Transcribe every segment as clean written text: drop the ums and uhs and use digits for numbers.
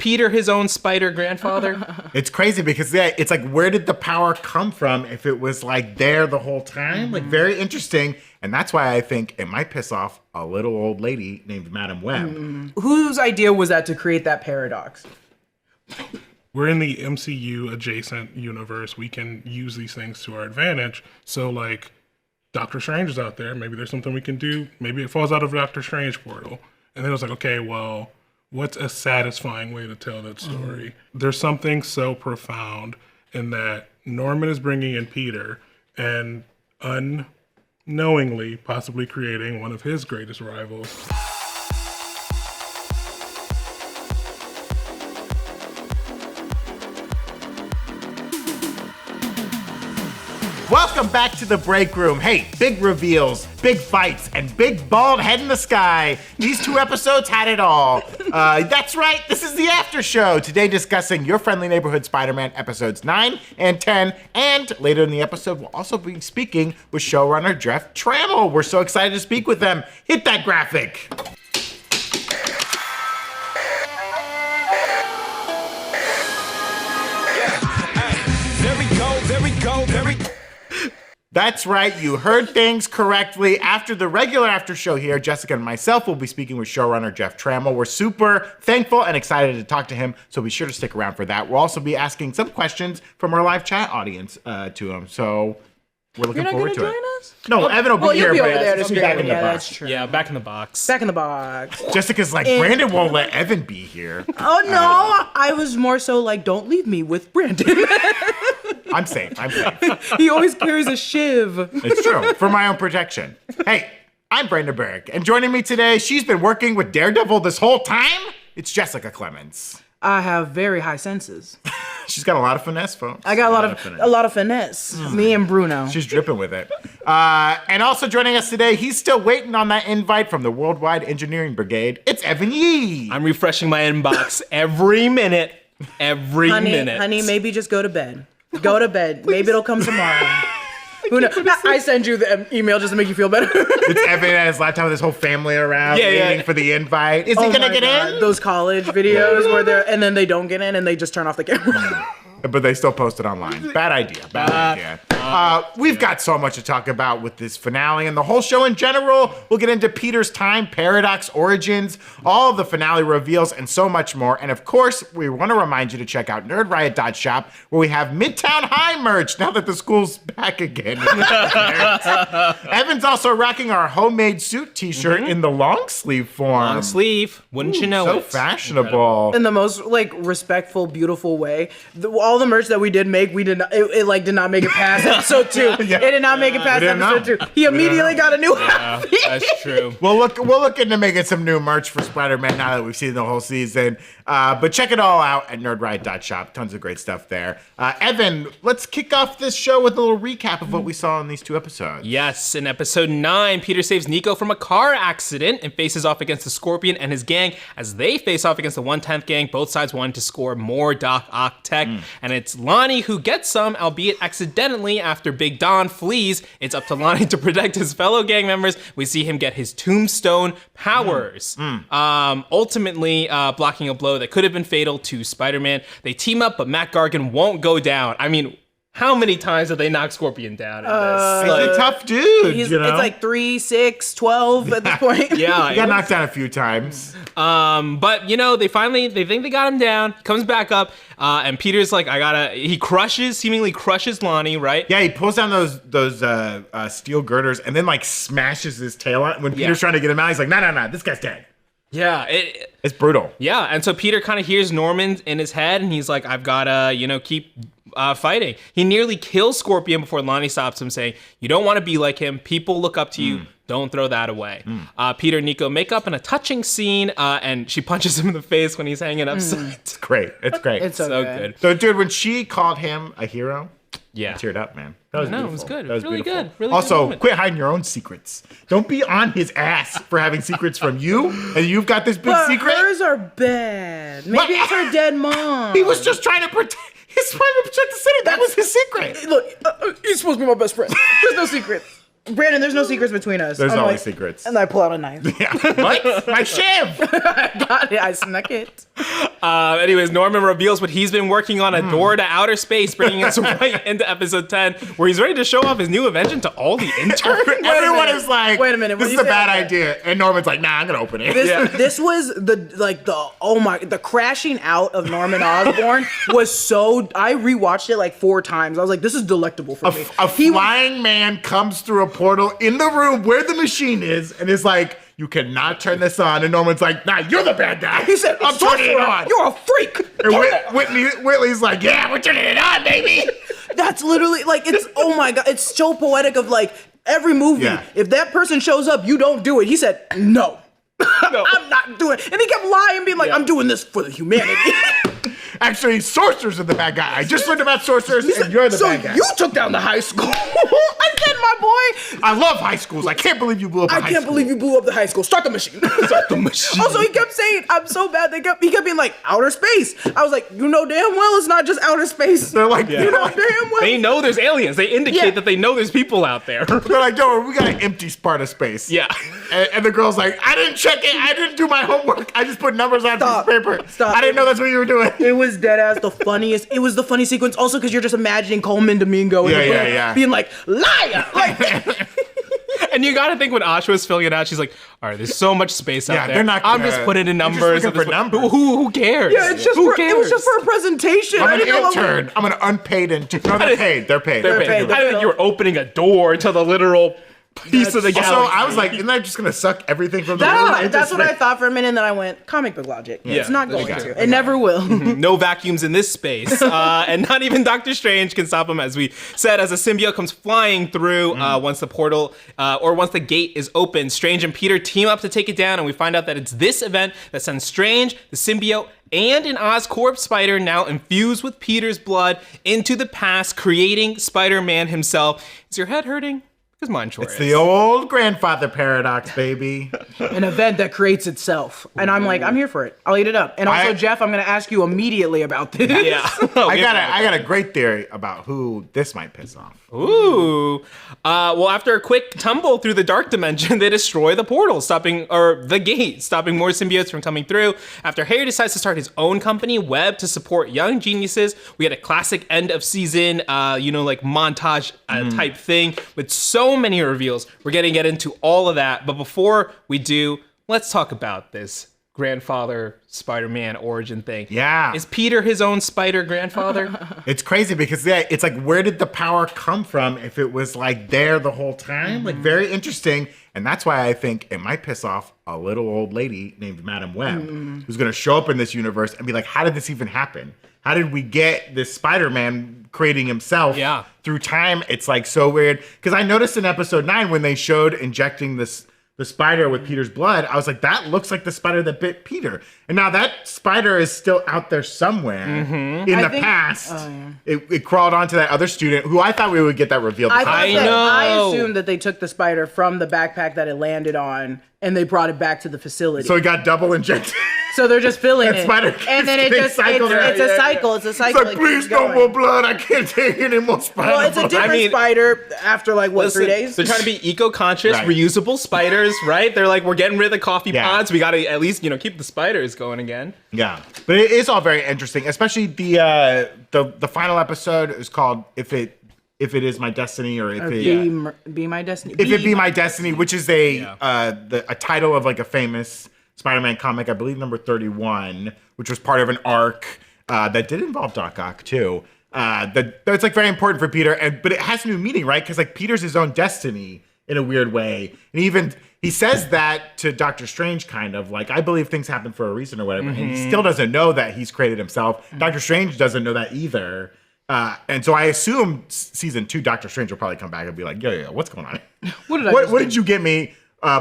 Peter his own spider grandfather? It's crazy because it's like, where did the power come from if it was like there the whole time? Like, very interesting. And that's why I think it might piss off a little old lady named Madam Webb. Whose idea was that to create that paradox? We're in the MCU adjacent universe. We can use these things to our advantage. So, like, Doctor Strange is out there. Maybe there's something we can do. Maybe it falls out of Doctor Strange portal. And then it was like, okay, well, what's a satisfying way to tell that story? There's something so profound in that Norman is bringing in Peter and unknowingly possibly creating one of his greatest rivals. Welcome back to the break room. Hey, big reveals, big fights, and big bald head in the sky. These 2 episodes had it all. That's right, this is the after show. Today discussing Your Friendly Neighborhood Spider-Man episodes 9 and 10. And later in the episode, we'll also be speaking with showrunner Jeff Trammell. We're so excited to speak with them. Hit that graphic. That's right, you heard things correctly. After the regular after show here, Jessica and myself will be speaking with showrunner Jeff Trammell. We're super thankful and excited to talk to him, so be sure to stick around for that. We'll also be asking some questions from our live chat audience to him, so we're looking forward to it. Join us? No, Evan will be here, you'll be but over there he'll to be back in the yeah, box. that's true. Yeah, back in the box. Back in the box. Jessica's like, Brandon won't let Evan be here. Oh, no. I was more so like, don't leave me with Brandon. I'm safe. He always carries a shiv. It's true, for my own protection. Hey, I'm Brandon Barrick, and joining me today, she's been working with Daredevil this whole time. It's Jessica Clemons. I have very high senses. She's got a lot of finesse, folks. I got a lot of finesse. Me and Bruno. She's dripping with it. And also joining us today, he's still waiting on that invite from the Worldwide Engineering Brigade. It's Evan Yee. I'm refreshing my inbox every minute. Honey, maybe just go to bed. Go to bed. Maybe it'll come tomorrow. Who knows? I send you the email just to make you feel better. It's Evan at his laptop with his whole family around waiting for the invite. Is he gonna get in? Those college videos where they're and then they don't get in and they just turn off the camera. But they still post it online. Bad idea. We've got so much to talk about with this finale and the whole show in general. We'll get into Peter's time, paradox, origins, all of the finale reveals, and so much more. And of course, we want to remind you to check out nerdriot.shop, where we have Midtown High merch now that the school's back again. Evan's also rocking our homemade suit t-shirt in the long sleeve form. Long sleeve, wouldn't you know so it? Fashionable. In the most respectful, beautiful way. All the merch that we did make, we did not. It did not make it past episode 2. It did not make it past episode 2. He immediately got a new outfit. That's true. We'll look into making some new merch for Spider-Man now that we've seen the whole season. But check it all out at nerdriot.shop. Tons of great stuff there. Evan, let's kick off this show with a little recap of what we saw in these 2 episodes. Yes, in episode 9, Peter saves Nico from a car accident and faces off against the Scorpion and his gang. As they face off against the 1/10 gang, both sides wanting to score more Doc Ock tech. And it's Lonnie who gets some, albeit accidentally, after Big Don flees. It's up to Lonnie to protect his fellow gang members. We see him get his tombstone powers, ultimately blocking a blow that could have been fatal to Spider-Man. They team up, but Matt Gargan won't go down. I mean, how many times have they knocked Scorpion down in this? He's a tough dude, It's like 3, 6, 12 at this point. Yeah. He got knocked down a few times. But they think they got him down, comes back up, and Peter's like, he seemingly crushes Lonnie, right? Yeah, he pulls down those steel girders and then smashes his tail out. When Peter's trying to get him out, he's like, no, this guy's dead. Yeah. It's brutal. Yeah, and so Peter kind of hears Norman in his head, and he's like, I've gotta, keep fighting. He nearly kills Scorpion before Lonnie stops him, saying, you don't want to be like him. People look up to you. Don't throw that away. Peter and Nico make up in a touching scene, and she punches him in the face when he's hanging upside. It's great. It's so good. So, dude, when she called him a hero, I Yeah. teared up, man. That was beautiful. It was good. That was really beautiful. good. Really also, good moment. quit hiding your own secrets. Don't be on his ass for having secrets from you, and you've got this big But secret. hers are bad. Maybe it's her dead mom. He was just trying to protect. He's trying to protect the city. That was his secret. Look, he's supposed to be my best friend. There's no secret. Brandon, there's no secrets between us. There's I'm always like, secrets. And I pull out a knife. Yeah. What? My shiv! Got it. I snuck it. Anyways, Norman reveals what he's been working on, a door to outer space, bringing us right into episode 10, where he's ready to show off his new invention to all the interns. Everyone is like, wait a minute. This is a bad idea. And Norman's like, nah, I'm going to open it. This was the crashing out of Norman Osborn was so, I rewatched it like 4 times. I was like, this is delectable for me. A flying man comes through a portal in the room where the machine is and is like, you cannot turn this on. And Norman's like, nah, you're the bad guy. He said, I'm turning it on. You're a freak. And Whitley's like, yeah, we're turning it on, baby. That's literally like, it's, oh my God, it's so poetic of like every movie. Yeah. If that person shows up, you don't do it. He said, no. I'm not doing it. And he kept lying, being like, I'm doing this for the humanity. Actually, sorcerers are the bad guy. I just learned about sorcerers, and you're the bad guy. So you took down the high school. I said, my boy. I love high schools. I can't believe you blew up a high school. I can't believe you blew up the high school. Start the machine. Start the machine. Also, he kept saying, I'm so bad. He kept being like, outer space. I was like, you know damn well it's not just outer space. They're like, you know damn well. They know there's aliens. They indicate that they know there's people out there. They're like, don't worry, we got an empty Sparta space. Yeah. And the girl's like, I didn't check it. I didn't do my homework. I just put numbers on a piece of paper. Stop. I didn't know that's what you were doing. It was dead ass the funniest. It was the funny sequence also because you're just imagining Coleman Domingo being like, liar. Like, and you gotta think when Asha was filling it out, she's like, all right, there's so much space out there. They're not I'm just putting in numbers. Just looking for numbers. Who cares? yeah, it's just it was just for a presentation. I'm an intern. I'm an unpaid intern. No, they're paid. They're paid. They're paid. I didn't think you were opening a door to the literal piece of the galaxy. Also, I was like, isn't that just gonna suck everything from the room? That's what I thought for a minute, and then I went, comic book logic. Yeah. It's not going to. It never will. No vacuums in this space. And not even Doctor Strange can stop him, as we said, as a symbiote comes flying through once the portal, or once the gate is open. Strange and Peter team up to take it down, and we find out that it's this event that sends Strange, the symbiote, and an Oscorp spider now infused with Peter's blood into the past, creating Spider-Man himself. Is your head hurting? Because mine sure It's is. the old grandfather paradox, baby. An event that creates itself. And I'm like, I'm here for it. I'll eat it up. And also, Jeff, I'm going to ask you immediately about this. Yeah. I got a great theory about who this might piss off. Ooh. Well, after a quick tumble through the dark dimension, they destroy the portal, the gate, stopping more symbiotes from coming through. After Harry decides to start his own company, Webb, to support young geniuses, we had a classic end of season, montage type thing with so many reveals. We're going to get into all of that. But before we do, let's talk about this grandfather Spider-Man origin thing. Yeah. Is Peter his own spider grandfather? It's crazy because it's like, where did the power come from if it was like there the whole time? Like, very interesting. And that's why I think it might piss off a little old lady named Madam Webb, who's going to show up in this universe and be like, how did this even happen? How did we get this Spider-Man creating himself through time? It's like so weird. Because I noticed in episode 9 when they showed injecting the spider with Peter's blood, I was like, that looks like the spider that bit Peter. And now that spider is still out there somewhere in the past. It crawled onto that other student who I thought we would get that revealed. I assumed that they took the spider from the backpack that it landed on and they brought it back to the facility. So it got double injected. So they're just filling it. And then it's a cycle. It's a cycle. It's like, please no more blood. I can't take any more spider. Well, it's a different spider after 3 days? They're trying to be eco-conscious, reusable spiders, right? They're like, we're getting rid of the coffee pods. We got to at least, keep the spiders going again. Yeah. But it is all very interesting, especially the final episode is called If It Is My Destiny, or Be My Destiny. If It Be My Destiny, which is a title of like a famous Spider-Man comic, I believe number 31, which was part of an arc that did involve Doc Ock too. That's like very important for Peter, but it has new meaning, right? Because like Peter's his own destiny in a weird way, and he says that to Doctor Strange, kind of like, I believe things happen for a reason or whatever, and he still doesn't know that he's created himself. Doctor Strange doesn't know that either. And so I assume season 2, Doctor Strange will probably come back and be like, yo, what's going on? What did you get me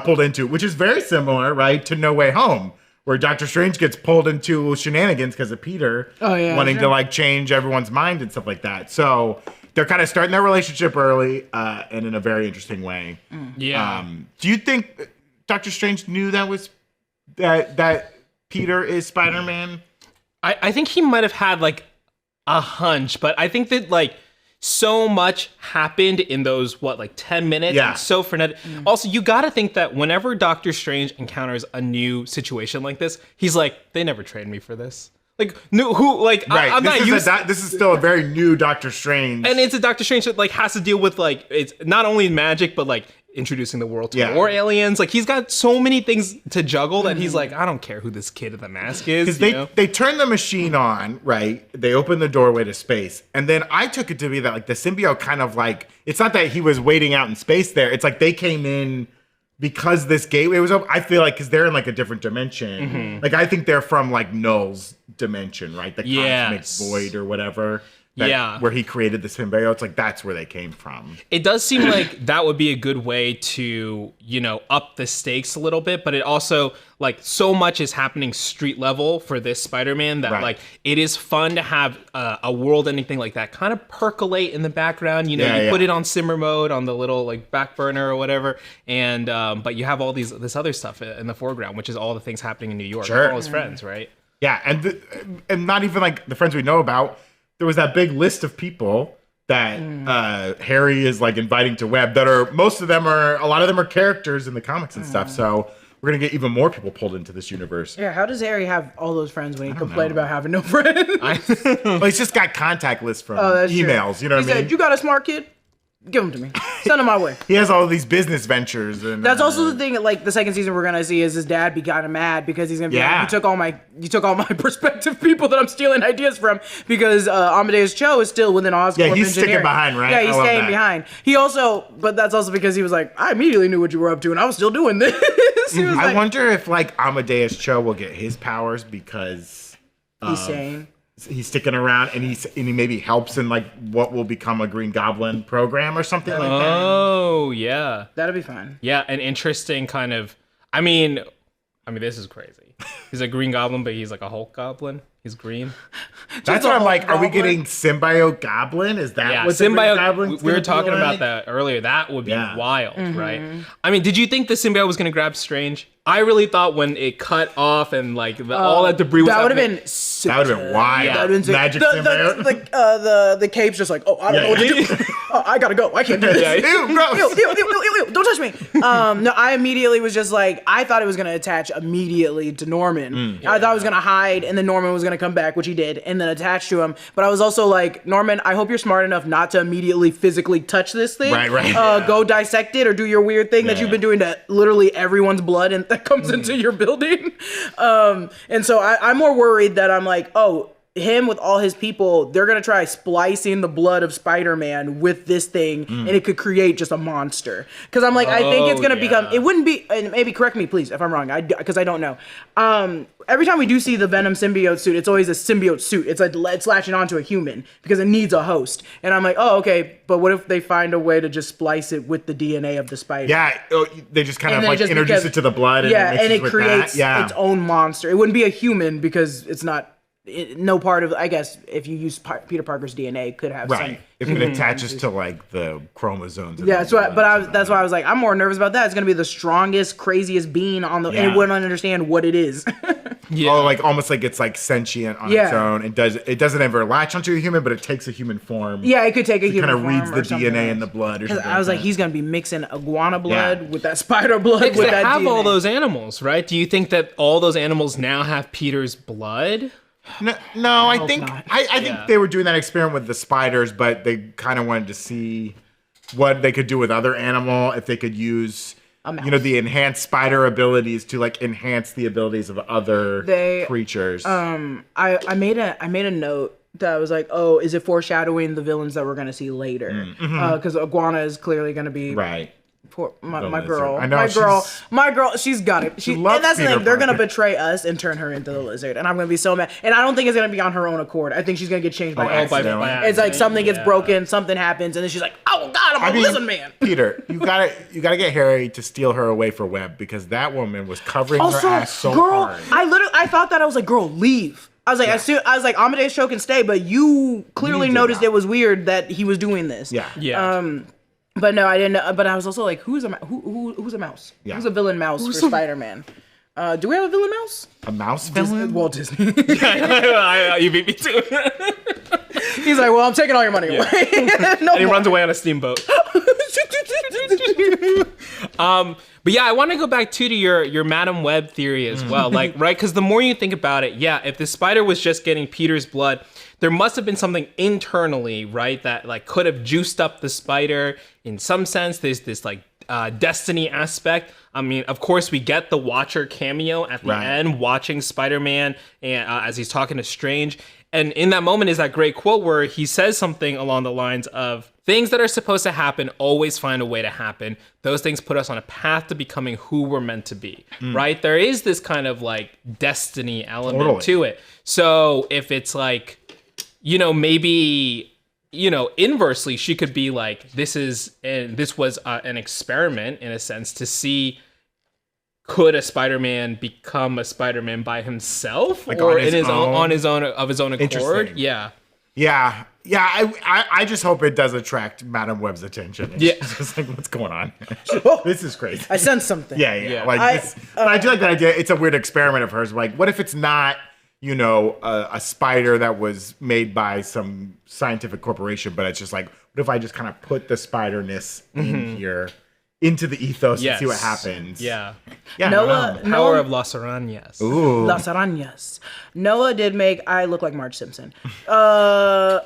pulled into? Which is very similar, right, to No Way Home, where Doctor Strange gets pulled into shenanigans because of Peter wanting to like change everyone's mind and stuff like that. So they're kind of starting their relationship early and in a very interesting way. Yeah. Do you think Doctor Strange knew that Peter is Spider-Man? I think he might have had like a hunch, but I think that like so much happened in those 10 minutes. Yeah. It's so frenetic. Also, you got to think that whenever Doctor Strange encounters a new situation like this, he's like, they never trained me for this. Like, no, who? Like, Right. I'm not used. This is still a very new Doctor Strange. And it's a Doctor Strange that has to deal with it's not only magic but introducing the world to more aliens. He's got so many things to juggle that he's like, I don't care who this kid in the mask is. Because they turn the machine on, right? They open the doorway to space, and then I took it to be that the symbiote kind of it's not that he was waiting out in space there. It's they came in because this gateway was open. I feel because they're in a different dimension. I think they're from Null's dimension, right? The cosmic void or whatever. Where he created the symbiotes, that's where they came from. It does seem like that would be a good way to, up the stakes a little bit, but it also, so much is happening street level for this Spider-Man that, it is fun to have a world-ending thing like that kind of percolate in the background. You put it on simmer mode on the little, back burner or whatever, and but you have all this other stuff in the foreground, which is all the things happening in New York. Sure. All his friends, right? Yeah, and not even, the friends we know about. There was that big list of people that Harry is inviting to Webb that are, a lot of them are characters in the comics and stuff. So we're going to get even more people pulled into this universe. Yeah, how does Harry have all those friends when he complained about having no friends? Well, he's just got contact lists from emails, true. you know what I mean? He said, you got a smart kid? Give them to me. Send them my way. He has all these business ventures. And that's also the thing, the second season we're going to see is his dad be kind of mad because he's going to be like, you took all my prospective people that I'm stealing ideas from because Amadeus Cho is still within Oscorp. Yeah, he's sticking behind, right? Yeah, he's staying behind. But that's also because he was like, I immediately knew what you were up to and I was still doing this. I wonder if Amadeus Cho will get his powers because he's saying he's sticking around and he maybe helps in what will become a Green Goblin program or something like that. Oh, yeah. That'll be fun. Yeah, an interesting kind of I mean this is crazy. He's a Green Goblin, but he's a Hulk Goblin. He's green. That's what I'm are we getting Symbiote Goblin? Is that what Symbiote Goblin? We were talking about that earlier. That would be wild, right? I mean, did you think the symbiote was going to grab Strange? I really thought when it cut off and all that debris was that would have been that would have been wild. That would have been Magic symbiote. The cape's just oh, I don't know what to do. Oh, I gotta go. I can't do this. Ew, gross. Ew, don't touch me. No, I immediately was just I thought it was gonna attach immediately to Norman. I thought it was gonna hide, and then Norman was gonna come back, which he did, and then attach to him. But I was also Norman, I hope you're smart enough not to immediately physically touch this thing. Right. Go dissect it or do your weird thing that you've been doing to literally everyone's blood and that comes into your building. And so I'm more worried that I'm him with all his people, they're going to try splicing the blood of Spider-Man with this thing, and it could create just a monster. Because I'm I think it's going to become, it wouldn't be, and maybe correct me, please, if I'm wrong, because I don't know. Every time we do see the Venom symbiote suit, it's always a symbiote suit. It's latching onto a human because it needs a host. And I'm oh, okay, but what if they find a way to just splice it with the DNA of the spider? Yeah, they just kind of introduce it to the blood. And it creates its own monster. It wouldn't be a human because it's not, no part of, I guess, if you use Peter Parker's DNA, could have some. If it attaches to the chromosomes. Yeah, that's why I was I'm more nervous about that. It's gonna be the strongest, craziest being on the, and it wouldn't understand what it is. Almost it's sentient on its own. It doesn't ever latch onto a human, but it takes a human form. Yeah, it could take a human form. Kind of reads the DNA in the blood or something. I was he's gonna be mixing iguana blood with that spider blood. With they that have DNA. all those animals, right? Do you think that all those animals now have Peter's blood? No, I think they were doing that experiment with the spiders, but they kind of wanted to see what they could do with other animal, if they could use the enhanced spider abilities to enhance the abilities of other creatures. I made a note that was oh, is it foreshadowing the villains that we're gonna see later? Because Iguana is clearly gonna be Poor, my girl. I know, my girl, she's got it. She loves and that's the Peter thing. They're Parker. gonna betray us and turn her into the lizard, and I'm gonna be so mad. And I don't think it's gonna be on her own accord. I think she's gonna get changed by accident. It's something gets broken, something happens, and then she's oh God, I'm a lizard man. Peter, you gotta get Harry to steal her away for Webb because that woman was covering her ass so hard. I thought that I was girl, leave. I was Amadeus Cho can stay, but you clearly noticed it was weird that he was doing this. Yeah. But no, I didn't know. But I was also who's a mouse? Yeah. Who's a villain mouse for Spider-Man? Do we have a villain mouse? A mouse villain? Walt Disney. You beat me to it. He's like, well, I'm taking all your money away. No And he more. runs away on a steamboat. But yeah, I want to go back to your Madam Web theory as well. Like, right? Because the more you think about it, yeah, if the spider was just getting Peter's blood, there must have been something internally, right, that like could have juiced up the spider in some sense. There's this like destiny aspect. I mean, of course, we get the Watcher cameo at the end, watching Spider-Man and as he's talking to Strange. And in that moment is that great quote where he says something along the lines of, things that are supposed to happen always find a way to happen. Those things put us on a path to becoming who we're meant to be, right? There is this kind of like destiny element to it. So if it's like, you know, maybe, you know, inversely, she could be like, this was an experiment in a sense to see, could a Spider-Man become a Spider-Man by himself, like or on his own accord? Yeah. I just hope it does attract Madam Web's attention. It's just like, what's going on? This is crazy. I sense something. Yeah. Like but I do like that idea. It's a weird experiment of hers. Like, what if it's not, you know, a spider that was made by some scientific corporation, but it's just like, what if I just kind of put the spiderness in here, into the ethos and see what happens? Yeah. Noah, Power of Las Arañas. Ooh. Las Arañas. Noah did make I look like Marge Simpson. Homie.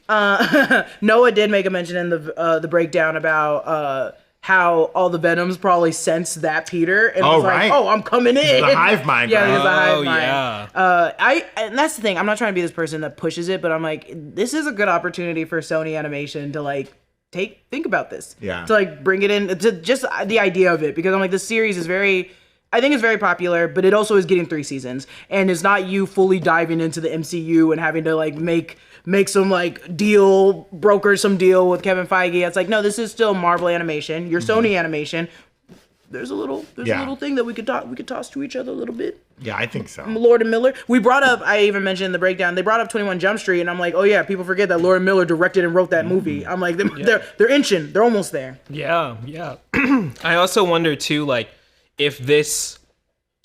Spidey. Noah did make a mention in the breakdown about how all the Venoms probably sense that Peter and was like, oh, I'm coming in. The hive mind. Yeah, there's the hive mind. Yeah. And that's the thing. I'm not trying to be this person that pushes it, but I'm like, this is a good opportunity for Sony Animation to like think about this. Yeah. To like bring it in to just the idea of it, because I'm like, this series is I think it's very popular, but it also is getting 3 seasons, and it's not you fully diving into the MCU and having to like make some like broker some deal with Kevin Feige. It's like, no, this is still Marvel Animation, your Sony Animation. There's a little thing that we could toss to each other a little bit. Yeah, I think so. Lord and Miller. We brought up, I even mentioned in the breakdown, they brought up 21 Jump Street, and I'm like, oh yeah, people forget that Lord and Miller directed and wrote that movie. I'm like, they're inching, they're almost there. Yeah. I also wonder too, like, if this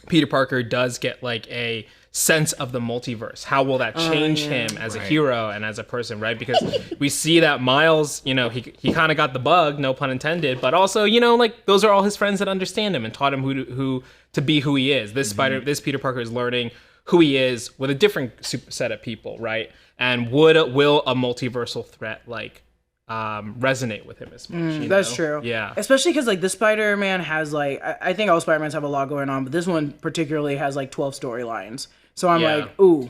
Peter Parker does get like a sense of the multiverse, how will that change him as a hero and as a person, right? Because we see that Miles, you know, he kind of got the bug, no pun intended, but also, you know, like, those are all his friends that understand him and taught him who to be who he is. This Peter Parker is learning who he is with a different set of people, right? And will a multiversal threat like resonate with him as much? That's true. Yeah. Especially because like this Spider-Man has like, I think all Spider-Mans have a lot going on, but this one particularly has like 12 storylines. So I'm like, ooh,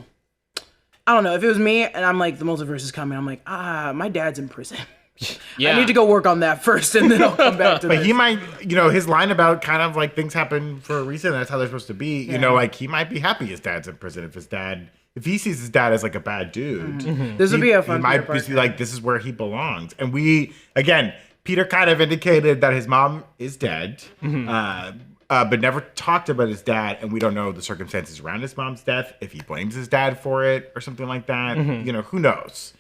I don't know. If it was me and I'm like, the multiverse is coming, I'm like, my dad's in prison. I need to go work on that first, and then I'll come back to this. But he might, you know, his line about kind of like things happen for a reason, that's how they're supposed to be, you know, like, he might be happy his dad's in prison if he sees his dad as like a bad dude. This would be a fun he might be like, this is where he belongs. And Peter kind of indicated that his mom is dead, but never talked about his dad, and we don't know the circumstances around his mom's death, if he blames his dad for it or something like that. You know, who knows?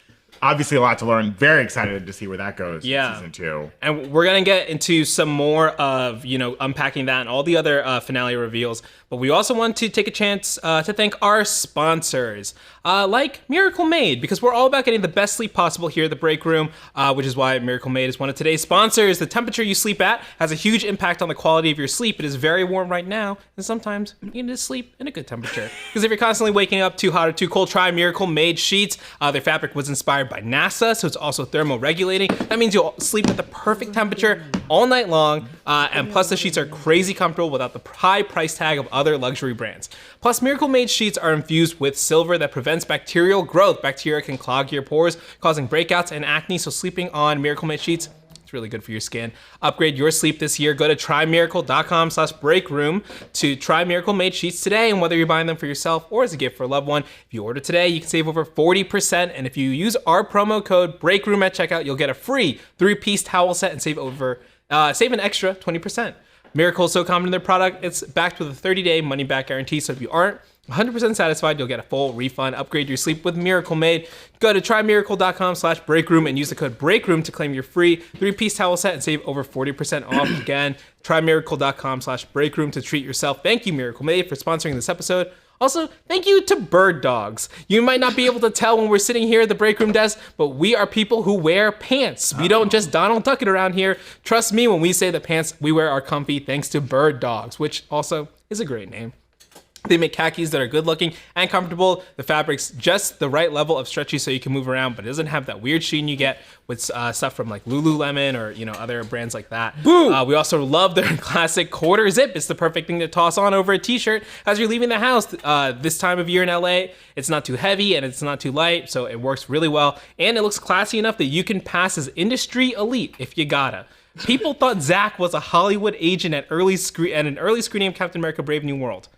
Obviously a lot to learn. Very excited to see where that goes in season 2. And we're going to get into some more of, you know, unpacking that and all the other finale reveals. But we also want to take a chance to thank our sponsors, like Miracle Made, because we're all about getting the best sleep possible here at the Break Room, which is why Miracle Made is one of today's sponsors. The temperature you sleep at has a huge impact on the quality of your sleep. It is very warm right now, and sometimes you need to sleep in a good temperature. Because if you're constantly waking up too hot or too cold, try Miracle Made sheets. Their fabric was inspired by NASA, so it's also thermoregulating. That means you'll sleep at the perfect temperature all night long, and plus the sheets are crazy comfortable without the high price tag of other luxury brands. Plus, Miracle Made sheets are infused with silver that prevents bacterial growth. Bacteria can clog your pores, causing breakouts and acne, so sleeping on Miracle Made sheets, it's really good for your skin. Upgrade your sleep this year. Go to trymiracle.com/breakroom to try Miracle Made sheets today, and whether you're buying them for yourself or as a gift for a loved one, if you order today, you can save over 40%, and if you use our promo code BREAKROOM at checkout, you'll get a free 3-piece towel set and save an extra 20%. Miracle is so confident in their product, it's backed with a 30-day money-back guarantee, so if you aren't 100% satisfied, you'll get a full refund. Upgrade your sleep with Miracle Made. Go to trymiracle.com/breakroom and use the code BREAKROOM to claim your free 3-piece towel set and save over 40% off. Again, trymiracle.com/breakroom to treat yourself. Thank you, Miracle Made, for sponsoring this episode Also, thank you to Bird Dogs. You might not be able to tell when we're sitting here at the break room desk, but we are people who wear pants. We don't just Donald Duck it around here. Trust me when we say the pants we wear are comfy thanks to Bird Dogs, which also is a great name. They make khakis that are good looking and comfortable. The fabric's just the right level of stretchy so you can move around, but it doesn't have that weird sheen you get with stuff from like Lululemon or, you know, other brands like that. We also love their classic quarter zip. It's the perfect thing to toss on over a t-shirt as you're leaving the house. This time of year in LA, it's not too heavy and it's not too light, so it works really well. And it looks classy enough that you can pass as industry elite if you gotta. People thought Zach was a Hollywood agent at an early screening of Captain America: Brave New World.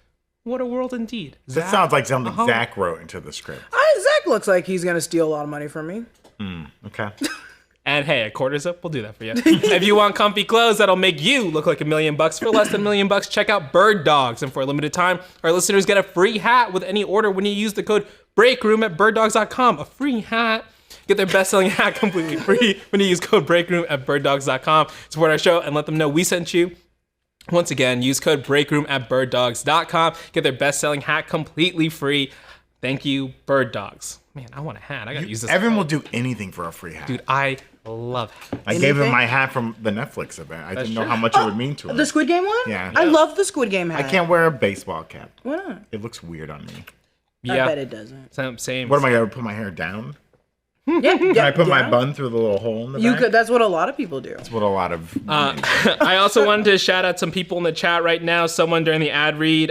What a world indeed. That sounds like something Zach wrote into the script. Zach looks like he's going to steal a lot of money from me. Okay. And hey, a quarter zip, we'll do that for you. If you want comfy clothes that'll make you look like $1 million for less than $1 million, check out Bird Dogs. And for a limited time, our listeners get a free hat with any order when you use the code BREAKROOM at birddogs.com. A free hat. Get their best-selling hat completely free when you use code BREAKROOM at birddogs.com. Support our show and let them know we sent you. Once again, use code BREAKROOM at birddogs.com. Get their best-selling hat completely free. Thank you, Bird Dogs. Man, I want a hat. I gotta use this. Evan will do anything for a free hat. Dude, I love hats. I gave him my hat from the Netflix event. I didn't know how much it would mean to him. The Squid Game one? Yeah. I love the Squid Game hat. I can't wear a baseball cap. Why not? It looks weird on me. Yeah. I bet it doesn't. Same. What am I gonna put my hair down? Yeah, Can I put my bun through the little hole in the You back? could. That's what a lot of people do. That's what a lot of. I also wanted to shout out some people in the chat right now. Someone during the ad read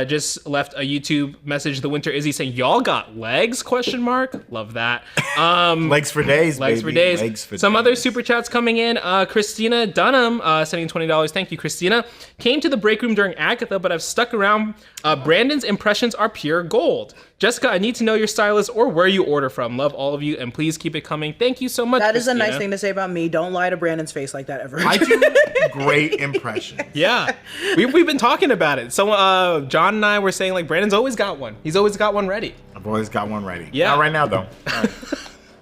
just left a YouTube message. The Winter Izzy saying, "Y'all got legs?" ? Love that. Legs for days. Legs baby. for days. Legs for Some days. other super chats coming in. Christina Dunham sending $20. Thank you, Christina. Came to the break room during Agatha, but I've stuck around. Brandon's impressions are pure gold. Jessica, I need to know your stylist or where you order from. Love all of you, and please keep it coming. Thank you so much. That is Christina. a nice thing to say about me. Don't lie to Brandon's face like that ever. I do great impressions. Yeah, we've been talking about it. So John and I were saying like Brandon's always got one. He's always got one ready. I've always got one ready. Yeah. Not right now though. All right.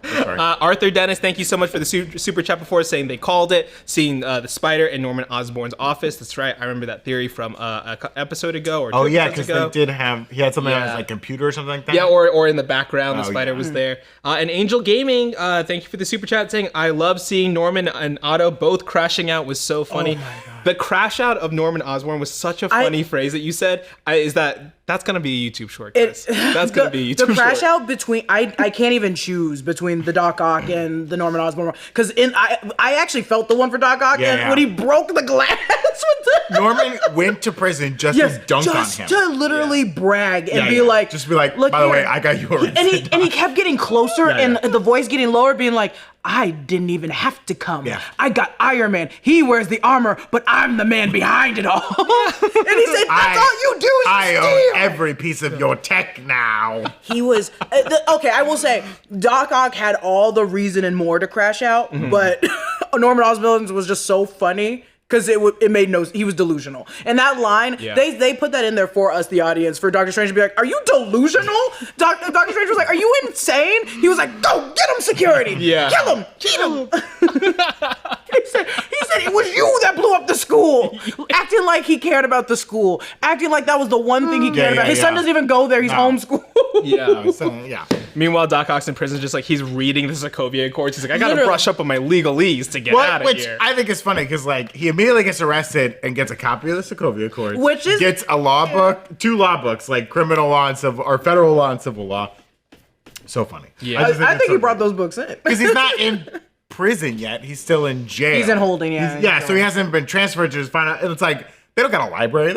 Sorry. Arthur Dennis, thank you so much for the super chat before, saying they called it, seeing the spider in Norman Osborn's office. That's right. I remember that theory from an episode ago or two Oh yeah, episodes because ago. they did have. He had something on his like computer or something like that. Yeah, or in the background, the Oh, spider yeah. was there. And Angel Gaming, thank you for the super chat, saying I love seeing Norman and Otto both crashing out was so funny. Oh my God. The crash out of Norman Osborn was such a funny phrase that you said. That's gonna be a YouTube short, guys. That's gonna be a YouTube short. The crash out between I can't even choose between the Doc Ock and the Norman Osborn one, because I actually felt the one for Doc Ock and when he broke the glass with the Norman went to prison just to dunk on him. to literally brag and be like, just be like, look by the way, here." I got yours. And he kept getting closer and the voice getting lower, being like, I didn't even have to come. Yeah. I got Iron Man. He wears the armor, but I'm the man behind it all. And he said, that's all you do is I steal. own every piece of your tech now. He was okay. I will say, Doc Ock had all the reason and more to crash out, but Norman Osborn was just so funny because it made no. He was delusional, and that line they put that in there for us, the audience, for Doctor Strange to be like, "Are you delusional?" Doctor Strange was like, "Are you insane?" He was like, "Go get him, security! Yeah. Kill him! Eat him!" He said it was you that blew up the school, acting like he cared about the school, acting like that was the one thing he cared about. His son doesn't even go there; he's homeschooled. Yeah. Meanwhile, Doc Ock's in prison, just like he's reading the Sokovia Accords. He's like, I gotta brush up on my legalese to get out of Which here. I think is funny because like he immediately gets arrested and gets a copy of the Sokovia Accords, Which is- gets a law book, 2 law books, like criminal law and civil or federal law and civil law. So funny. Yeah. I think he brought those books in because he's not in prison yet. He's still in jail. He's in holding. Yeah. So he hasn't been transferred to his final. And it's like they don't got a library.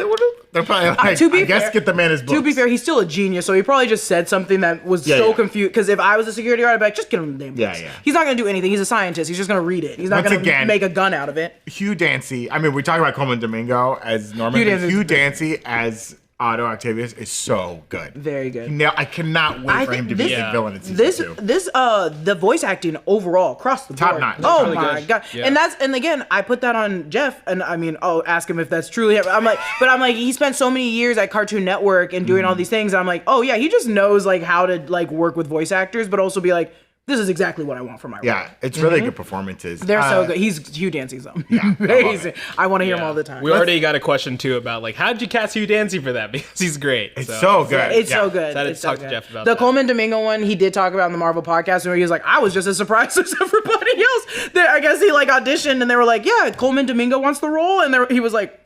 They're probably like, to be I guess fair- get the man his books. To be fair, he's still a genius, so he probably just said something that was so yeah. confused. Because if I was a security guard, I'd be like, just get him the damn books. Yeah. He's not gonna do anything. He's a scientist. He's just gonna read it. He's not Once gonna again- make a gun out of it. Hugh Dancy. I mean, we talk about Coleman Domingo as Norman. Hugh Dancy as Otto Octavius is so good. Very good. Now I cannot wait for him to be a big villain in season 2. The voice acting overall across the board. Top notch. Oh Really my good. god. Yeah. And again, I put that on Jeff, and I mean, ask him if that's truly him. I'm like, he spent so many years at Cartoon Network and doing all these things. I'm like, oh yeah, he just knows like how to like work with voice actors, but also be like, this is exactly what I want for my role. Yeah, it's really good performances. They're so good. He's Hugh Dancy's them. Yeah, Amazing. I want to hear him all the time. We already got a question too about like, how'd you cast Hugh Dancy for that? Because he's great. It's so good. It's so good. Excited It's to talk so to good. Jeff about the that. Coleman Domingo one he did talk about in the Marvel podcast where he was like, I was just as surprised as everybody else. I guess he like auditioned and they were like, yeah, Coleman Domingo wants the role, and he was like,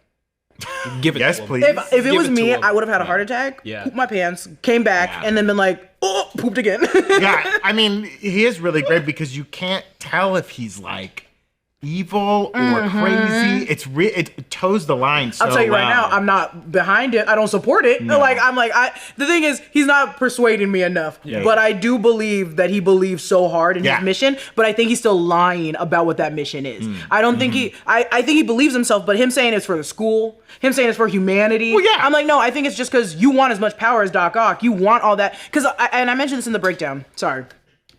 Give it Yes, to him. please. if it Give was it to me, him. I would have had a heart attack, Yeah. pooped my pants, came back, and then been like, oh, pooped again. Yeah, I mean, he is really great because you can't tell if he's like evil or crazy. It toes the line so I'll tell you right now, well. I'm not behind it. I don't support it. The thing is, he's not persuading me enough. Yeah. But I do believe that he believes so hard in Yeah. his mission. But I think he's still lying about what that mission is. I don't think I think he believes himself. But him saying it's for the school, him saying it's for humanity. Well, yeah. I'm like, no, I think it's just because you want as much power as Doc Ock. You want all that. And I mentioned this in the breakdown. Sorry.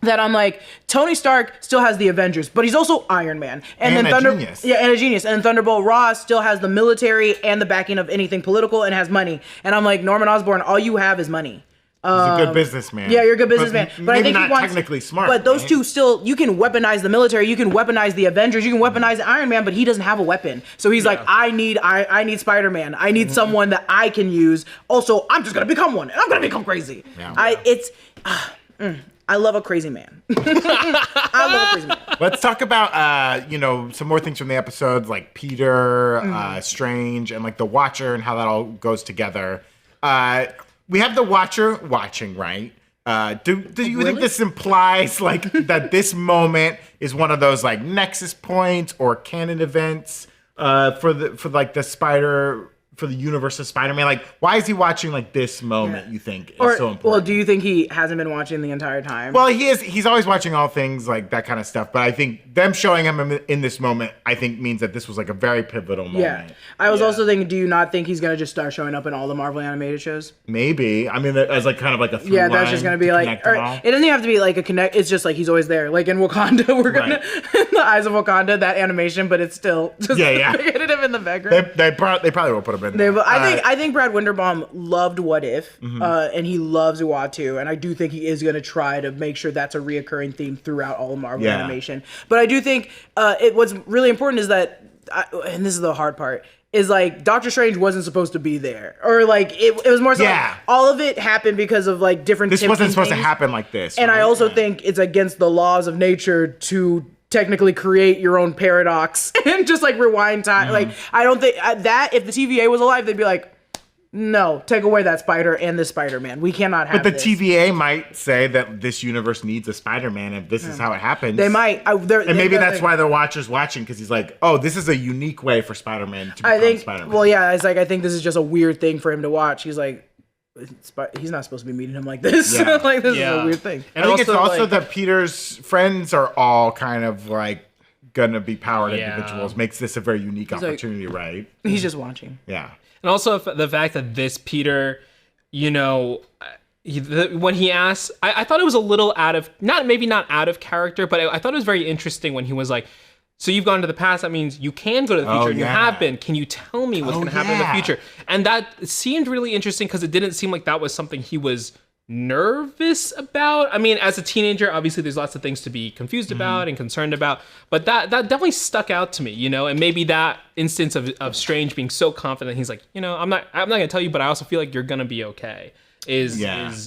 That I'm like, Tony Stark still has the Avengers, but he's also Iron Man. And a genius. Yeah, and a genius. And Thunderbolt Ross still has the military and the backing of anything political and has money. And I'm like, Norman Osborn, all you have is money. He's a good businessman. Yeah, you're a good businessman. But I maybe think not he wants, technically smart. But those right? two still, you can weaponize the military, you can weaponize the Avengers, you can weaponize Iron Man, but he doesn't have a weapon. So he's like, I need Spider-Man. I need someone that I can use. Also, I'm just gonna become one, and I'm gonna become crazy. Yeah. I love a crazy man. I love a crazy man. Let's talk about some more things from the episodes, like Peter, Strange, and like the Watcher, and how that all goes together. We have the Watcher watching, right? Do you think this implies like that this moment is one of those like Nexus points or canon events for the universe of Spider-Man? Like, why is he watching like this moment? You think is so important? Well, do you think he hasn't been watching the entire time? Well, he is. He's always watching all things like that kind of stuff. But I think them showing him in this moment, I think means that this was like a very pivotal moment. yeah. I was also thinking, do you not think he's gonna just start showing up in all the Marvel animated shows? Maybe. I mean, as like kind of like a through Yeah, that's just gonna be like, connect them or all. it doesn't even have to be like a connect. It's just like he's always there. Like in Wakanda, we're gonna in the Eyes of Wakanda, that animation, but it's still just edited him in the background. They probably will put him in there. I think Brad Winderbaum loved What If, and he loves Uatu, and I do think he is going to try to make sure that's a reoccurring theme throughout all of Marvel animation. But I do think what's really important is that, and this is the hard part, is like Doctor Strange wasn't supposed to be there, or like it was more so like, all of it happened because of like different. This wasn't supposed to things. happen like this. And right? I also think it's against the laws of nature to technically create your own paradox and just like rewind time. Like I don't think that if the TVA was alive, they'd be like, no, take away that spider and this Spider-Man. We cannot have But the this. TVA might say that this universe needs a Spider-Man if this is how it happens. They might. And maybe that's why the Watcher's watching, because he's like, oh, this is a unique way for Spider-Man to become Spider-Man. Well, yeah, it's like I think this is just a weird thing for him to watch. He's like, he's not supposed to be meeting him like this. Yeah. Like this is a weird thing. And I think it's also like, that Peter's friends are all kind of like gonna be powered individuals. Makes this a very unique opportunity, right? He's just watching. Yeah. And also the fact that this Peter, when he asked, I thought it was a little not out of character, but I thought it was very interesting when he was like, so you've gone to the past, that means you can go to the future. You have been. Can you tell me what's going to happen in the future? And that seemed really interesting because it didn't seem like that was something he was nervous about. I mean, as a teenager, obviously there's lots of things to be confused about and concerned about, but that definitely stuck out to me, and maybe that instance of Strange being so confident, he's like, I'm not gonna tell you, but I also feel like you're gonna be okay, is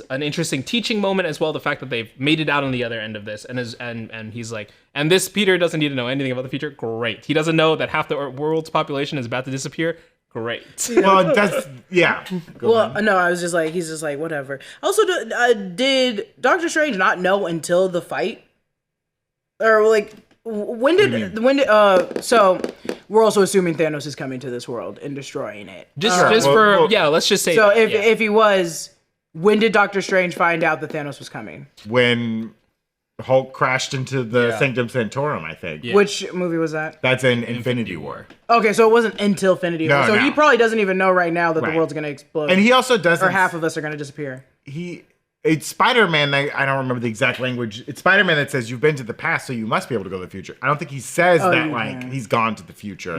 an interesting teaching moment as well. The fact that they've made it out on the other end of this, and he's like, and this Peter doesn't need to know anything about the future. Great. He doesn't know that half the world's population is about to disappear. Great. Well, that's No, I was just like, he's just like, whatever. Also, did Doctor Strange not know until the fight, or like when did so we're also assuming Thanos is coming to this world and destroying it. Let's just say. So if he was, when did Doctor Strange find out that Thanos was coming? When Hulk crashed into the Sanctum Sanctorum, I think. Yeah. Which movie was that? That's in Infinity War. Okay, so it wasn't until Infinity War. So he probably doesn't even know right now that the world's going to explode. And he also doesn't... Or half of us are going to disappear. It's Spider-Man, I don't remember the exact language. It's Spider-Man that says, you've been to the past, so you must be able to go to the future. I don't think he says he's gone to the future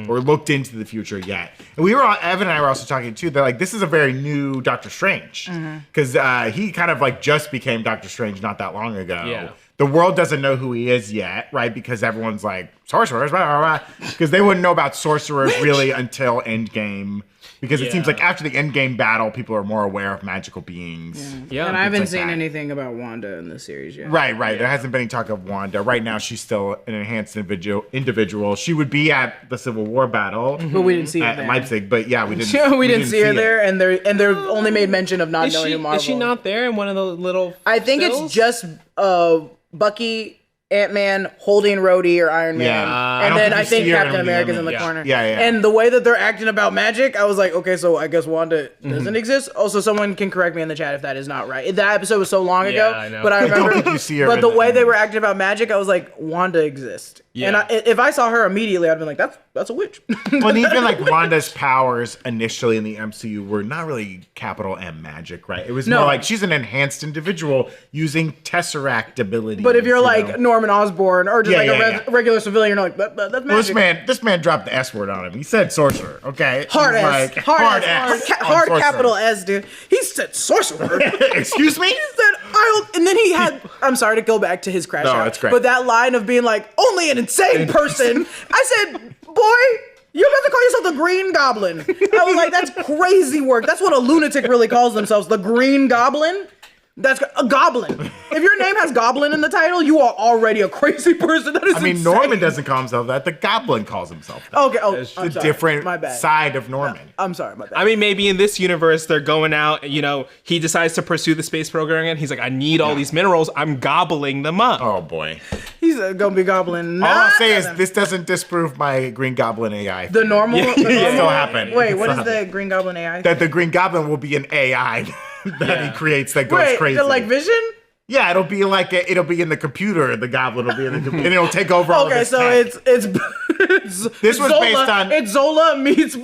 or looked into the future yet. And Evan and I were also talking too, that like, this is a very new Doctor Strange. Because he kind of like just became Doctor Strange not that long ago. Yeah. the world doesn't know who he is yet, right? Because everyone's like, sorcerers, because they wouldn't know about sorcerers really until Endgame. Because it seems like after the Endgame battle, people are more aware of magical beings. Yeah. And I haven't like seen that. anything about Wanda in the series yet. Right. There hasn't been any talk of Wanda. Right now, she's still an enhanced individual. She would be at the Civil War battle. But we didn't see her at there. Leipzig, but yeah, we didn't. we didn't see her it. there, and they're only made mention of not knowing who Marvel. Is she not there in one of the little I think stills? it's just Bucky, Ant-Man holding Rhodey or Iron Man, I and don't then think I you see think her Captain in the America's in the image. corner. Yeah. And the way that they're acting about magic, I was like, okay, so I guess Wanda doesn't exist. Also, someone can correct me in the chat if that is not right. That episode was so long ago, I know. but I remember. think you see her but in the the way they image. were acting about magic, I was like, Wanda exists. Yeah. And if I saw her immediately, I'd been like, that's a witch. Well, and even like Wanda's powers initially in the MCU were not really capital M magic, right? It was more like she's an enhanced individual using Tesseract abilities. But if you're you like know? Norman Osborn or just Yeah, regular civilian, you're like, that's Well, magic. this man dropped the S word on him. He said sorcerer, okay? Hard He's S, like, hard sorcerer. capital S, dude. He said sorcerer. Excuse me? He said, and then he had, I'm sorry to go back to his crash No, out, that's great. but that line of being like, only an insane person. I said, boy, you're about to call yourself the Green Goblin. I was like, that's crazy work. That's what a lunatic really calls themselves, the Green Goblin. That's a goblin. If your name has goblin in the title, you are already a crazy person. That is I mean, insane. Norman doesn't call himself that. The Goblin calls himself that. Okay, It's I'm a sorry. different My bad. side of Norman. I'm sorry, my bad. I mean, maybe in this universe, they're going out, he decides to pursue the space program and he's like, I need all these minerals. I'm gobbling them up. Oh, boy. He's gonna be goblin. All I'll say is this doesn't disprove my Green Goblin AI. The normal. It still happened. Wait, It what still is the Green Goblin AI? that the Green Goblin will be an AI that he creates that goes crazy. like Vision? Yeah, it'll be like it'll be in the computer. The Goblin will be in the computer, and it'll take over. All of Okay, his so tech. it's This was Zola. based on- It's Zola meets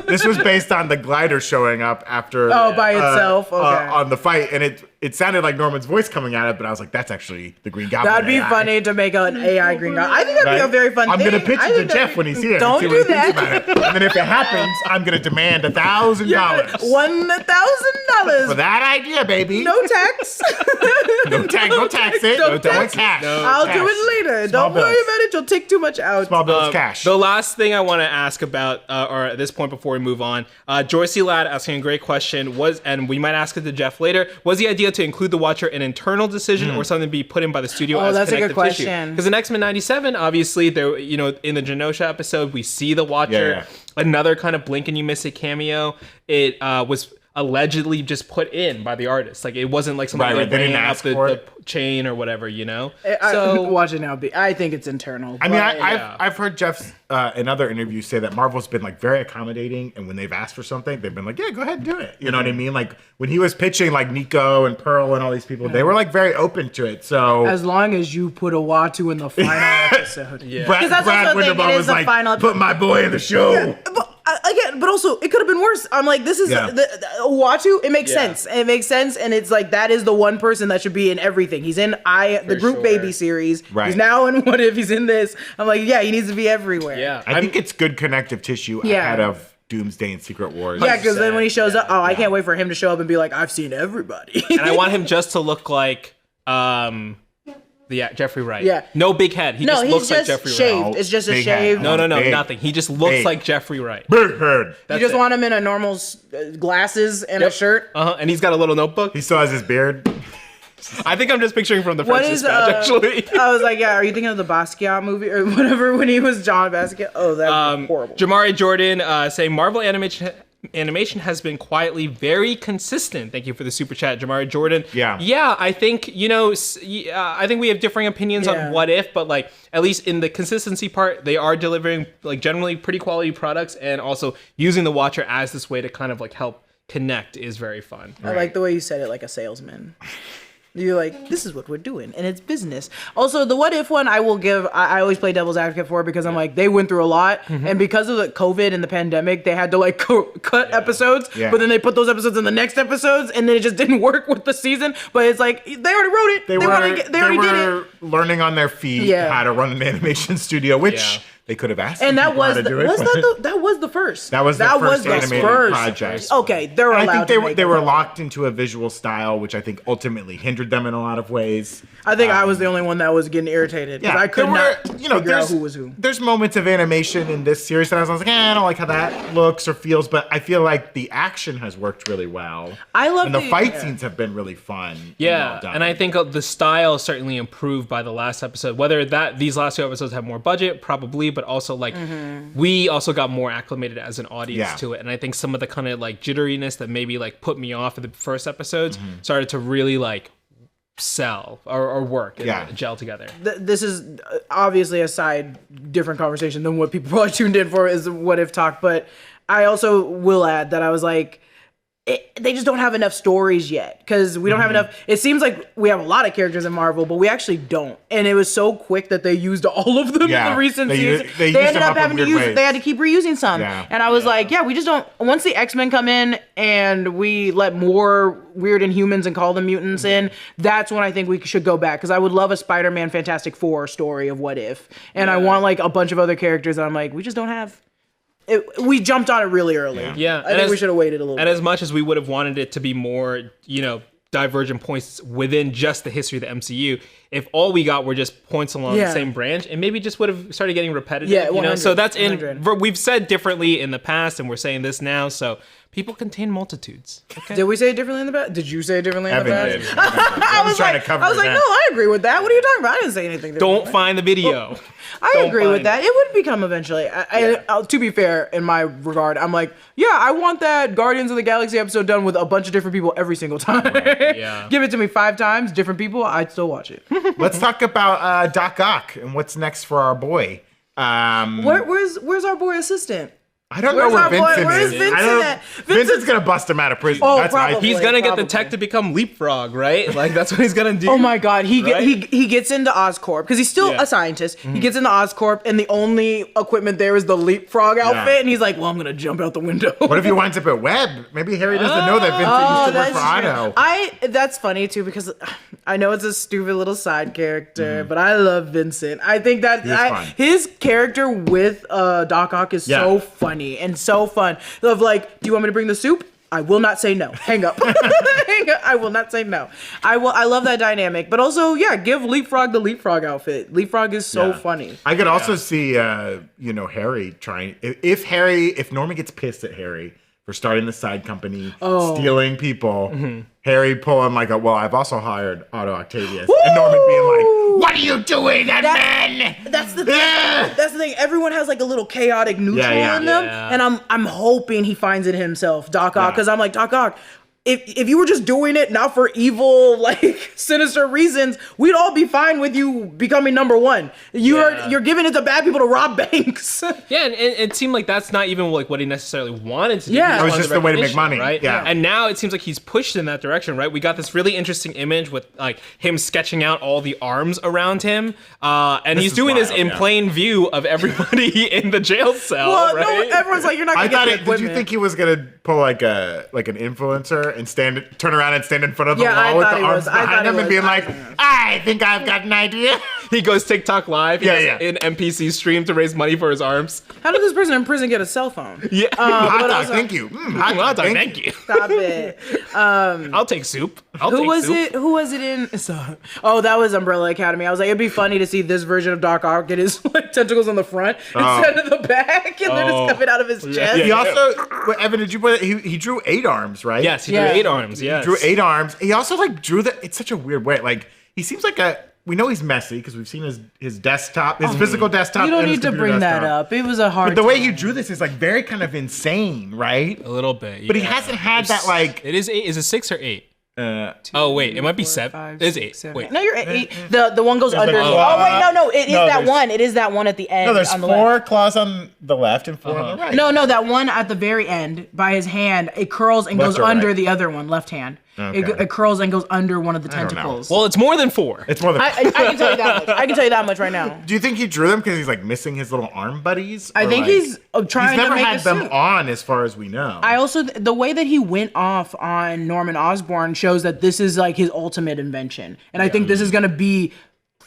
This was based on the glider showing up after by itself. Okay. on the fight, and it sounded like Norman's voice coming at it, but I was like, that's actually the Green Goblin. That'd be AI. funny to make an AI Green Goblin. I think that'd be a Right? very fun I'm thing. gonna pitch I it to think Jeff when he's here. and Don't see do what he thinks that. about it. And then if it happens, I'm gonna demand $1,000 $1,000 for that idea, baby. No tax. Don't tax it. Don't tax cash. I'll do it later. Small Don't worry bills. about it. You'll take too much out. Small bills, cash. The last thing I want to ask about, or at this point before we move on, Joycey Ladd asking a great question and we might ask it to Jeff later, was the idea to include the Watcher an internal decision or something to be put in by the studio as that's a good connective tissue? question. Because in X-Men 97, obviously, there, in the Genosha episode, we see the Watcher, Yeah. another kind of blink and you miss it cameo. It was allegedly just put in by the artist. Like, it wasn't like somebody Right, they didn't ran up ask for the it. chain or whatever, So watch it now. I think it's internal. I mean, but- I've heard Jeff's in other interviews say that Marvel's been like very accommodating, and when they've asked for something, they've been like, "Yeah, go ahead and do it." You know what I mean? Like when he was pitching like Nico and Pearl and all these people, they were like very open to it. So as long as you put a Watu in the final episode. Yeah. Brad, that's Brad also the thing, Winderbaum it is was the like, final- "Put my boy in the show." But also it could have been worse. I'm like, this is Yeah. the Watu. It makes Yeah. sense. It makes sense, and it's like that is the one person that should be in everything. He's in the Group sure. Baby series. Right. He's now in What If. He's in this. I'm like, yeah, he needs to be everywhere. Yeah. I think it's good connective tissue Yeah. ahead of Doomsday and Secret Wars. Yeah, because then 100%, when he shows up, I can't wait for him to show up and be like, I've seen everybody. And I want him just to look like Jeffrey Wright. Yeah. No big head. He no, just he's looks like just Jeffrey shaved. Wright. It's just a Big head. shave. No, Big. nothing. He just looks Big. like Jeffrey Wright. Big head. You That's just it. want him in a normal glasses and a shirt. And he's got a little notebook. He still has his beard. I think I'm just picturing from the What French is Dispatch, actually. I was like, yeah, are you thinking of the Basquiat movie or whatever when he was John Basquiat? Oh, that was horrible. Jamari Jordan saying Marvel animation has been quietly very consistent. Thank you for the super chat, Jamari Jordan. Yeah. I think I think we have differing opinions Yeah. on What If, but like at least in the consistency part, they are delivering like generally pretty quality products, and also using the Watcher as this way to kind of like help connect is very fun. I like the way you said it like a salesman. You're like, this is what we're doing, and it's business. Also, the What If one, I will give. I always play devil's advocate for because I'm like, they went through a lot, and because of the COVID and the pandemic, they had to like cut episodes. Yeah. But then they put those episodes in the next episodes, and then it just didn't work with the season. But it's like they already wrote it. They already did it. learning on their feet Yeah. how to run an animation studio, which they could have asked. And that people how was to the, do it, was but- that the, that was the first. That was the first animated project. Okay, they were I allowed think to make they it. were locked into a visual style, which I think ultimately hindered them in a lot of ways. I think I was the only one that was getting irritated because I could not figure out who was who. There's moments of animation in this series that I was like, I don't like how that looks or feels, but I feel like the action has worked really well. I love and the fight scenes have been really fun. Yeah, well and I think the style certainly improved by the last episode. Whether these last 2 episodes have more budget, probably, but also like we also got more acclimated as an audience to it. And I think some of the kind of like jitteriness that maybe like put me off in the first episodes started to really like sell or work and gel together. This is obviously a different conversation than what people probably tuned in for is What If Talk, but I also will add that I was like, they just don't have enough stories yet because we don't have enough. It seems like we have a lot of characters in Marvel, but we actually don't. And it was so quick that they used all of them in the recent season. They ended up having to use. They had to keep reusing some. Yeah. And I was like, we just don't. Once the X-Men come in and we let more weird Inhumans and call them mutants in, that's when I think we should go back because I would love a Spider-Man Fantastic Four story of What If, and I want like a bunch of other characters that I'm like, we just don't have. We jumped on it really early. Yeah. I think we should have waited a little bit. And as much as we would have wanted it to be more, divergent points within just the history of the MCU, if all we got were just points along the same branch, and maybe just would have started getting repetitive. Yeah, So that's 100. we've said differently in the past, and we're saying this now. So people contain multitudes. Okay? Did we say it differently in the past? Did you say it differently in the past? Evan did. I was trying to cover I was like, no, I agree with that. What are you talking about? I didn't say anything different. Don't find the video. I agree with that. It would become eventually. To be fair, in my regard, I'm like, I want that Guardians of the Galaxy episode done with a bunch of different people every single time. Yeah. Give it to me 5 times, different people, I'd still watch it. Let's talk about Doc Ock and what's next for our boy. Where's our boy assistant? I don't know where Vincent Where's is. Vincent at? Vincent's gonna bust him out of prison. Oh, That's probably. He's gonna get the tech to become Leapfrog, right? Like that's what he's gonna do. Oh my god, he Right? he gets into Oscorp because he's still a scientist. He gets into Oscorp and the only equipment there is the Leapfrog outfit, and he's like, "Well, I'm gonna jump out the window." What if he winds up at Webb? Maybe Harry doesn't know that Vincent used to work for Otto. That's funny too because I know it's a stupid little side character, but I love Vincent. I think that fun. his character with Doc Ock is so funny and so fun. Of like, do you want me to bring the soup? I will not say no. Hang up. Hang up. I will not say no. I love that dynamic, but also, give Leapfrog the Leapfrog outfit. Leapfrog is so funny. I could also see, Harry trying. If Norman gets pissed at Harry for starting the side company, stealing people, Harry pulling like I've also hired Otto Octavius, and Norman being like, "What are you doing, man?" That's the thing. That's the thing. Everyone has like a little chaotic neutral in them, and I'm hoping he finds it himself, Doc Ock, because I'm like, Doc Ock, if you were just doing it not for evil, like sinister reasons, we'd all be fine with you becoming number one. You're giving it to bad people to rob banks. Yeah, and it seemed like that's not even like what he necessarily wanted to do. Yeah. It was just the way to make money, right? Yeah. And now it seems like he's pushed in that direction, right? We got this really interesting image with like him sketching out all the arms around him, and he's doing this in plain view of everybody in the jail cell. Well, right? no, everyone's like, you're not gonna get the equipment. Did you think he was gonna pull like an influencer and turn around and stand in front of the wall with the arms behind him and being like, "I think I've got an idea." He goes TikTok live. He does an NPC stream to raise money for his arms. How did this person in prison get a cell phone? Yeah. Hot dog, thank you. Hot dog, thank you. Stop it. I'll take soup. Who was it in? That was Umbrella Academy. I was like, it'd be funny to see this version of Doc Ock get his like tentacles on the front instead of the back, and they're just coming out of his chest. He also, Evan, did you put it? He drew 8 arms, right? Yes, he drew 8 arms. Yes, he drew 8 arms. He also like drew that. It's such a weird way. Like he seems like we know he's messy because we've seen his desktop, his physical desktop. You don't need to bring that up. It was a hard. But the way time. he drew this is like very kind of insane, right? A little bit. But he hasn't had that like. It is 8. Is it 6 or 8? 2, wait, it might be 7. It is 8. 7. Wait, No, you're at 8. The one goes under. like, no. It is that one. It is that one at the end. No, there's on the 4 left. claws on the left and 4 on the right. No, that one at the very end by his hand. It curls and Left goes or under right? the other one, left hand. Okay. It curls and goes under one of the don't know. tentacles. well, it's more than 4. It's more than. I can tell you that much. I can tell you that much right now. Do you think he drew them because he's like missing his little arm buddies? I Or, think like, he's trying He's never to make had a them suit. on, as far as we know. I also the way that he went off on Norman Osborn shows that this is like his ultimate invention, and I think this is gonna be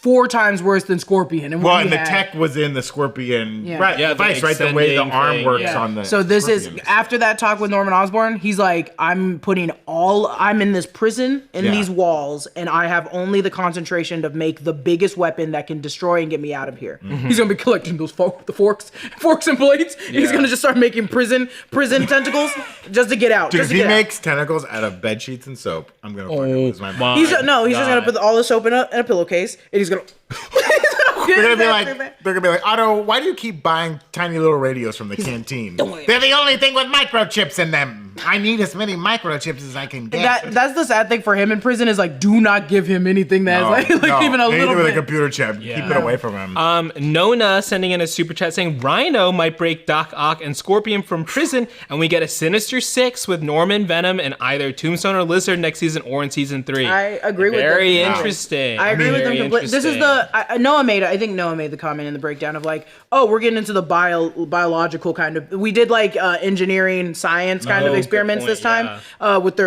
4 times worse than Scorpion. And Well, and the tech was in the Scorpion device, right? The way the arm works on the So this Scorpions. is, after that talk with Norman Osborn, he's like, I'm in this prison, in these walls, and I have only the concentration to make the biggest weapon that can destroy and get me out of here. He's going to be collecting those the forks and blades. He's going to just start making prison tentacles just to get out. Dude, just if to he get out. makes tentacles out of bed sheets and soap, I'm going to fucking lose my mind. He's just going to put all the soap in a pillowcase, and he's going to... They're gonna be like, Otto, why do you keep buying tiny little radios from the canteen? They're the only thing with microchips in them. I need as many microchips as I can get. That's the sad thing for him in prison is like, do not give him anything that is like even a little with bit. a computer chip. Keep it away from him. Nona sending in a super chat saying Rhino might break Doc Ock and Scorpion from prison, and we get a Sinister Six with Norman, Venom, and either Tombstone or Lizard next season or in season 3. I agree with them. Very interesting. I agree with them Very completely. This is I think Noah made the comment in the breakdown of like, oh, we're getting into the biological kind of. We did like engineering, science kind of experiments this time. With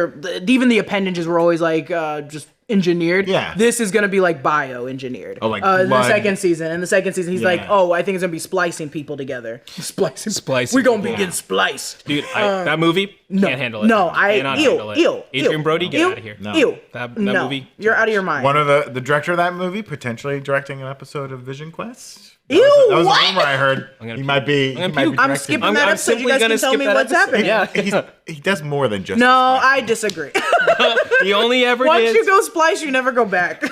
even the appendages were always like just engineered. Yeah. This is gonna be like bioengineered. Oh, like the blood. second season. In the second season, he's like, oh, I think it's gonna be splicing people together. Splicing. We're gonna be getting spliced. Dude, that movie can't handle it. No, Cannot handle it. Adrian Brody, get out of here. No. That movie. You're out of your mind. One of the director of that movie potentially directing an episode of Vision Quest. That was a rumor I heard. He might be. I'm skipping that episode. You guys can tell me what's happening. Yeah. He does more than just. No, I disagree. He only ever Once did. you go splice, you never go back.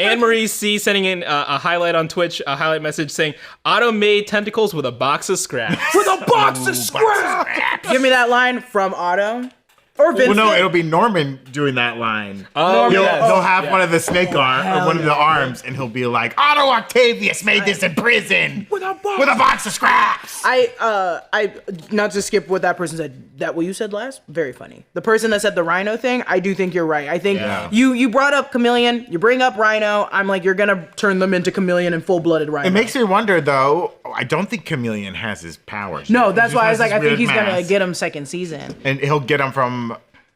Anne-Marie C sending in a highlight on Twitch, a highlight message saying, Otto made tentacles with a box of scraps. With a box of scraps. Give me that line from Otto. Or Vincent. Well, no, it'll be Norman doing that line. Oh, He'll yes. have one of the snake arm or one of the arms, and he'll be like, Otto Octavius made this in prison with a box of scraps. I not to skip what that person said. That what you said last, very funny. The person that said the Rhino thing, I do think you're right. I think you brought up Chameleon, you bring up Rhino. I'm like, you're gonna turn them into Chameleon and full-blooded Rhino. It makes me wonder, though. I don't think Chameleon has his powers. No, yet. that's He why I just was like, has I this think he's weird gonna mask. get him second season. And he'll get him from.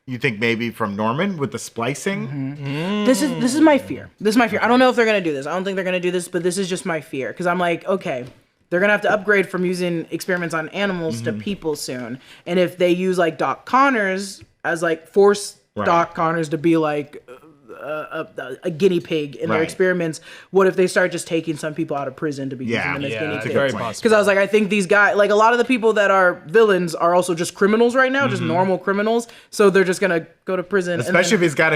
You think maybe from Norman with the splicing? This is my fear. This is my fear. I don't know if they're gonna do this. I don't think they're gonna do this, but this is just my fear because I'm like, okay, they're gonna have to upgrade from using experiments on animals to people soon. And if they use like Doc Connors as like force Doc Connors to be like a guinea pig in their experiments, what if they start just taking some people out of prison to be using them as guinea that's pigs? very possible. Because I was like, I think these guys, like a lot of the people that are villains are also just criminals right now, just normal criminals. So they're just gonna go to prison. Especially if he's got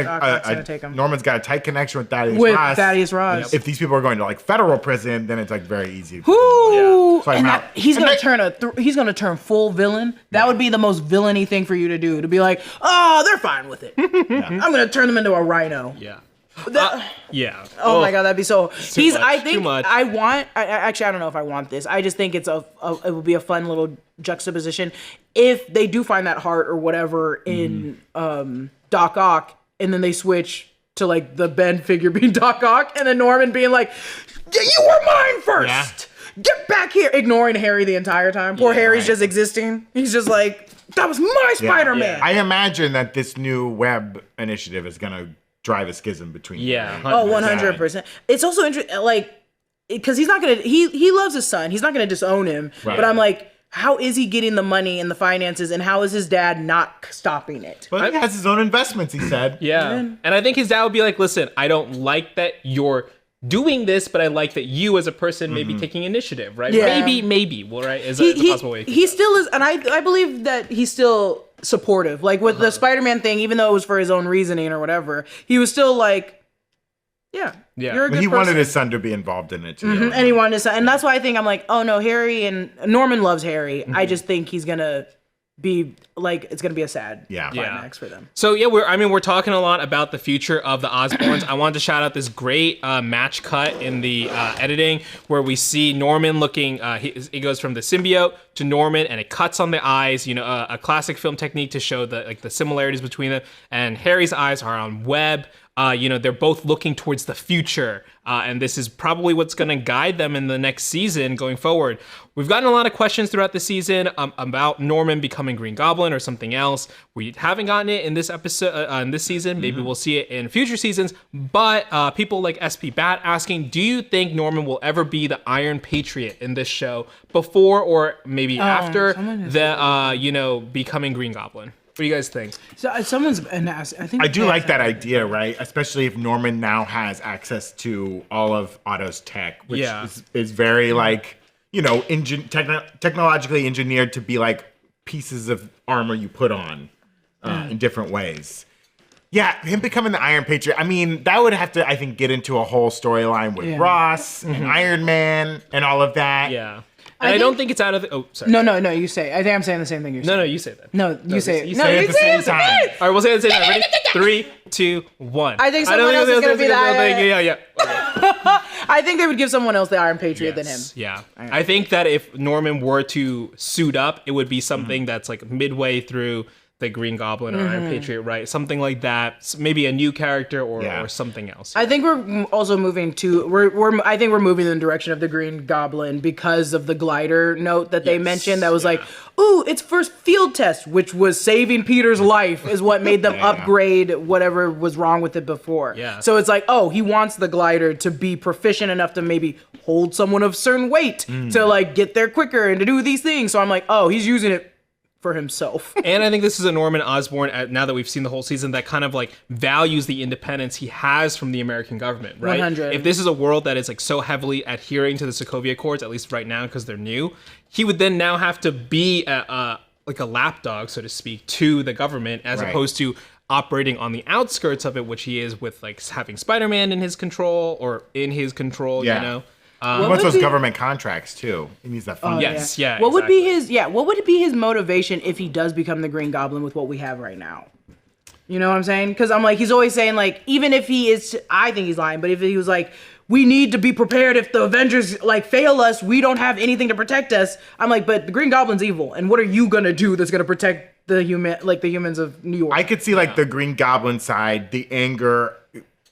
take 'em. Norman's got a tight connection with Thaddeus With Ross. Thaddeus Ross. If these people are going to like federal prison, then it's like very easy. Woo! So And I'm out. he's And he's gonna turn full villain. That would be the most villainy thing for you to do. To be like, oh, they're fine with it. I'm gonna turn them into a rhino. Yeah. Yeah. Oh my god, that'd be so. much, I think too much. I want. Actually, I don't know if I want this. I just think it's it would be a fun little juxtaposition if they do find that heart or whatever in Doc Ock, and then they switch to like the Ben figure being Doc Ock, and then Norman being like, "You were mine first. Yeah. Get back here!" Ignoring Harry the entire time. Poor Harry's just existing. He's just like, "That was my Spider-Man." I imagine that this new Webb initiative is going to drive a schism between them. Yeah. Oh, 100%. It's also interesting, like, because he's not gonna. He loves his son. He's not gonna disown him. Right. But I'm like, how is he getting the money and the finances, and how is his dad not stopping it? But he has his own investments, he said. Yeah. And I think his dad would be like, listen, I don't like that you're doing this, but I like that you as a person may be taking initiative, right? Yeah. Maybe, well, right? Is a possible way. He still is, and I believe that he's still supportive. Like with the Spider-Man thing, even though it was for his own reasoning or whatever, he was still like, yeah. You're a good He person. wanted his son to be involved in it too. And he wanted to, and that's why I think I'm like, oh no, Harry and Norman loves Harry. I just think he's gonna be like, it's gonna be a sad climax for them. So yeah, we're talking a lot about the future of the Osbornes. I wanted to shout out this great match cut in the editing where we see Norman looking. He goes from the symbiote to Norman, and it cuts on the eyes. You know, a classic film technique to show the similarities between them. And Harry's eyes are on Webb. They're both looking towards the future, and this is probably what's going to guide them in the next season going forward. We've gotten a lot of questions throughout the season about Norman becoming Green Goblin. Goblin or something else. We haven't gotten it in this episode, in this season. Maybe we'll see it in future seasons. But people like SP Bat asking, do you think Norman will ever be the Iron Patriot in this show before or maybe after the, becoming Green Goblin? What do you guys think? So someone's been asked. I do like that idea, right? Especially if Norman now has access to all of Otto's tech, which is very technologically engineered to be like pieces of armor you put on in different ways. Yeah, him becoming the Iron Patriot. I mean, that would have to, I think, get into a whole storyline with Ross and Iron Man and all of that. Yeah. And I don't think it's out of the... Oh, sorry. No, you say. I think I'm saying the same thing you're saying. No, you say that. No, you say it. You say it at the same time. All right, we'll say it at the same time. Ready? 3, 2, 1. I think someone else is going to be the Iron... Yeah. I think they would give someone else the Iron Patriot than him. Yeah. I think that if Norman were to suit up, it would be something that's like midway through the Green Goblin or Iron Patriot, right? Something like that. Maybe a new character or something else. I think we're also moving to I think we're moving in the direction of the Green Goblin because of the glider note that they mentioned that was like, ooh, its first field test, which was saving Peter's life, is what made them upgrade whatever was wrong with it before. Yeah. So it's like, oh, he wants the glider to be proficient enough to maybe hold someone of certain weight to like get there quicker and to do these things. So I'm like, oh, he's using it for himself. And I think this is a Norman Osborn, now that we've seen the whole season, that kind of like values the independence he has from the American government, right? 100. If this is a world that is like so heavily adhering to the Sokovia Accords, at least right now because they're new, he would then now have to be like a lapdog, so to speak, to the government as opposed to operating on the outskirts of it, which he is with like having Spider-Man in his control, you know? He wants those government contracts too. He needs that fund. What would be his motivation if he does become the Green Goblin with what we have right now? You know what I'm saying? Because I'm like, he's always saying like, even if he is, I think he's lying, but if he was like, we need to be prepared if the Avengers like fail us, we don't have anything to protect us. I'm like, but the Green Goblin's evil, and what are you gonna do that's gonna protect the humans of New York? I could see like the Green Goblin side, the anger.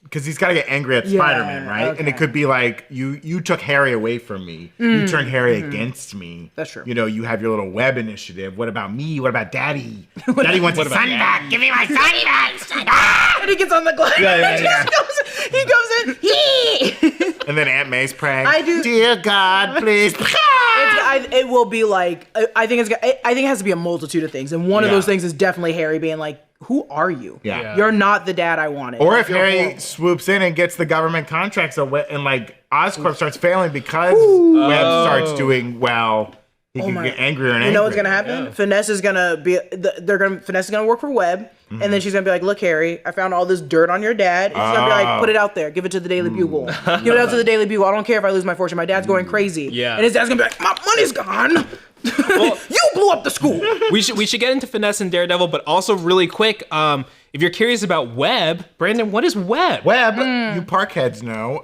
Because he's got to get angry at Spider-Man, right? Okay. And it could be like, you took Harry away from me. You turned Harry against me. That's true. You know, you have your little Webb initiative. What about me? What about Daddy? Daddy wants his son back. Give me my son back. And he gets on the glass. He goes in. And then Aunt May's praying. Dear God, please. It will be like, I think it has to be a multitude of things. And one of those things is definitely Harry being like, who are you? Yeah. You're not the dad I wanted. Or if Harry swoops in and gets the government contracts and like Oscorp starts failing because Webb starts doing well, he can get angrier and angrier. You know what's gonna happen? Yeah. Finesse is gonna work for Webb, and then she's gonna be like, look, Harry, I found all this dirt on your dad. And she's gonna be like, put it out there, give it to the Daily Bugle. Give it out to the Daily Bugle. I don't care if I lose my fortune. My dad's going crazy. Yeah. And his dad's gonna be like, my money's gone. Well, you blew up the school. We should get into Finesse and Daredevil, but also really quick, if you're curious about Webb, Brandon, what is Webb? Webb, you Parkheads know,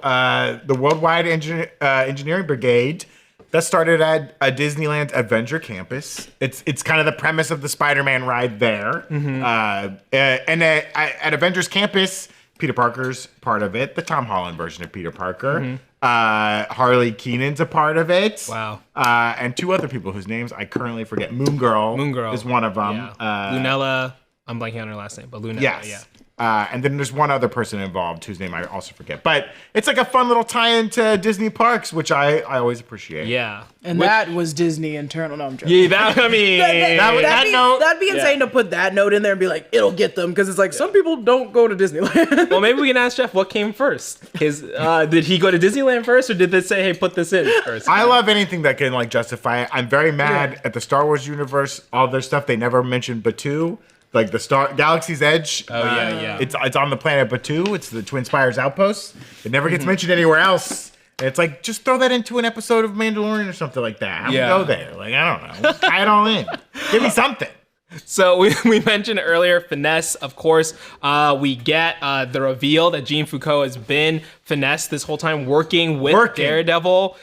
the Worldwide Engineering Brigade that started at a Disneyland Adventure Campus. It's kind of the premise of the Spider-Man ride there. And at Avengers Campus, Peter Parker's part of it, the Tom Holland version of Peter Parker. Harley Keenan's a part of it. Wow. And two other people whose names I currently forget. Moon Girl is one of them. Yeah. Lunella, I'm blanking on her last name, but Lunella, yes. And then there's one other person involved whose name I also forget. But it's like a fun little tie-in to Disney parks, which I always appreciate. Yeah. And that was Disney internal. No, I'm joking. Yeah, that'd be insane to put that note in there and be like, it'll get them, because it's like some people don't go to Disneyland. Well, maybe we can ask Jeff what came first. Did he go to Disneyland first, or did they say, hey, put this in first? I love anything that can like justify it. I'm very mad at the Star Wars universe, all their stuff. They never mentioned Batuu. Like the Galaxy's Edge. It's on the planet Batuu. It's the Twin Spires outpost. It never gets mentioned anywhere else. And it's like, just throw that into an episode of Mandalorian or something like that. Have them go there. Like, I don't know. Tie it all in. Give me something. So we mentioned earlier Finesse, of course. We get the reveal that Jean Foucault has been Finesse this whole time, working with Daredevil.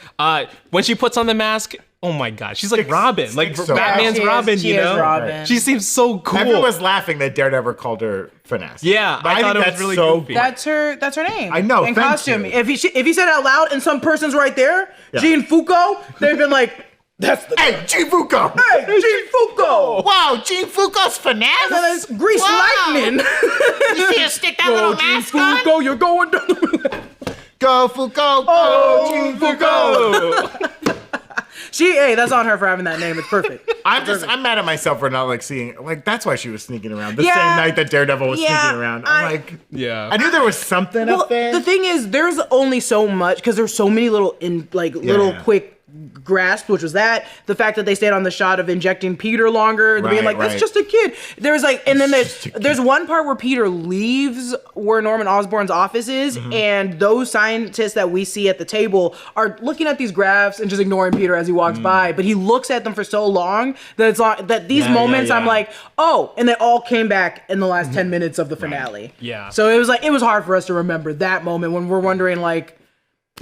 When she puts on the mask, oh my God, she's like Robin, like Batman's Robin, you know? Robin. She seems so cool. Everyone was laughing that Daredevil called her Finesse. Yeah, I thought it was really goofy. That's her name. I know. In costume. If he said it out loud and some person's right there, Jean Foucault, they've been like, That's the Hey, Gene Fuko! Hey, Gene Fuko! Wow, Gene Fuko's finesse! And then it's Grease Lightning! You see her stick that Go, little Gene mask on? Fuko, you're going down the Go, Fuko! Oh, Gene Fuko! Hey, that's on her for having that name. It's perfect. I'm mad at myself for not like seeing, like, that's why she was sneaking around. The Yeah. same night that Daredevil was Yeah, sneaking around. I'm like, Yeah. I knew there was something up there. The thing is, there's only so much because there's so many little little quick grasp, which was that the fact that they stayed on the shot of injecting Peter longer, being like, that's just a kid. There's like, and then there's one part where Peter leaves where Norman Osborn's office is, and those scientists that we see at the table are looking at these graphs and just ignoring Peter as he walks by, but he looks at them for so long that it's like that these moments I'm like, oh, and they all came back in the last 10 minutes of the finale. Yeah. So it was hard for us to remember that moment when we're wondering like,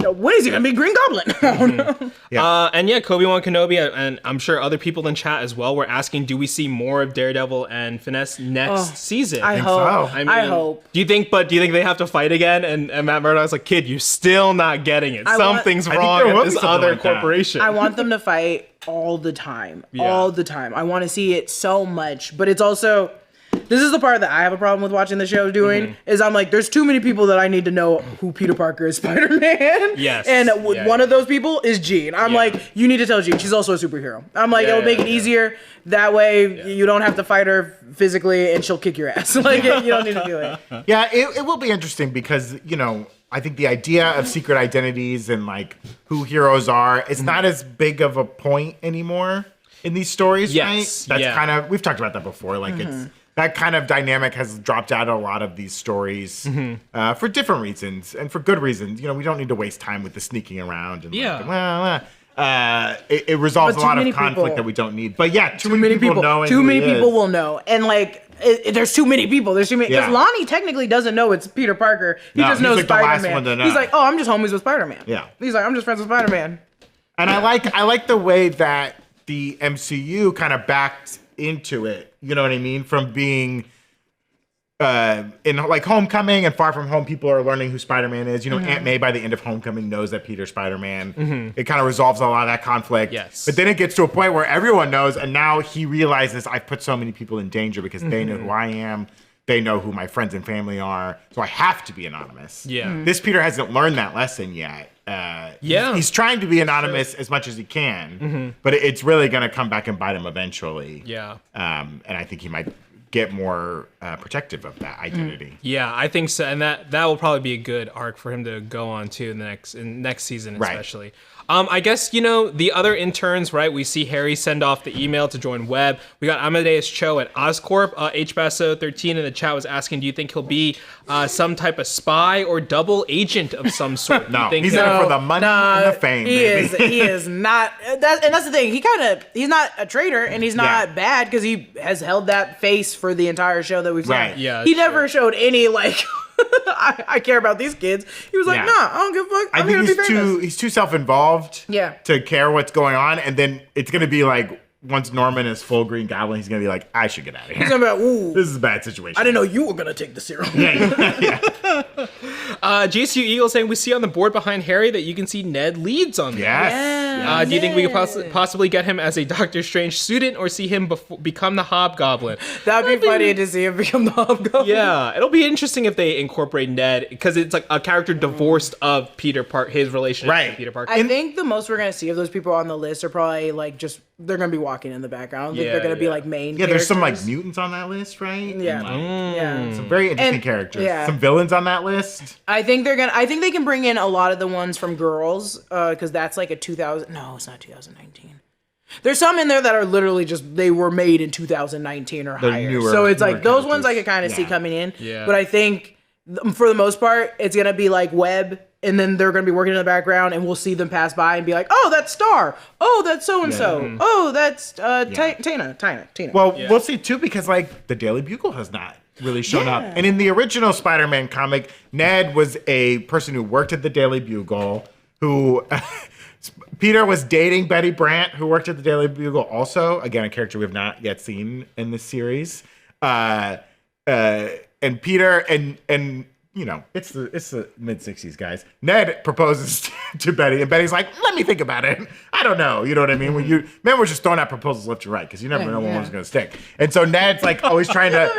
when is he gonna be Green Goblin? I don't know. And Obi-Wan Kenobi, and I'm sure other people in chat as well, were asking, do we see more of Daredevil and Finesse next season? I hope. so. I hope. Do you think they have to fight again? And Matt Murdock's like, kid, you're still not getting it. Something's wrong there will at be this something other like that. corporation. I want them to fight all the time. Yeah. All the time. I want to see it so much. But it's also, this is the part that I have a problem with watching the show doing, is I'm like, there's too many people that I need to know who Peter Parker is Spider-Man. Yes. And one of those people is Jean. I'm like, you need to tell Jean she's also a superhero. I'm like, it'll make it easier. That way you don't have to fight her physically and she'll kick your ass. Like, you don't need to do it. Yeah, it will be interesting because, I think the idea of secret identities and like who heroes are is not as big of a point anymore in these stories, Yes, right? That's yeah. kind of, we've talked about that before. Like it's, that kind of dynamic has dropped out of a lot of these stories for different reasons and for good reasons. We don't need to waste time with the sneaking around and it resolves a lot of conflict that we don't need. But yeah, too many people knowing. Too many people will know. And like, there's too many people. There's too many. Because Lonnie technically doesn't know it's Peter Parker. He just knows like the last Spider-Man. one to know. He's like, oh, I'm just homies with Spider-Man. Yeah. He's like, I'm just friends with Spider-Man. And I like the way that the MCU kind of backed into it. You know what I mean? From being in like Homecoming and Far From Home, people are learning who Spider-Man is. Aunt May by the end of Homecoming knows that Peter's Spider-Man. It kind of resolves a lot of that conflict. Yes. But then it gets to a point where everyone knows, and now he realizes I've put so many people in danger because they know who I am. They know who my friends and family are. So I have to be anonymous. Yeah. This Peter hasn't learned that lesson yet. He's trying to be anonymous as much as he can, but it's really going to come back and bite him eventually. Yeah. And I think he might get more protective of that identity. Yeah, I think so, and that will probably be a good arc for him to go on to in next season, especially. I guess the other interns, right? We see Harry send off the email to join Webb. We got Amadeus Cho at Oscorp. HBasso13 in the chat was asking, do you think he'll be some type of spy or double agent of some sort? No, he's in it for the money and the fame. He is not. And that's the thing. He's not a traitor, and he's not bad because he has held that face for the entire show that we've seen. Right. Yeah, he never showed any like. I care about these kids. He was like, nah, I don't give a fuck. I'm I think here to be famous. he's too self-involved to care what's going on. And then it's going to be like, once Norman is full Green Goblin, he's going to be like, I should get out of here. He's gonna be like, ooh, This is a bad situation. I didn't know you were gonna take the serum. GSU Eagle saying, we see on the board behind Harry that you can see Ned leads on there. Yes. Do you think we could possibly get him as a Doctor Strange student or see him become the Hobgoblin? That'd be funny to see him become the Hobgoblin. Yeah, it'll be interesting if they incorporate Ned because it's like a character divorced of Peter Parker, his relationship with Peter Parker. I think the most we're gonna see of those people on the list are probably like just they're gonna be walking in the background. I don't think they're gonna be like main. Yeah, there's some like characters. mutants on that list, right? Yeah, Some very interesting characters. yeah. Some villains on that list. I think they can bring in a lot of the ones from Girls, because that's like a 2000. No, it's not 2019. There's some in there that are literally just they were made in 2019 or higher. Newer, so it's like those characters. ones I could kind of see coming in. Yeah. But I think for the most part, it's gonna be like Webb. And then they're going to be working in the background, and we'll see them pass by and be like, "Oh, that's Star. Oh, that's so and so. Oh, that's Tina. Well, we'll see too, because like the Daily Bugle has not really shown up. And in the original Spider-Man comic, Ned was a person who worked at the Daily Bugle, who Peter was dating Betty Brant, who worked at the Daily Bugle also. Again, a character we have not yet seen in this series. And Peter and it's the mid-60s, guys. Ned proposes to Betty, and Betty's like, let me think about it. I don't know. You know what I mean? When men were just throwing out proposals left and right because you never know when one's going to stick. And so Ned's like always trying to,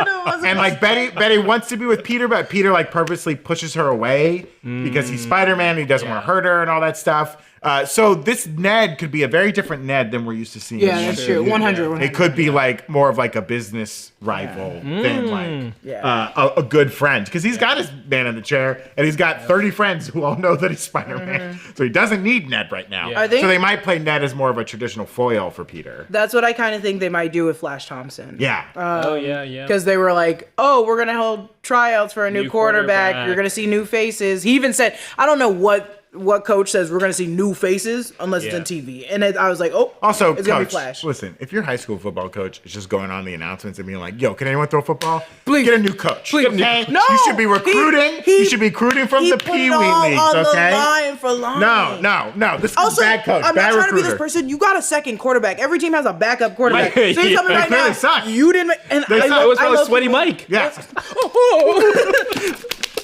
and like Betty wants to be with Peter, but Peter like purposely pushes her away because he's Spider-Man. And he doesn't want to hurt her and all that stuff. So this Ned could be a very different Ned than we're used to seeing. Yeah, that's true. 100. It could be like more of like a business rival than like a good friend because he's got his man in the chair and he's got 30 friends who all know that he's Spider-Man. So he doesn't need Ned right now. I think so they might play Ned as more of a traditional foil for Peter. that's what I kind of think they might do with Flash Thompson. Yeah. Because they were like, oh, we're going to hold tryouts for a new quarterback. You're going to see new faces. He even said, I don't know what coach says we're going to see new faces unless it's on TV. And I was like, oh, also, it's going to coach, be Flash. listen, if your high school football coach is just going on the announcements and being like, yo, can anyone throw a football? Please. Get a new coach. Please. Okay? No, you should be recruiting. You should be recruiting from the Pee Wee leagues, okay? Line for Lonnie. No. This is Also, bad coach. I'm bad not trying to be recruiter. this person. You got a second quarterback. Every team has a backup quarterback. Like, so you're telling me yeah, right clearly now, suck. you didn't. And They suck. It was probably love Sweaty people. Mike. Yeah.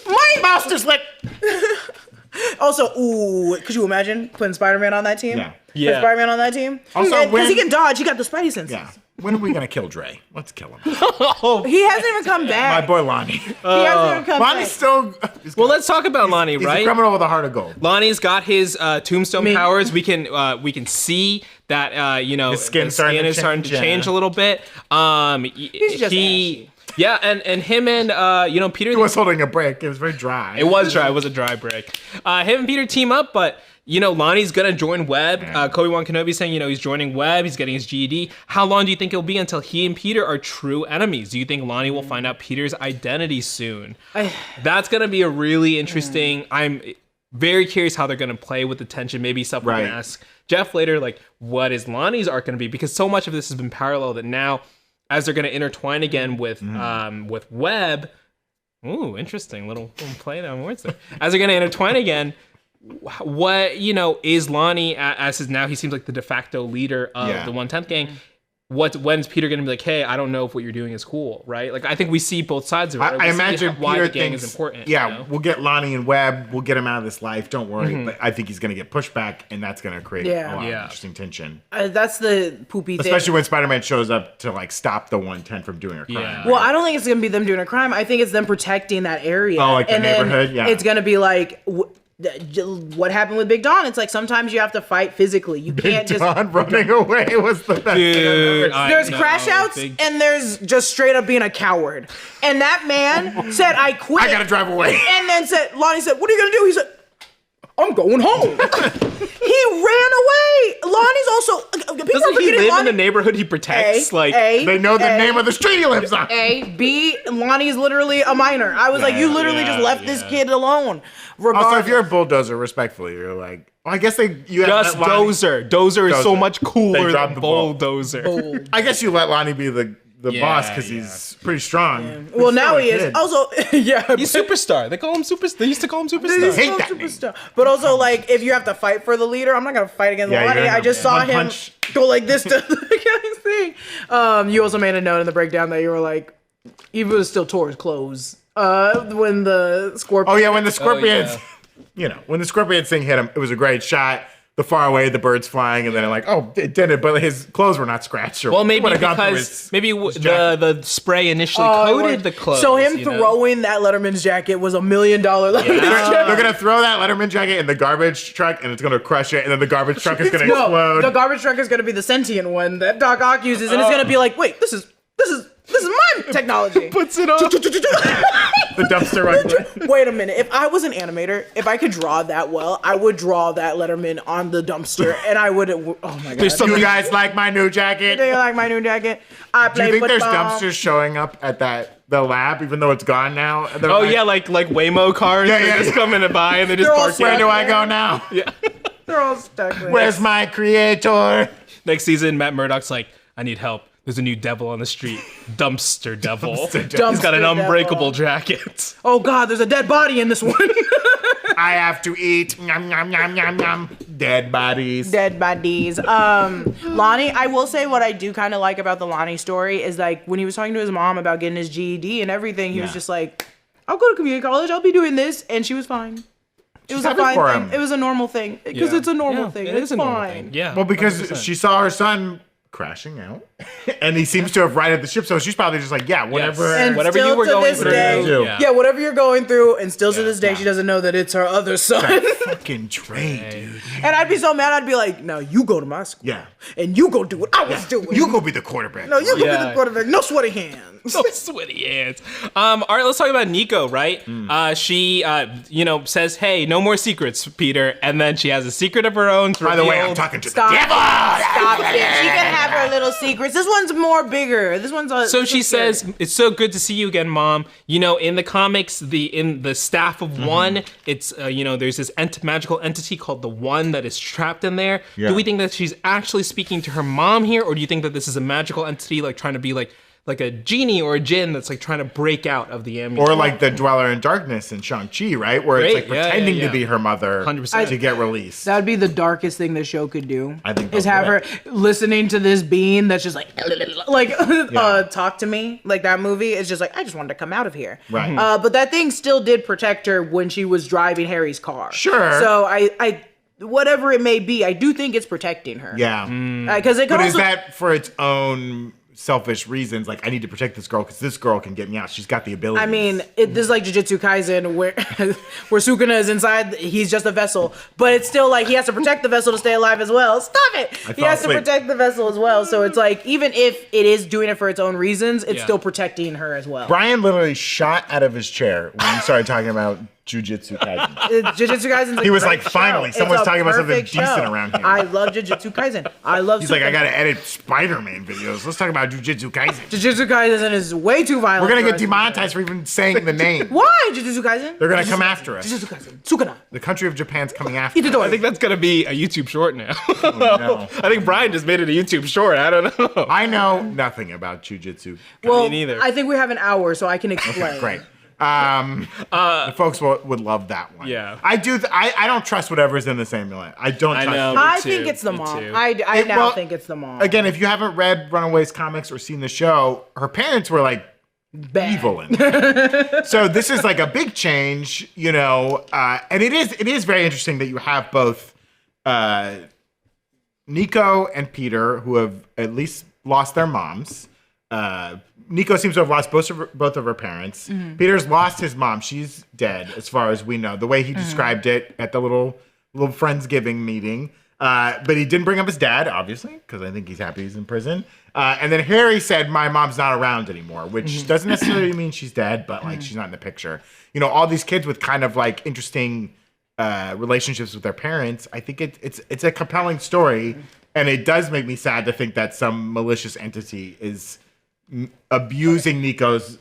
Mike Monster Slick. Also, could you imagine putting Spider-Man on that team? Yeah. Yeah. Put Spider-Man on that team? Also, because he can dodge. He got the Spidey senses. Yeah. When are we gonna kill Dre? Let's kill him. He hasn't even come My back. boy Lonnie. He hasn't even come Lonnie's back. still. Well, let's talk about Lonnie, He's right? a criminal with a heart of gold. Lonnie's got his tombstone powers. We can see that His skin is starting to starting to change, change a little bit. He's just ashy. Yeah, and him and Peter. He was holding a break. It was very dry. It was dry. It was a dry break. Him and Peter team up, but Lonnie's gonna join Webb. Obi-Wan Kenobi saying he's joining Webb. He's getting his GED. How long do you think it'll be until he and Peter are true enemies? Do you think Lonnie will find out Peter's identity soon? That's gonna be a really interesting. I'm very curious how they're gonna play with the tension. Maybe someone can ask Jeff later, like, what is Lonnie's arc gonna be? Because so much of this has been parallel that now, as they're gonna intertwine again with Webb. Ooh, interesting little play on words there. As they're gonna intertwine again. What is Lonnie as his now? He seems like the de facto leader of the 1/10 gang. When's Peter gonna be like, hey, I don't know if what you're doing is cool, right? Like I think we see both sides of it. I imagine why Peter the gang thinks, is important. we'll get Lonnie and Webb. We'll get him out of this life. Don't worry. But I think he's gonna get pushed back, and that's gonna create a lot of interesting tension. That's the poopy thing. Especially when Spider-Man shows up to like stop the 110 from doing a crime. Yeah. Well, I don't think it's gonna be them doing a crime. I think it's them protecting that area. Oh, like the neighborhood? Yeah. It's gonna be like what happened with Big Don. It's like sometimes you have to fight physically. You can't just. Don running away was the best thing I've ever seen. There's crash outs and there's just straight up being a coward. And that man said, "I quit." I gotta drive away. And then Lonnie said, "What are you gonna do?" He said, "I'm going home." He ran away. Lonnie's also. Doesn't he live in the neighborhood he protects? They know the name of the street he lives on. B. Lonnie's literally a minor. I was like, you literally just left this kid alone. Also, if you're a bulldozer, respectfully, you're like, well, I guess you just Dozer. Dozer is so much cooler dropped than the ball. Bulldozer. I guess you let Lonnie be the boss because he's pretty strong. Yeah. Well, now he is. Also, he's superstar. They call him superstar. They used to call him superstar. hate that name. But also, like, if you have to fight for the leader, I'm not gonna fight against Lonnie. I just saw him go like this to the thing. You also made a note in the breakdown that you were like, he was still tore his clothes when the scorpion. Oh yeah, when the scorpions, when the scorpion thing hit him, it was a great shot. The far away, the birds flying, and then it didn't, but his clothes were not scratched. Well, maybe because the spray initially coated the clothes. So him throwing that Letterman's jacket was $1 million. They're gonna throw that Letterman jacket in the garbage truck, and it's gonna crush it, and then the garbage truck is gonna explode. The garbage truck is gonna be the sentient one that Doc Ock uses, and it's gonna be like, wait, this is my technology. Puts it on. The dumpster right. Wait a minute. If I was an animator, if I could draw that well, I would draw that Letterman on the dumpster, and I would. Oh my god! You guys like my new jacket? Do you like my new jacket? I play Do you think football. there's dumpsters showing up at the lab, even though it's gone now? Like Waymo cars. They're just coming to buy, and they're just parking. Where do I go now? Yeah. They're all stuck there. Where's my creator? Next season, Matt Murdock's like, I need help. There's a new devil on the street. Dumpster devil. He's got an unbreakable jacket. Oh god, there's a dead body in this one. I have to eat. Yum, yum, yum, yum, yum. Dead bodies. Dead bodies. Lonnie, I will say what I do kind of like about the Lonnie story is like when he was talking to his mom about getting his GED and everything, he was just like, I'll go to community college. I'll be doing this. And she was fine. It was a fine thing. It was a normal thing because it's a normal thing. It's fine. Yeah. Well, because she saw her son crashing out, and he seems to have righted the ship, so she's probably just like, yeah, whatever. And whatever still you were to going this through. day, Yeah. whatever you're going through, and still to this day, she doesn't know that it's her other son. Fucking train, dude. And I'd be so mad. I'd be like, "No, you go to my school, And you go do what I was doing. you go be the quarterback. no, you go be the quarterback. No sweaty hands." So sweaty hands. All right, let's talk about Nico, right? She, says, hey, no more secrets, Peter. And then she has a secret of her own. By the way, I'm talking to the devil. Stop it. She can have her little secrets. This one's more bigger. This one's So she says, it's so good to see you again, Mom. In the comics, in the staff of One, it's, there's this magical entity called the One that is trapped in there. Yeah. Do we think that she's actually speaking to her mom here? Or do you think that this is a magical entity, like trying to be like a genie or a djinn that's like trying to break out of the amulet? Or like the Dweller in Darkness in Shang-Chi, right? Where it's like pretending to be her mother 100%. to get released. That would be the darkest thing the show could do. I think is have her listening to this being that's just like talk to me. Like that movie is just like, I just wanted to come out of here. Right. But that thing still did protect her when she was driving Harry's car. Sure. So I whatever it may be, I do think it's protecting her. Yeah. Because it could But also, is that for its own selfish reasons? Like, I need to protect this girl because this girl can get me out. She's got the ability. I mean, this is like Jujutsu Kaisen where Sukuna is inside, he's just a vessel. But it's still like he has to protect the vessel to stay alive as well. Stop it! He has to protect the vessel as well. So it's like, even if it is doing it for its own reasons, it's still protecting her as well. Brian literally shot out of his chair when you started talking about Jujutsu Kaisen. Jujutsu Kaisen's He was like, finally, someone's talking about something decent around here. I love Jujutsu Kaisen. I love He's like, I gotta edit Spider-Man videos. Let's talk about Jujutsu Kaisen. Jujutsu Kaisen is way too violent. We're gonna for get us. demonetized for even saying the name. Why Jujutsu Kaisen? They're gonna come after us. Jujutsu Kaisen. Sukuna. The country of Japan's coming after us. I think that's gonna be a YouTube short now. no. I think Brian just made it a YouTube short. I don't know. I know nothing about Jujutsu. Well, Me neither. I think we have an hour, so I can explain. Great. The folks would love that one. Yeah. I do. I don't trust whatever's in this amulet. I don't trust know. it. I too, think it's the me mom. too. I now think it's the mom. Again, if you haven't read Runaways comics or seen the show, her parents were like Bad. evil in it. So this is like a big change, and it is very interesting that you have both Nico and Peter, who have at least lost their moms. Nico seems to have lost both of her parents. Mm-hmm. Peter's lost his mom. She's dead, as far as we know. The way he described it at the little Friendsgiving meeting. But he didn't bring up his dad, obviously, because I think he's happy he's in prison. And then Harry said, my mom's not around anymore, which doesn't necessarily mean she's dead, but like she's not in the picture. All these kids with kind of like interesting relationships with their parents. I think it's a compelling story, and it does make me sad to think that some malicious entity is abusing Nico's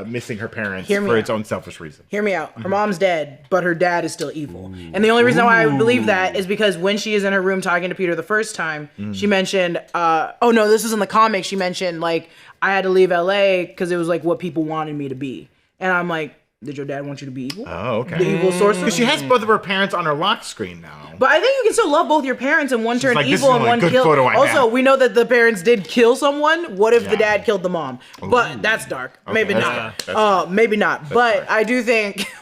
missing her parents for its own selfish reasons. Hear me out. Her mom's dead, but her dad is still evil. And the only reason why I believe that is because when she is in her room talking to Peter the first time, she mentioned, this was in the comics, she mentioned, like, I had to leave LA because it was, like, what people wanted me to be. And I'm like, did your dad want you to be evil? Oh, okay. The evil sorcerer? Because she has both of her parents on her lock screen now. But I think you can still love both your parents and one turn like, evil and one kill. Also, we know that the parents did kill someone. What if the dad killed the mom? But that's dark. Maybe not. Maybe not. But I do think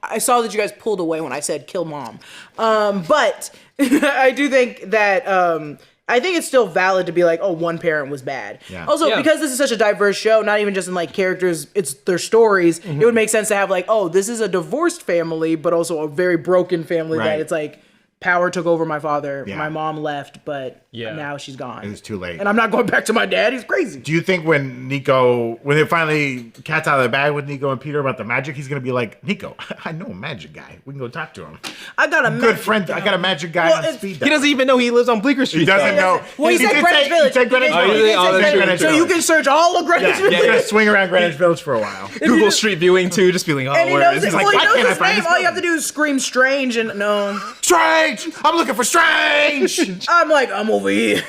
I saw that you guys pulled away when I said kill mom. But I do think that I think it's still valid to be like, one parent was bad. Yeah. Also, because this is such a diverse show, not even just in like characters, it's their stories. It would make sense to have like, this is a divorced family, but also a very broken family that it's like, power took over my father. Yeah. My mom left, but now she's gone. It was too late. And I'm not going back to my dad. He's crazy. Do you think when they finally cat's out of the bag with Nico and Peter about the magic, he's going to be like, Nico, I know a magic guy. We can go talk to him. I got a Good friend. I got a magic guy on speed dial. He doesn't even know he lives on Bleecker Street. He doesn't know. Well, he said Greenwich Village. He said Greenwich Village. So you can search all of Greenwich Village. He's going to swing around Greenwich Village for a while. Google Street Viewing too, just feeling, And he where knows is his, he? well, he why knows can't I his find name. this All you have to do is scream Strange and no. Strange! I'm looking for Strange! I'm like, I'm over here.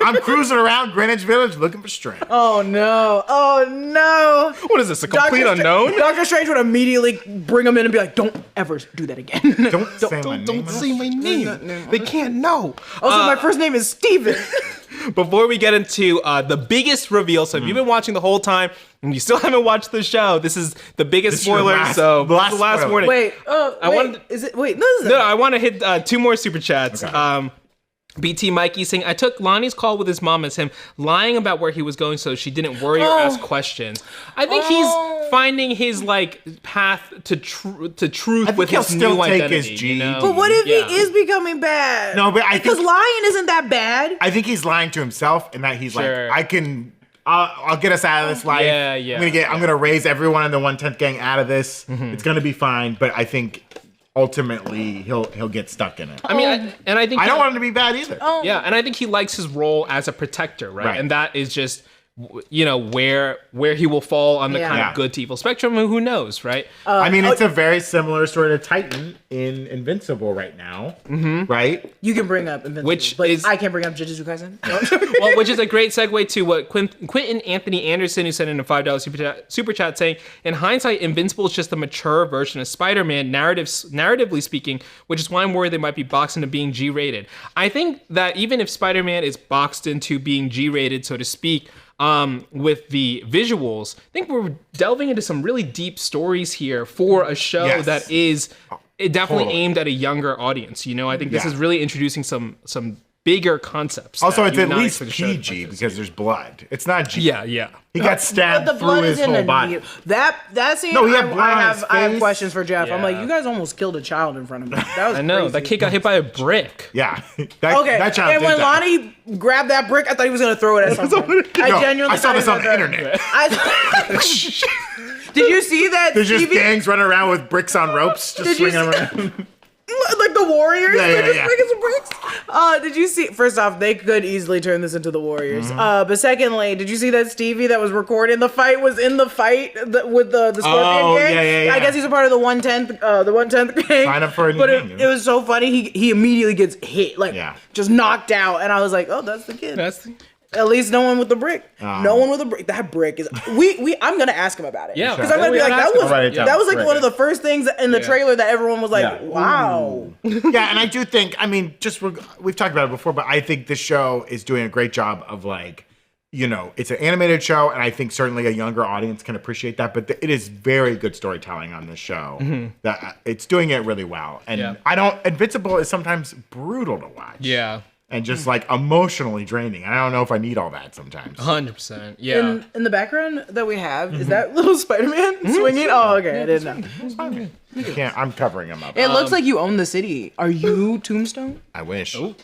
I'm cruising around Greenwich Village looking for Strange. Oh no. Oh no. What is this, a complete unknown? Doctor Strange would immediately bring him in and be like, don't ever do that again. Don't say my name. Don't say my name. They can't know. Also, my first name is Steven. before we get into the biggest reveal, so if you've been watching the whole time and you still haven't watched the show, this is the biggest spoiler. So the last warning. Wait, I want to hit 2 more super chats. Okay. BT Mikey saying, I took Lonnie's call with his mom as him lying about where he was going so she didn't worry or ask questions. I think he's finding his path to truth with his new identity. His G. You know? But what if he is becoming bad? No, but because lying isn't that bad. I think he's lying to himself in that he's I'll get us out of this life. Yeah. I'm gonna raise everyone in the 1/10 gang out of this. It's gonna be fine. But I think ultimately he'll get stuck in it. I mean, I think I don't want him to be bad either. Yeah, and I think he likes his role as a protector, right? And that is just where he will fall on the kind of good to evil spectrum. Who knows, right? I mean, it's a very similar sort of Titan in Invincible right now, right? You can bring up Invincible, I can't bring up Jujutsu Kaisen. Well, which is a great segue to what Quentin Anthony Anderson, who sent in a $5 super chat, saying, in hindsight, Invincible is just a mature version of Spider-Man, narratively speaking, which is why I'm worried they might be boxed into being G-rated. I think that even if Spider-Man is boxed into being G-rated, so to speak, with the visuals, I think we're delving into some really deep stories here for a show that is definitely aimed at a younger audience. I think this is really introducing some bigger concepts. Also, it's at least PG because there's blood. It's not G. Yeah. He got stabbed through his whole body. That scene, no, he had blood I have questions for Jeff. I'm like, you guys almost killed a child in front of me. That was I know. crazy. That kid got hit by a brick. Yeah. That child and when Lonnie grabbed that brick, I thought he was going to throw it at someone. I saw this on the internet. Did you see that? There's just gangs running around with bricks on ropes, just swinging around. Like the Warriors, they're just bringing some bricks. Did you see? First off, they could easily turn this into the Warriors. But secondly, did you see that Stevie that was recording the fight was in the fight with the Scorpion gang? Yeah. I guess he's a part of the 1/10 gang. Sign up for a new gang. It was so funny. He immediately gets hit, just knocked out, and I was like, oh, that's the kid. At least no one with the brick. No one with a brick. That brick is. I'm gonna ask him about it. Yeah, because I'm gonna be like, that was like one of the first things in the trailer that everyone was like, wow. Yeah, and I do think. I mean, we've talked about it before, but I think this show is doing a great job of it's an animated show, and I think certainly a younger audience can appreciate that. But it is very good storytelling on this show. That it's doing it really well, and Invincible is sometimes brutal to watch. Yeah. And just emotionally draining. I don't know if I need all that sometimes. 100%. Yeah. In the background that we have, is that little Spider-Man swinging? Oh, okay. I didn't know. Spider-Man. I'm covering him up. It looks like you own the city. Are you Tombstone? I wish. And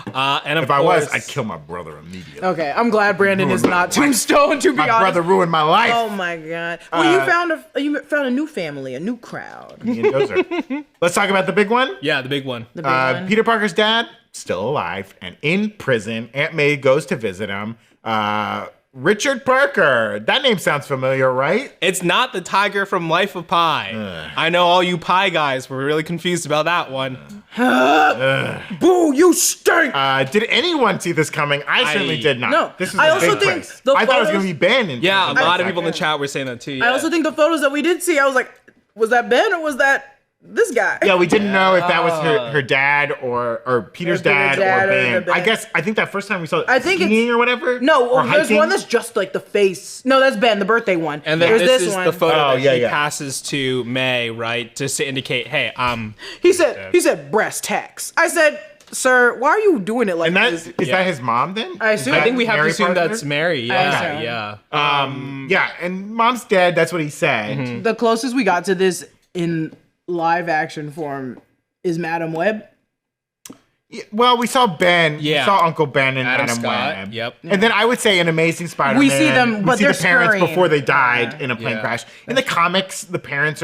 if I was, I'd kill my brother immediately. Okay, I'm glad Brandon is not Tombstone. To be honest, my brother ruined my life. Oh my god. Well, you found a new family, a new crowd. Let's talk about the big one. Yeah, the big one. Peter Parker's dad still alive and in prison. Aunt May goes to visit him. Richard Parker. That name sounds familiar, right? It's not the tiger from Life of Pi. I know all you pie guys were really confused about that one. Boo, you stink! Did anyone see this coming? I certainly did not. No. This is I a also big think place. the I thought it was photos- going to be Ben. Yeah, a lot of people in the chat were saying that too. Yeah. I also think the photos that we did see, I was like, was that Ben or was that this guy? Yeah, we didn't know if that was her dad or Peter's dad or Ben. I think that first time we saw it skiing or whatever. No, there's one that's just like the face. No, that's Ben, the birthday one. And then this is one. the photo that he passes to May, right? Just to indicate, hey, He said breast tax. I said, sir, why are you doing it like this? Is that his mom then? I assume. I think we have to assume Parker? that's Mary. Yeah. Yeah, and mom's dead. That's what he said. The closest we got to this in live action form is Madam Webb. Yeah, well, we saw Ben. Yeah. We saw Uncle Ben and Adam Webb. Yep. And then I would say in Amazing Spider-Man, We see them, but they're the parents scurrying. before they died in a plane crash. In the comics, the parents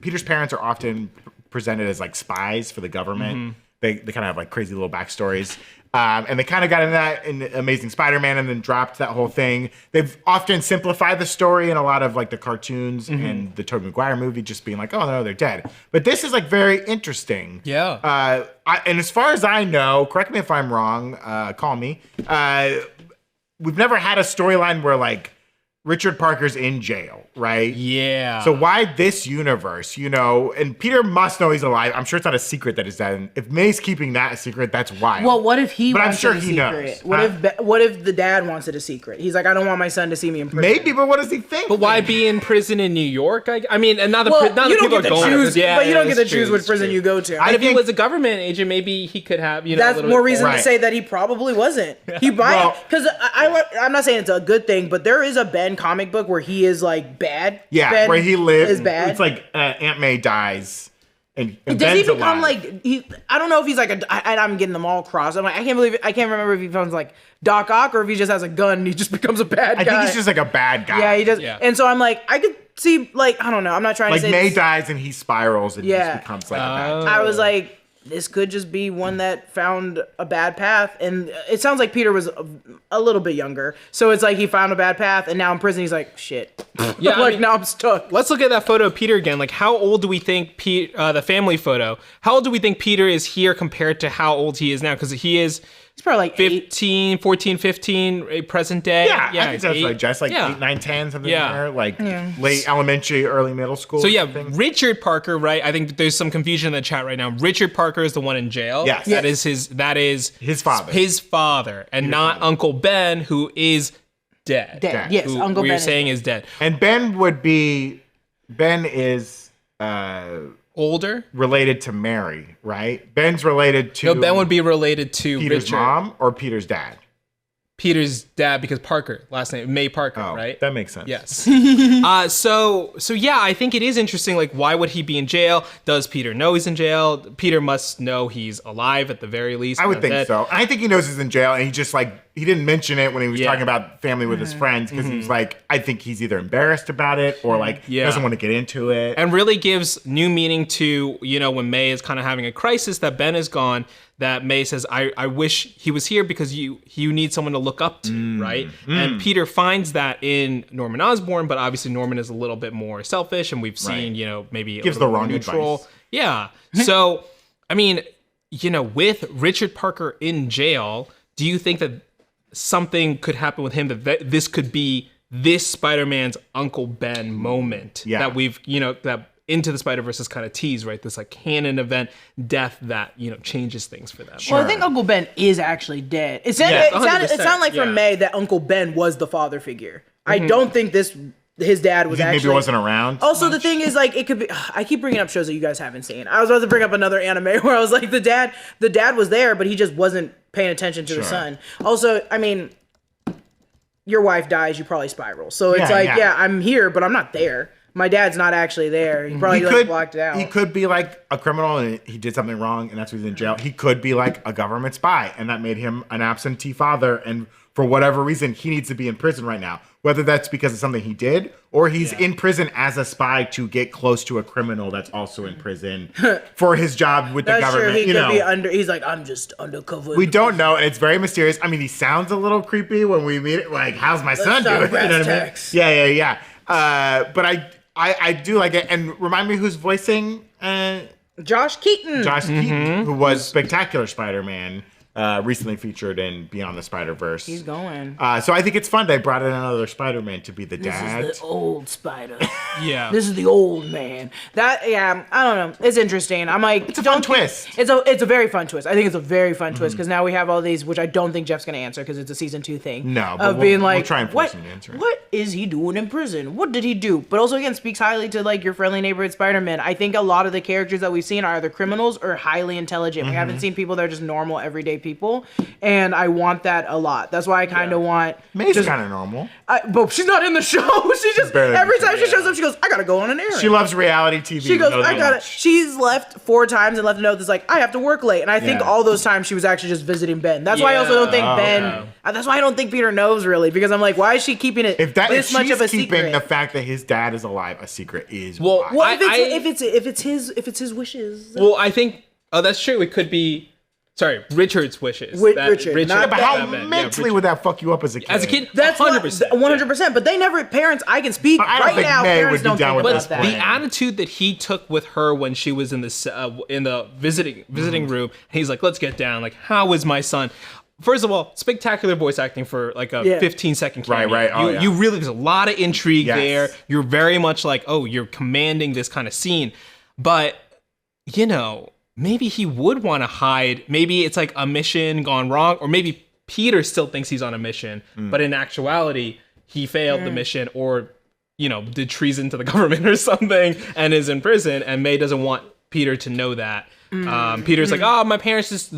Peter's parents are often presented as like spies for the government. They kind of have like crazy little backstories. And they kind of got into that in Amazing Spider-Man and then dropped that whole thing. They've often simplified the story in a lot of like the cartoons and the Tobey Maguire movie, just being like, oh no, they're dead. But this is like very interesting. Yeah. And as far as I know, correct me if I'm wrong, call me. We've never had a storyline where like Richard Parker's in jail, right? Yeah. So why this universe, And Peter must know he's alive. I'm sure it's not a secret that he's dead. And if May's keeping that a secret, that's wild. Well, what if he But I'm wants sure it a he secret? knows. What if the dad wants it a secret? He's like, I don't want my son to see me in prison. Maybe, but what does he think? But why be in prison in New York? I mean, and not the Well, not you the don't people get are to going. choose, but you don't get to that's choose true, which that's prison true. you go to. But if he think- was a government agent, maybe he could have, a That's little more bit reason more. to Right. say that he probably wasn't. He might, because I'm not saying it's a good thing, but there is a Ben comic book where he is like bad. Yeah, Ben where he lives. is bad. It's like Aunt May dies. And Does Ben's he become alive. I don't know if he's like I'm getting them all crossed. I'm like, I can't remember if he becomes like Doc Ock or if he just has a gun and he just becomes a bad guy. I think he's just like a bad guy. yeah, he does. Yeah. And so I'm like, I could see, like, I don't know. I'm not trying Like to say May this. dies and he spirals and he Yeah. just becomes like a bad guy. I was like, this could just be one that found a bad path. And it sounds like Peter was a little bit younger. So it's like he found a bad path and now in prison he's like, shit. Yeah, I like mean- now I'm stuck. Let's look at that photo of Peter again. Like, how old do we think the family photo? How old do we think Peter is here compared to how old he is now? Because he is He's probably like 15, 14, 15, present day. Yeah, I think that's eight. like just like Yeah. 8, 9, 10, something Yeah. there. Like late elementary, early middle school. So yeah, thing. Richard Parker, right? I think there's some confusion in the chat right now. Richard Parker is the one in jail. Yes. That is His father. His father, and not Uncle Ben, who is dead. Dead. Yes, Who Uncle Ben you're is saying dead. is dead. And Ben is Older? related to Mary, right? Ben's related to No, Ben would be related to Peter's Richard. mom or Peter's dad. Peter's dad, because Parker, last name May Parker, Oh, right? that makes sense. Yes. So yeah, I think it is interesting. Like, why would he be in jail? Does Peter know he's in jail? Peter must know he's alive at the very least. I would not think dead. so. I think he knows he's in jail, and he just he didn't mention it when he was Yeah. talking about family with his friends because he was like, I think he's either embarrassed about it or Yeah. doesn't want to get into it. And really gives new meaning to, when May is kind of having a crisis that Ben is gone, that May says, I wish he was here because you need someone to look up to, right? And Peter finds that in Norman Osborn, but obviously Norman is a little bit more selfish, and we've seen, maybe Gives a the little more wrong neutral. advice. Yeah. So, I mean, with Richard Parker in jail, do you think that something could happen with him that this could be this Spider-Man's Uncle Ben moment Yeah. that we've, that Into the Spider-Verse is kind of teased, right? This like canon event death that, changes things for them. Well, I think Uncle Ben is actually dead. It sounded, Yes, it sounded like 100%, from yeah. May that Uncle Ben was the father figure. I don't think his dad was You think actually. maybe wasn't around. Also, the thing is, like, it could be. I keep bringing up shows that you guys haven't seen. I was about to bring up another anime where I was like, the dad was there, but he just wasn't paying attention to the son. Also, I mean, your wife dies, you probably spiral. So it's I'm here, but I'm not there. My dad's not actually there. He probably blocked it out. He could be like a criminal and he did something wrong and that's why he's in jail. He could be like a government spy and that made him an absentee father. And for whatever reason, he needs to be in prison right now. Whether that's because of something he did or he's in prison as a spy to get close to a criminal that's also in prison for his job with the That's government. true. He could be under. He's like, I'm just undercover. We don't know, and it's very mysterious. I mean, he sounds a little creepy when we meet it. Like, how's my son talk doing? brass You know what I mean? tacks. Yeah. But I do like it. And remind me who's voicing Josh Keaton. Josh Keaton, who was Spectacular Spider-Man, recently featured in Beyond the Spider-Verse. He's going. So I think it's fun they brought in another Spider-Man to be the This dad. is the old Spider. Yeah. This is the old man. I don't know. It's interesting. I'm like, It's a fun twist. It's a very fun twist. I think it's a very fun twist because now we have all these, which I don't think Jeff's gonna answer because it's a season 2 thing. No, but of we'll- being we'll like, try and force him to answer it. what is he doing in prison? What did he do? But also again speaks highly to like your friendly neighborhood Spider-Man. I think a lot of the characters that we've seen are either criminals or highly intelligent. We haven't seen people that are just normal everyday people, and I want that a lot. That's why I kind of want. May's just- kind of normal. but she's not in the show. She just barely every in the time show, she shows up, she goes, "I gotta go on an errand." She loves reality TV. She goes, we know I that got it. much. She's left 4 times and left a note that's like, I have to work late. And I think Yeah. all those times she was actually just visiting Ben. That's why I also don't think Yeah. Ben. That's why I don't think Peter knows really because I'm like, why is she keeping it If this much she's of a keeping secret? the fact that his dad is alive a secret is Well, wild. Well, I- if it's his wishes. Well, I think, that's true. It could be, Richard's wishes. Richard, not But how Batman. Yeah, mentally Richard. would that fuck you up as a kid? As a kid, That's 100%. 100%. But they never parents. I can speak I don't right think now. May Parents would be don't down think with about this that. The plan. attitude that he took with her when she was in the visiting room, he's like, "Let's get down." Like, how is my son? First of all, spectacular voice acting for like a 15-second cameo. Right. Oh, you really, there's a lot of intrigue there. You're very much like, oh, you're commanding this kind of scene. But, you know, maybe he would want to hide. Maybe it's like a mission gone wrong, or maybe Peter still thinks he's on a mission, but in actuality, he failed the mission, or, you know, did treason to the government or something and is in prison, and May doesn't want Peter to know that. Peter's like, oh, my parents just,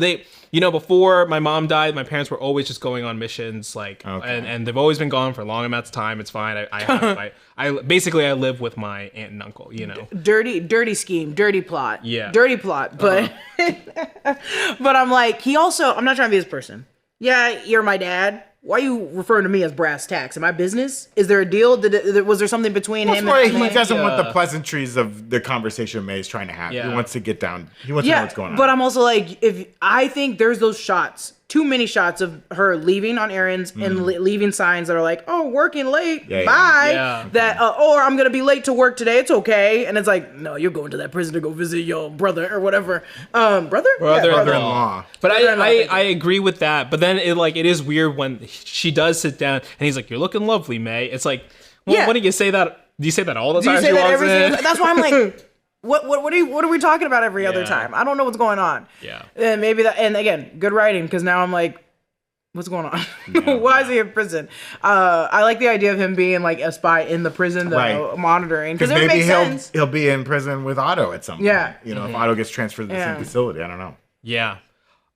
before my mom died, my parents were always just going on missions, like, and they've always been gone for long amounts of time. It's fine. I live with my aunt and uncle, you know. Dirty scheme, dirty plot. Yeah. Dirty plot. But, but I'm like, I'm not trying to be this person. Yeah, you're my dad. Why are you referring to me as brass tacks? Am I business? Is there a deal? Was there something between him and he doesn't want the pleasantries of the conversation May's trying to have. Yeah. He wants to get down. He wants to know what's going on. But I'm also like, if I think there's those shots, too many shots of her leaving on errands and leaving signs that are like, oh, working late, bye. Yeah. That, or I'm going to be late to work today, it's okay. And it's like, no, you're going to that prison to go visit your brother or whatever. Brother-in-law. But I agree with that. But then it is weird when she does sit down and he's like, you're looking lovely, May. It's like, well, what do you say that? Do you say that all the time? That's why I'm like, what are we talking about every other time? I don't know what's going on. Yeah. And maybe that, and again, good writing, because now I'm like, what's going on? Why is he in prison? I like the idea of him being like a spy in the prison, though, monitoring. Because maybe he'll be in prison with Otto at some point. Yeah. You know, if Otto gets transferred to the same facility, I don't know. Yeah.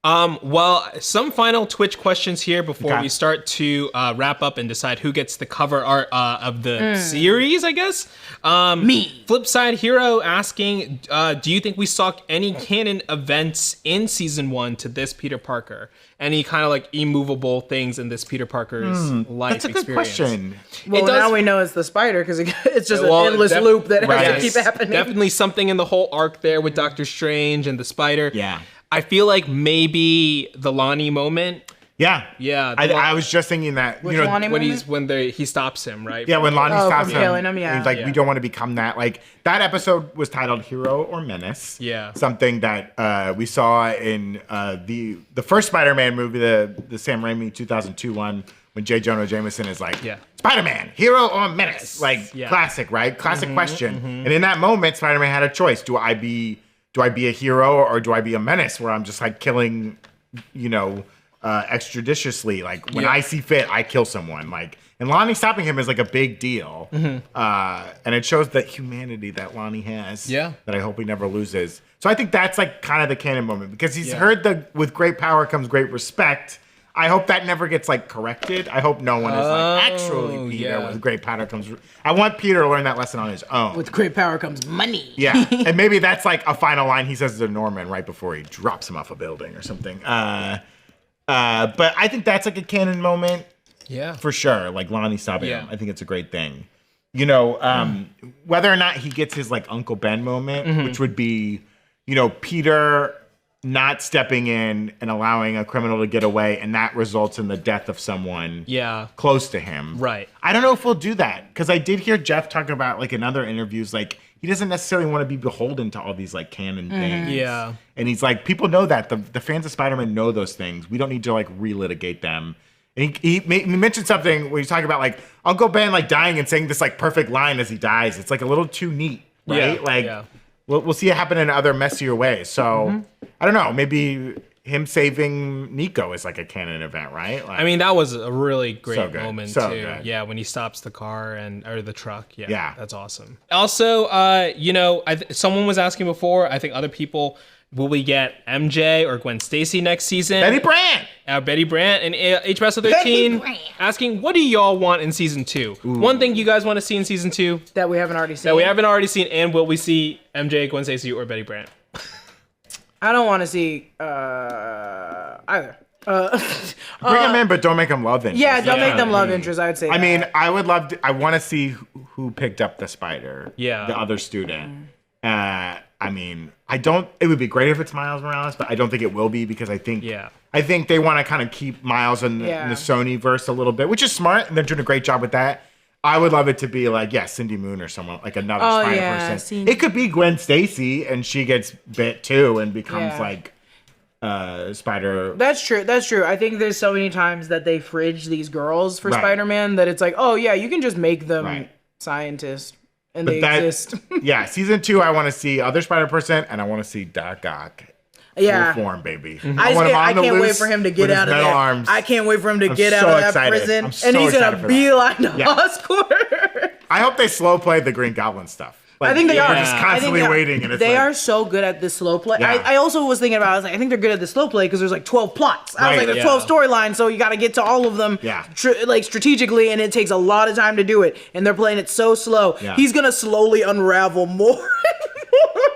Well, some final Twitch questions here before we start to wrap up and decide who gets the cover art of the series, I guess. Me. Flipside Hero asking, do you think we saw any canon events in season 1 to this Peter Parker? Any kind of like immovable things in this Peter Parker's life experience? That's a good question. Well, now we know it's the spider, because it's just an endless loop that has to keep happening. Definitely something in the whole arc there with Doctor Strange and the spider. Yeah. I feel like maybe the Lonnie moment. Yeah. I was just thinking that. Which Lonnie when moment? he stops him, right? Yeah, when Lonnie stops him. Killing him, yeah. He's like, we don't want to become that. Like, that episode was titled Hero or Menace. Yeah. Something that we saw in the first Spider-Man movie, the Sam Raimi 2002 one, when J. Jonah Jameson is like, Spider-Man, hero or menace? Like, classic, right? Classic question. And in that moment, Spider-Man had a choice. Do I be a hero or do I be a menace, where I'm just like killing, extrajudiciously? Like, when I see fit, I kill someone. Like, and Lonnie stopping him is like a big deal. And it shows that humanity that Lonnie has. Yeah. That I hope he never loses. So I think that's like kind of the canon moment, because he's heard with great power comes great respect. I hope that never gets like corrected. I hope no one is like, actually, Peter, with great power comes. I want Peter to learn that lesson on his own. With great power comes money. Yeah, and maybe that's like a final line he says to Norman right before he drops him off a building or something. But I think that's like a canon moment. Yeah, for sure. Like Lonnie stopping him. I think it's a great thing. Whether or not he gets his like Uncle Ben moment, which would be, Peter not stepping in and allowing a criminal to get away, and that results in the death of someone close to him. Right. I don't know if we'll do that, because I did hear Jeff talk about, like, in other interviews, like, he doesn't necessarily want to be beholden to all these, like, canon things. Yeah. And he's like, people know that. The fans of Spider-Man know those things. We don't need to, like, relitigate them. And he mentioned something when he's talking about, like, Uncle Ben, like, dying and saying this, like, perfect line as he dies. It's, like, a little too neat, right? We'll see it happen in other messier ways. So, I don't know. Maybe him saving Nico is like a canon event, right? Like, I mean, that was a really great moment, too. Good. Yeah, when he stops the car or the truck. Yeah, that's awesome. Also, someone was asking before, I think other people, will we get MJ or Gwen Stacy next season? Betty Brant! Betty Brant and HBS 13 asking, what do y'all want in season 2? Ooh. One thing you guys want to see in season 2 that we haven't already seen. And will we see MJ, Gwen Stacy, or Betty Brant? I don't want to see either. Bring them in, but don't make them love interests. Yeah, don't make them love interests. I would say. I mean, I would love to. I want to see who picked up the spider. Yeah, the other student. I mean, I don't. It would be great if it's Miles Morales, but I don't think it will be, because I think they want to kind of keep Miles in the Sony verse a little bit, which is smart, and they're doing a great job with that. I would love it to be like, Cindy Moon or someone, like another spider person. It could be Gwen Stacy, and she gets bit too and becomes like Spider. That's true. I think there's so many times that they fridge these girls for Right. Spider-Man that it's like, oh yeah, you can just make them Right. scientists and But they exist. Yeah, season 2, I want to see other Spider-Person, and I want to see Doc Ock. Yeah. Full form, baby. I can't wait for him to get out of there. Arms. I can't wait for him to get out so of that excited. prison. I'm so And he's excited gonna for beeline to Yeah. Oscorp. I hope they slow play the Green Goblin stuff. Like, I think they are. We're just constantly waiting, and it's they like, are so good at this slow play. Yeah. I also was thinking about. I was like, I think they're good at the slow play because there's like 12 plots. I was Right, like, there's yeah. 12 storylines, so you got to get to all of them. Yeah. Like strategically, and it takes a lot of time to do it. And they're playing it so slow. Yeah. He's gonna slowly unravel more.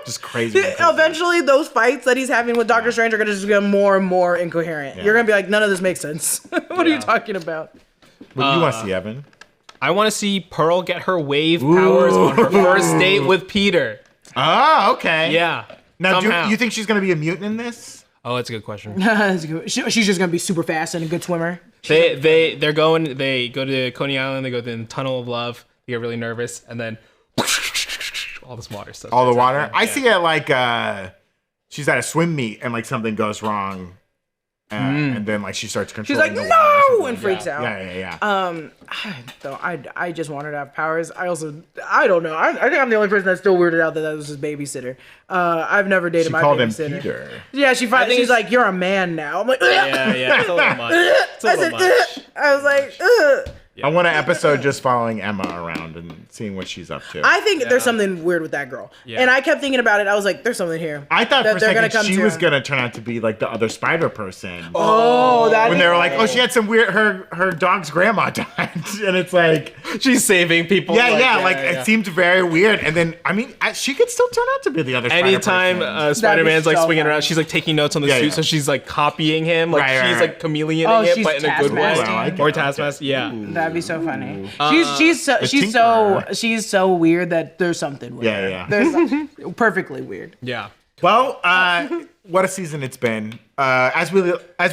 just crazy. Eventually, those fights that he's having with Doctor Strange are gonna just get more and more incoherent. You're gonna be like, none of this makes sense. What are you talking about? What do you want to see, Evan? I want to see Pearl get her wave powers on her first date with Peter. Oh, okay. Yeah. Now, somehow. do you think she's going to be a mutant in this? Oh, that's a good question. She's just gonna be super fast and a good swimmer. They go to Coney Island, they go to the Tunnel of Love, they get really nervous, and then all this water stuff. All the water? I see it like she's at a swim meet and like something goes wrong. And then like she starts She's controlling like, the water or no, something. and freaks out. Yeah. I just want her to have powers. I don't know. I think I'm the only person that's still weirded out that was his bababysitter. I've never dated She my called him babysitter. Peter. Yeah, think she's it's- like, you're a man now. I'm like, Yeah, it's a little much. It's a I little said, much. I was like, ugh. I want an episode just following Emma around and seeing what she's up to. I think there's something weird with that girl. Yeah. And I kept thinking about it. I was like, there's something here. I thought that for a they're gonna second come she to. was going to turn out to be like the other spider person. Oh, that When is- they were like, oh, she had some weird, her dog's grandma died. And it's like, She's saving people. it seemed very weird. And then, I mean, she could still turn out to be the other spider Anytime person. Spider-Man's like so swinging funny. around, she's like taking notes on the Yeah, suit, yeah. so she's like copying him, like Right, she's right, like right. chameleoning Oh, it, she's but in a good way. Taskmaster. Well, I like Or it. Taskmaster, yeah. That'd be so funny. The She's so weird that there's something with her. Yeah. There's perfectly weird. Yeah. Well, what a season it's been. As we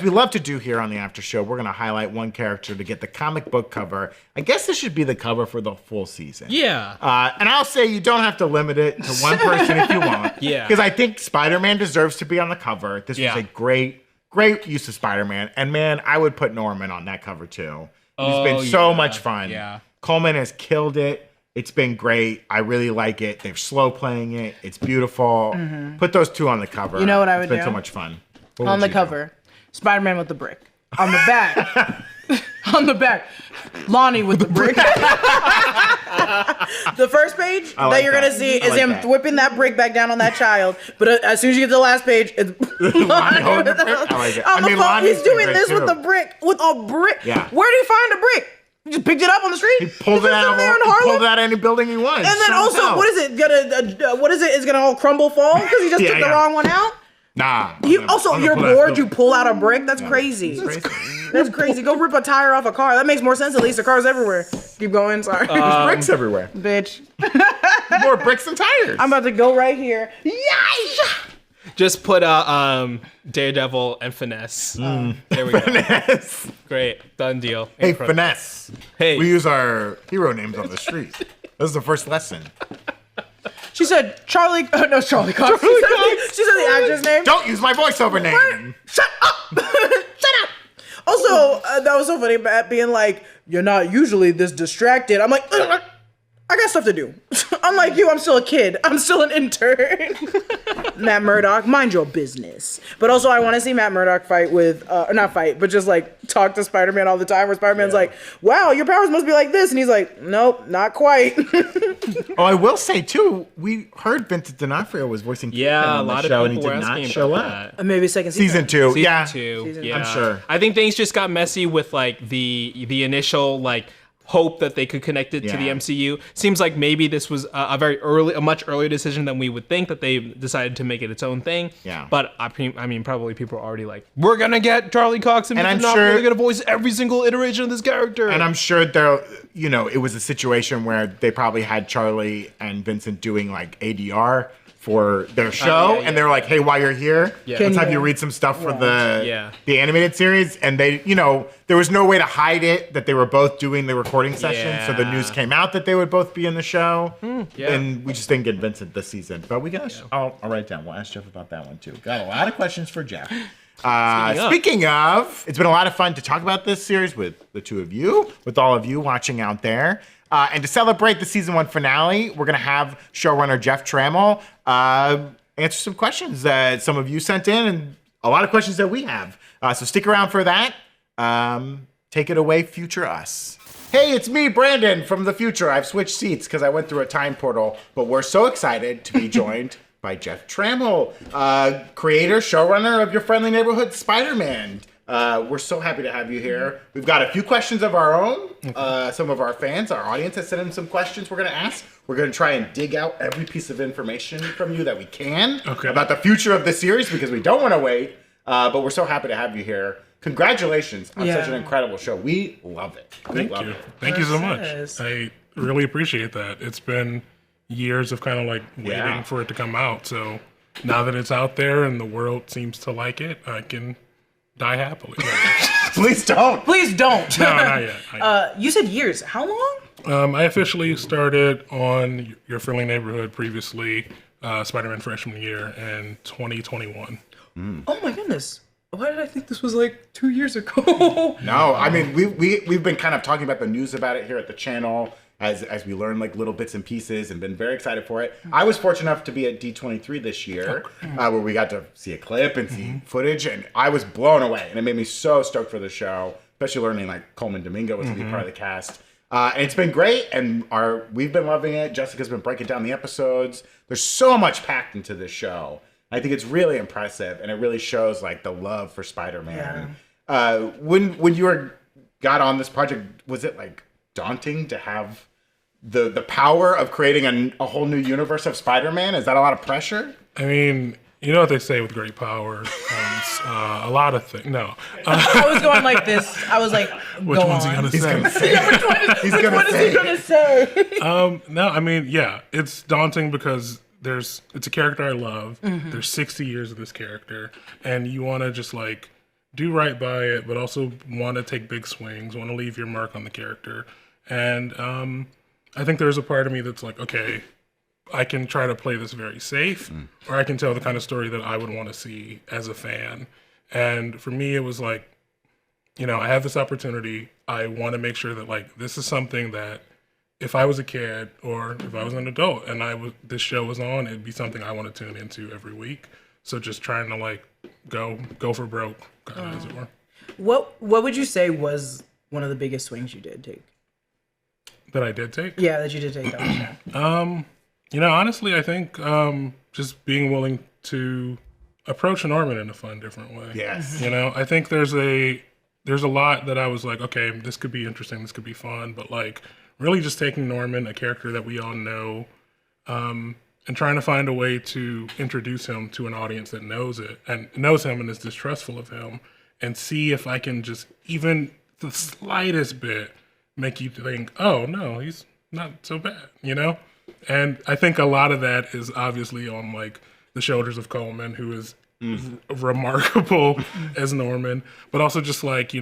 love to do here on the After Show, we're going to highlight one character to get the comic book cover. I guess this should be the cover for the full season. Yeah. And I'll say you don't have to limit it to one person if you want. Yeah. Because I think Spider-Man deserves to be on the cover. This was a great use of Spider-Man. And man, I would put Norman on that cover too. It's been so much fun. Yeah. Coleman has killed it. It's been great. I really like it. They're slow playing it. It's beautiful. Put those two on the cover. You know what I would It's been do? so much fun. What On would the you do? cover, Spider-Man with the brick. On the back. On the back, Lonnie with the brick. The first page like that you're that. gonna see I is like him that. whipping that brick back down on that child. But as soon as you get to the last page, it's Lonnie holding the brick? I like it. On I the mean, phone, Lonnie's he's doing been this great, with too. the brick. With a brick. Yeah. Where did he find a brick? He just picked it up on the street. He pulled it out of there in he pulled Harlem. it out of any building he wants. And then also, what is it gonna? What is it? Is gonna all crumble fall because he just Yeah, took the yeah. wrong one out? Nah. You I'm also, gonna you're pull that bored. still. You pull out a brick. That's crazy. It's crazy. That's crazy. Go rip a tire off a car. That makes more sense. At least the car's everywhere. Keep going. Sorry, There's bricks everywhere. bitch. More bricks than tires. I'm about to go right here. Yay! Just put Daredevil and Finesse. There we go. Finesse. Great. Done deal. Hey, Incredible. Finesse. Hey. We use our hero names on the street. This is the first lesson. She said Charlie. No, Charlie Cox. She said the actor's name. Don't use my voiceover name. Shut up! Shut up! Also, that was so funny, Matt being like, "You're not usually this distracted." I'm like, "Ugh, I got stuff to do. Unlike you, I'm still a kid. I'm still an intern. Matt Murdock, mind your business. But also, I want to see Matt Murdock fight with, or not fight, but just like talk to Spider-Man all the time. Where Spider-Man's like, "Wow, your powers must be like this," and he's like, "Nope, not quite." Oh, I will say too, we heard Vincent D'Onofrio was voicing Canon Yeah, a on the lot of show, people and he were did not asking show about up. that. Maybe second season. Season 2, Season yeah. 2. Yeah. I'm sure. I think things just got messy with like the initial like hope that they could connect it to the Yeah. MCU. Seems like maybe this was a much earlier decision than we would think, that they decided to make it its own thing. Yeah. But I mean, probably people are already like, we're gonna get Charlie Cox and I'm Vincent sure- D'Onofrio, they're gonna voice every single iteration of this character. And I'm sure there, it was a situation where they probably had Charlie and Vincent doing like ADR for their show, yeah, and they were like, "Hey, while you're here, Yeah. let's have you- you read some stuff for Yeah. the animated series." And they, there was no way to hide it that they were both doing the recording session, so the Yeah. news came out that they would both be in the show. yeah. And we just didn't get Vincent this season, but we got. I'll write it down. We'll ask Jeff about that one too. Got a lot of questions for Jeff. Speaking of, it's been a lot of fun to talk about this series with the two of you, with all of you watching out there. And to celebrate the season 1 finale, we're going to have showrunner Jeff Trammell answer some questions that some of you sent in and a lot of questions that we have. So stick around for that. Take it away, future us. Hey, it's me, Brandon, from the future. I've switched seats because I went through a time portal, but we're so excited to be joined by Jeff Trammell, creator, showrunner of your friendly neighborhood Spider-Man. We're so happy to have you here. We've got a few questions of our own. Some of our fans, our audience has sent in some questions we're going to ask. We're going to try and dig out every piece of information from you that we can about the future of the series because we don't want to wait. But we're so happy to have you here. Congratulations on such an incredible show. We love it. Thank you. Thank you so much. I really appreciate that. It's been years of kind of like waiting for it to come out. So now that it's out there and the world seems to like it, I can die happily. Please don't. Please don't. No, not yet. You said years. How long? I officially started on Your Friendly Neighborhood previously, Spider-Man freshman year in 2021. Oh my goodness. Why did I think this was like 2 years ago? No, I mean, we've been kind of talking about the news about it here at the channel as we learn like little bits and pieces and been very excited for it. I was fortunate enough to be at D23 this year where we got to see a clip and see footage, and I was blown away, and it made me so stoked for the show, especially learning like Coleman Domingo was going to be part of the cast. And it's been great, and we've been loving it. Jessica's been breaking down the episodes. There's so much packed into this show. I think it's really impressive, and it really shows like the love for Spider-Man. When you got on this project, was it like daunting to have the power of creating a whole new universe of Spider-Man? Is that a lot of pressure? I mean, you know what they say with great power comes a lot of things. No. I was going like this. I was like, which one's he going to say? Which one is he going to say? No, I mean, yeah, it's daunting because it's a character I love. There's 60 years of this character, and you want to just like do right by it, but also want to take big swings, want to leave your mark on the character. And I think there's a part of me that's like, okay, I can try to play this very safe, or I can tell the kind of story that I would want to see as a fan. And for me, it was like, I have this opportunity. I want to make sure that like this is something that if I was a kid or if I was an adult and this show was on, it'd be something I want to tune into every week. So just trying to like go for broke, kind of as it were. What would you say was one of the biggest swings you did take? That I did take? Yeah, that you did take on the show. Honestly, I think just being willing to approach Norman in a fun, different way. Yes. I think there's a lot that I was like, okay, this could be interesting, this could be fun, but like really just taking Norman, a character that we all know, and trying to find a way to introduce him to an audience that knows him and is distrustful of him, and see if I can just even the slightest bit make you think, oh no, he's not so bad, And I think a lot of that is obviously on like the shoulders of Coleman, who is remarkable as Norman, but also just like,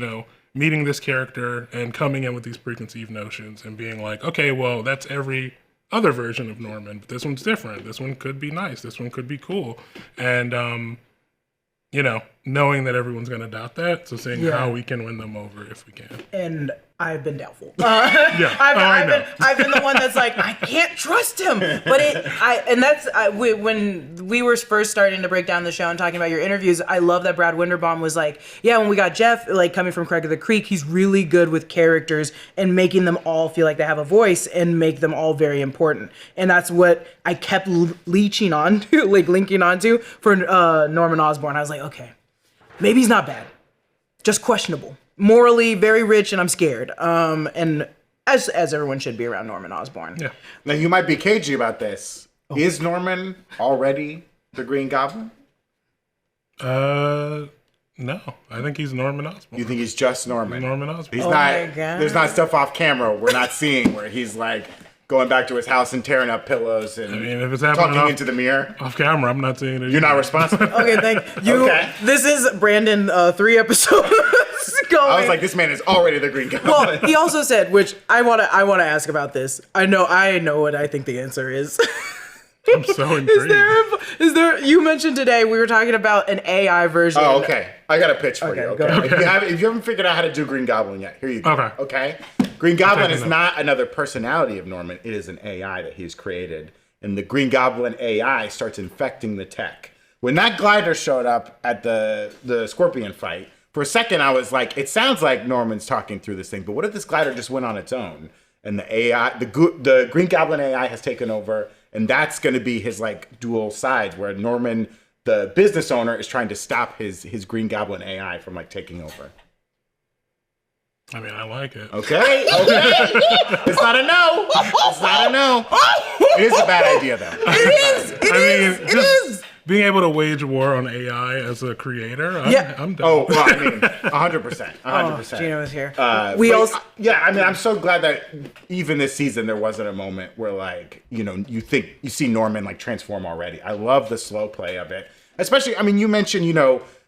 meeting this character and coming in with these preconceived notions and being like, okay, well, that's every other version of Norman, but this one's different. This one could be nice. This one could be cool. And, knowing that everyone's going to doubt that. So seeing how we can win them over if we can. And I've been doubtful. Yeah. I've been the one that's like, I can't trust him. But when we were first starting to break down the show and talking about your interviews, I love that Brad Winderbaum was like, yeah, when we got Jeff, like coming from Craig of the Creek, he's really good with characters and making them all feel like they have a voice and make them all very important. And that's what I kept linking onto for Norman Osborn. I was like, okay, maybe he's not bad, just questionable. Morally very rich, and I'm scared. And as everyone should be around Norman Osborn. Yeah. Now you might be cagey about this. Oh. Is Norman already the Green Goblin? No, I think he's Norman Osborn. You think he's just Norman? He's Norman Osborn. He's not. There's not stuff off camera we're not seeing where he's like going back to his house and tearing up pillows and if it's talking into the mirror. Off camera, I'm not seeing it. You're not responsible. Okay, thank you. Okay. This is Brandon 3 episodes going. I was like, this man is already the Green Goblin. Well, he also said, which I want to ask about this. I know what I think the answer is. I'm so intrigued. Is there? You mentioned today we were talking about an AI version. Oh, okay. I got a pitch for you. go Okay. ahead. If you haven't figured out how to do Green Goblin yet, here you go. Okay. Okay. Green Goblin is not another personality of Norman. It is an AI that he's created, and the Green Goblin AI starts infecting the tech. When that glider showed up at the Scorpion fight, for a second I was like, it sounds like Norman's talking through this thing, but what if this glider just went on its own? And the AI, the Green Goblin AI has taken over, and that's going to be his like dual sides, where Norman, the business owner, is trying to stop his Green Goblin AI from like taking over. I mean, I like it. Okay. It's not a no. It's not a no. It is a bad idea though. It is. Being able to wage war on AI as a creator, I'm down. Oh, well, I mean, 100%. 100%. Gino is here. Yeah, I mean, I'm so glad that even this season there wasn't a moment where, like, you see Norman, like, transform already. I love the slow play of it. Especially, I mean, you mentioned,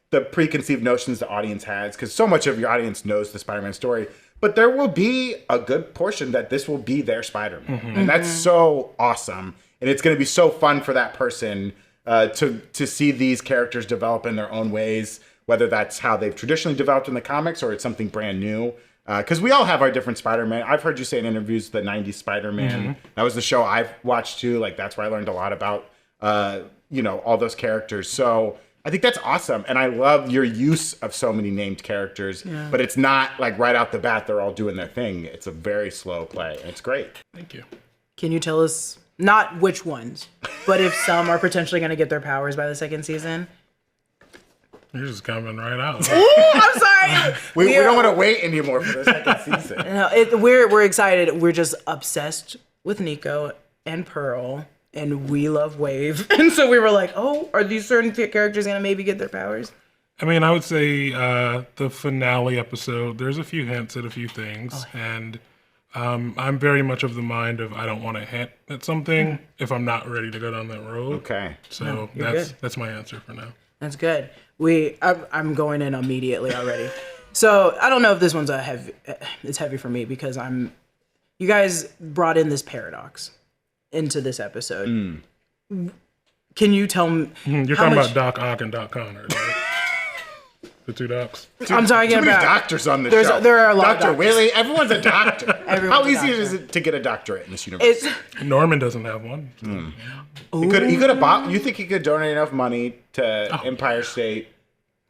the preconceived notions the audience has, because so much of your audience knows the Spider-Man story. But there will be a good portion that this will be their Spider-Man. Mm-hmm. And that's so awesome. And it's going to be so fun for that person to see these characters develop in their own ways, whether that's how they've traditionally developed in the comics or it's something brand new. Because we all have our different Spider-Man. I've heard you say in interviews the 90s Spider-Man. Mm-hmm. That was the show I've watched too. Like, that's where I learned a lot about, all those characters. So I think that's awesome. And I love your use of so many named characters. Yeah. But it's not like right out the bat they're all doing their thing. It's a very slow play. And it's great. Thank you. Can you tell us, not which ones, but if some are potentially going to get their powers by the second season? You're just coming right out. Ooh, I'm sorry. we don't want to wait anymore for the second season. No, we're excited. We're just obsessed with Nico and Pearl, and we love Wave. And so we were like, oh, are these certain characters going to maybe get their powers? I mean, I would say the finale episode, there's a few hints at a few things. And I'm very much of the mind of I don't want to hint at something if I'm not ready to go down that road. Okay. So that's my answer for now. That's good. I'm going in immediately already. So I don't know if this one's it's heavy for me because you guys brought in this paradox into this episode. Can you tell me? You're talking about Doc Ock and Doc Connor, right? The two docs. I'm talking too about many doctors on the show. There are a lot. Dr. Willie, everyone's a doctor. How easy is doctor. it to get a doctorate in this universe? Norman doesn't have one. He could have bought. You think he could donate enough money to Empire State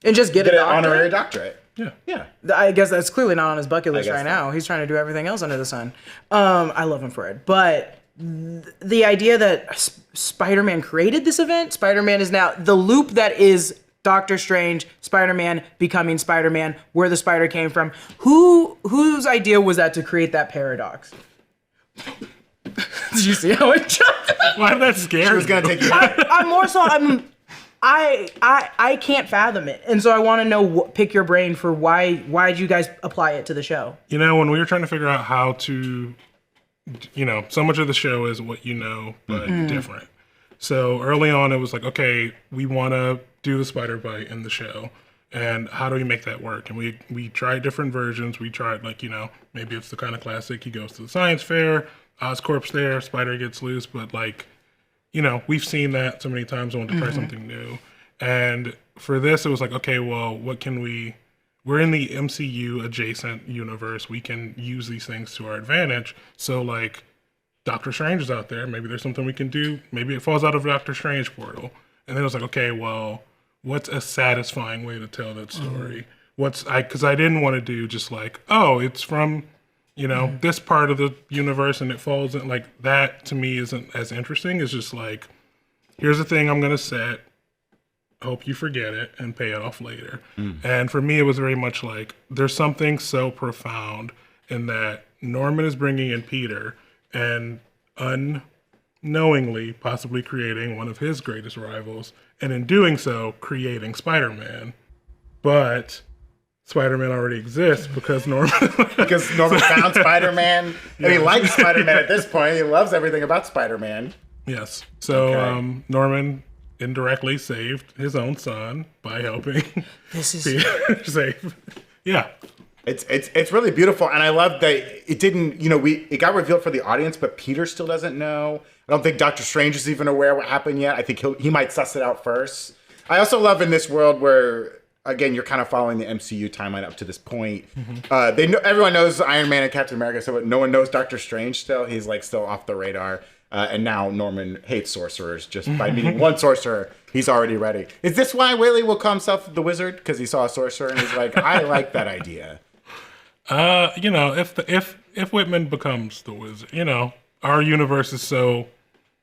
and just get an honorary doctorate? Yeah. I guess that's clearly not on his bucket list right now. He's trying to do everything else under the sun. I love him for it, but the idea that Spider-Man created this event, Spider-Man is now the loop that is Doctor Strange, Spider-Man becoming Spider-Man, where the spider came from. Whose idea was that to create that paradox? Did you see how it jumped? Why did that scare? She was gonna take you. I can't fathom it, and so I want to know. Pick your brain for why did you guys apply it to the show? When we were trying to figure out how to, so much of the show is what but different. So early on, it was like, okay, we want to do the spider bite in the show, and how do we make that work? And we tried different versions. We tried maybe it's the kind of classic. He goes to the science fair, Oscorp's there, spider gets loose, but we've seen that so many times. I want to try something new. And for this, it was like, okay, well, what can we're in the MCU adjacent universe. We can use these things to our advantage. So Doctor Strange is out there. Maybe there's something we can do. Maybe it falls out of Doctor Strange portal. And then it was like, okay, well, what's a satisfying way to tell that story? Because I didn't want to do just it's from, this part of the universe and it falls in that to me isn't as interesting. It's just here's the thing I'm going to set. Hope you forget it and pay it off later. And for me, it was very much there's something so profound in that Norman is bringing in Peter and unknowingly possibly creating one of his greatest rivals, and in doing so, creating Spider-Man. But Spider-Man already exists because Norman found Spider-Man, and he likes Spider-Man at this point. He loves everything about Spider-Man. Yes. So Norman indirectly saved his own son by helping this is Peter save. Yeah. It's really beautiful, and I love that it didn't. It got revealed for the audience, but Peter still doesn't know. I don't think Doctor Strange is even aware what happened yet. I think he might suss it out first. I also love in this world where, again, you're kind of following the MCU timeline up to this point. Everyone knows Iron Man and Captain America, so no one knows Doctor Strange still. He's like still off the radar. And now Norman hates sorcerers. Just by meeting one sorcerer, he's already ready. Is this why Whaley will call himself the Wizard? Because he saw a sorcerer and he's like, I like that idea. If Whitman becomes the Wizard, our universe is so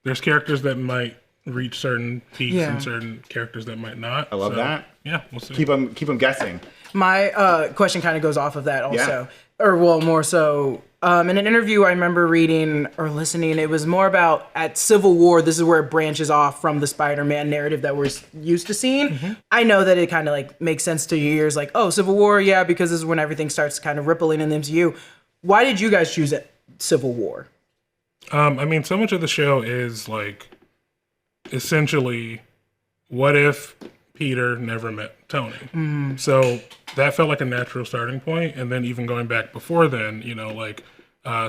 there's characters that might reach certain peaks and certain characters that might not. I love that. Yeah, we'll see. Keep them guessing. My question kind of goes off of that also, or well, more so. In an interview I remember reading or listening, it was more about at Civil War, this is where it branches off from the Spider-Man narrative that we're used to seeing. I know that it kind of like makes sense to your ears, like, oh, Civil War, yeah, because this is when everything starts kind of rippling in the MCU. Why did you guys choose it, Civil War? So much of the show is like essentially what if Peter never met Tony? So that felt like a natural starting point. And then even going back before then,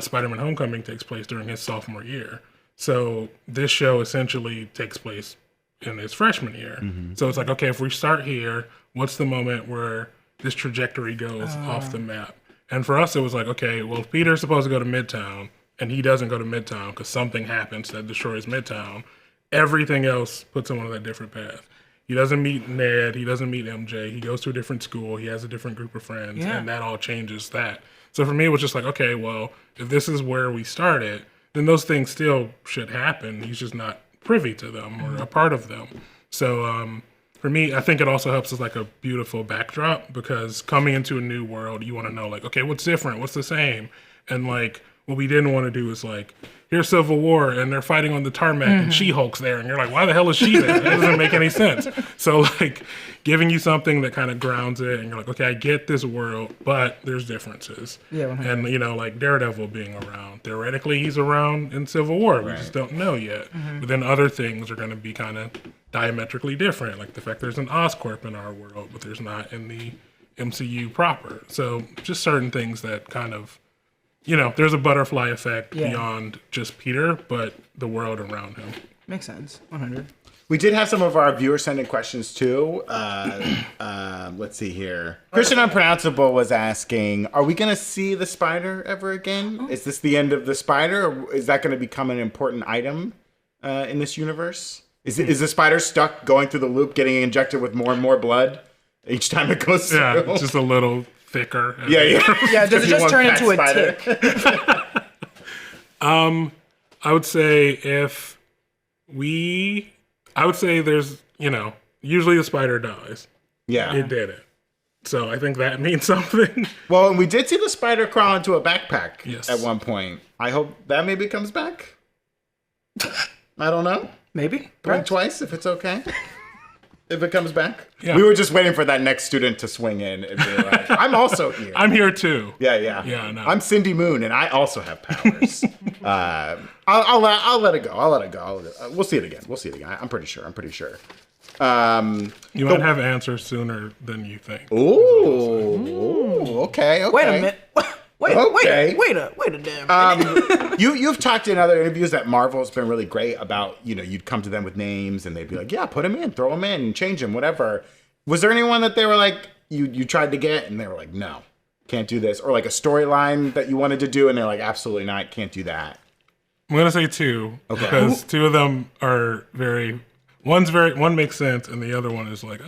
Spider-Man Homecoming takes place during his sophomore year. So this show essentially takes place in his freshman year. So it's like, okay, if we start here, what's the moment where this trajectory goes off the map? And for us, it was like, okay, well, if Peter's supposed to go to Midtown and he doesn't go to Midtown because something happens that destroys Midtown, everything else puts him on that different path. He doesn't meet Ned. He doesn't meet MJ. He goes to a different school. He has a different group of friends, and that all changes that. So for me, it was just like, okay, well, if this is where we started, then those things still should happen. He's just not privy to them or a part of them. So for me, I think it also helps as like a beautiful backdrop because coming into a new world, you want to know like, okay, what's different? What's the same? And like what we didn't want to do is like, here's Civil War and they're fighting on the tarmac and She-Hulk's there. And you're like, why the hell is she there? That doesn't make any sense. So like giving you something that kind of grounds it and you're like, okay, I get this world, but there's differences. Yeah. And like Daredevil being around. Theoretically, he's around in Civil War. We just don't know yet. But then other things are going to be kind of diametrically different. Like the fact there's an Oscorp in our world, but there's not in the MCU proper. So just certain things that kind of, there's a butterfly effect beyond just Peter, but the world around him. Makes sense. 100. We did have some of our viewers send in questions too. Let's see here. Christian Unpronounceable was asking, are we going to see the spider ever again? Is this the end of the spider, or is that going to become an important item in this universe? Is the spider stuck going through the loop, getting injected with more and more blood each time it goes through? Yeah, it's just a little thicker. Yeah, does it just turn into a tick? I would say I would say there's, usually the spider dies. Yeah. It did it. So I think that means something. Well, and we did see the spider crawl into a backpack Yes. at one point. I hope that maybe comes back. I don't know. Maybe. Blink twice if it's okay. If it comes back. Yeah. We were just waiting for that next student to swing in and be like, I'm also here. I'm here too. Yeah. Yeah, no. I'm Cindy Moon and I also have powers. I'll let it go. We'll see it again. I'm pretty sure. You might have answers sooner than you think. Ooh, okay. Wait a minute. Wait a damn minute. You've talked in other interviews that Marvel's been really great about, you'd come to them with names and they'd be like, yeah, put him in, throw him in, change him, whatever. Was there anyone that they were like, you tried to get and they were like, no, can't do this? Or like a storyline that you wanted to do and they're like, absolutely not, can't do that? I'm going to say two. Okay. Because two of them are one makes sense and the other one is like,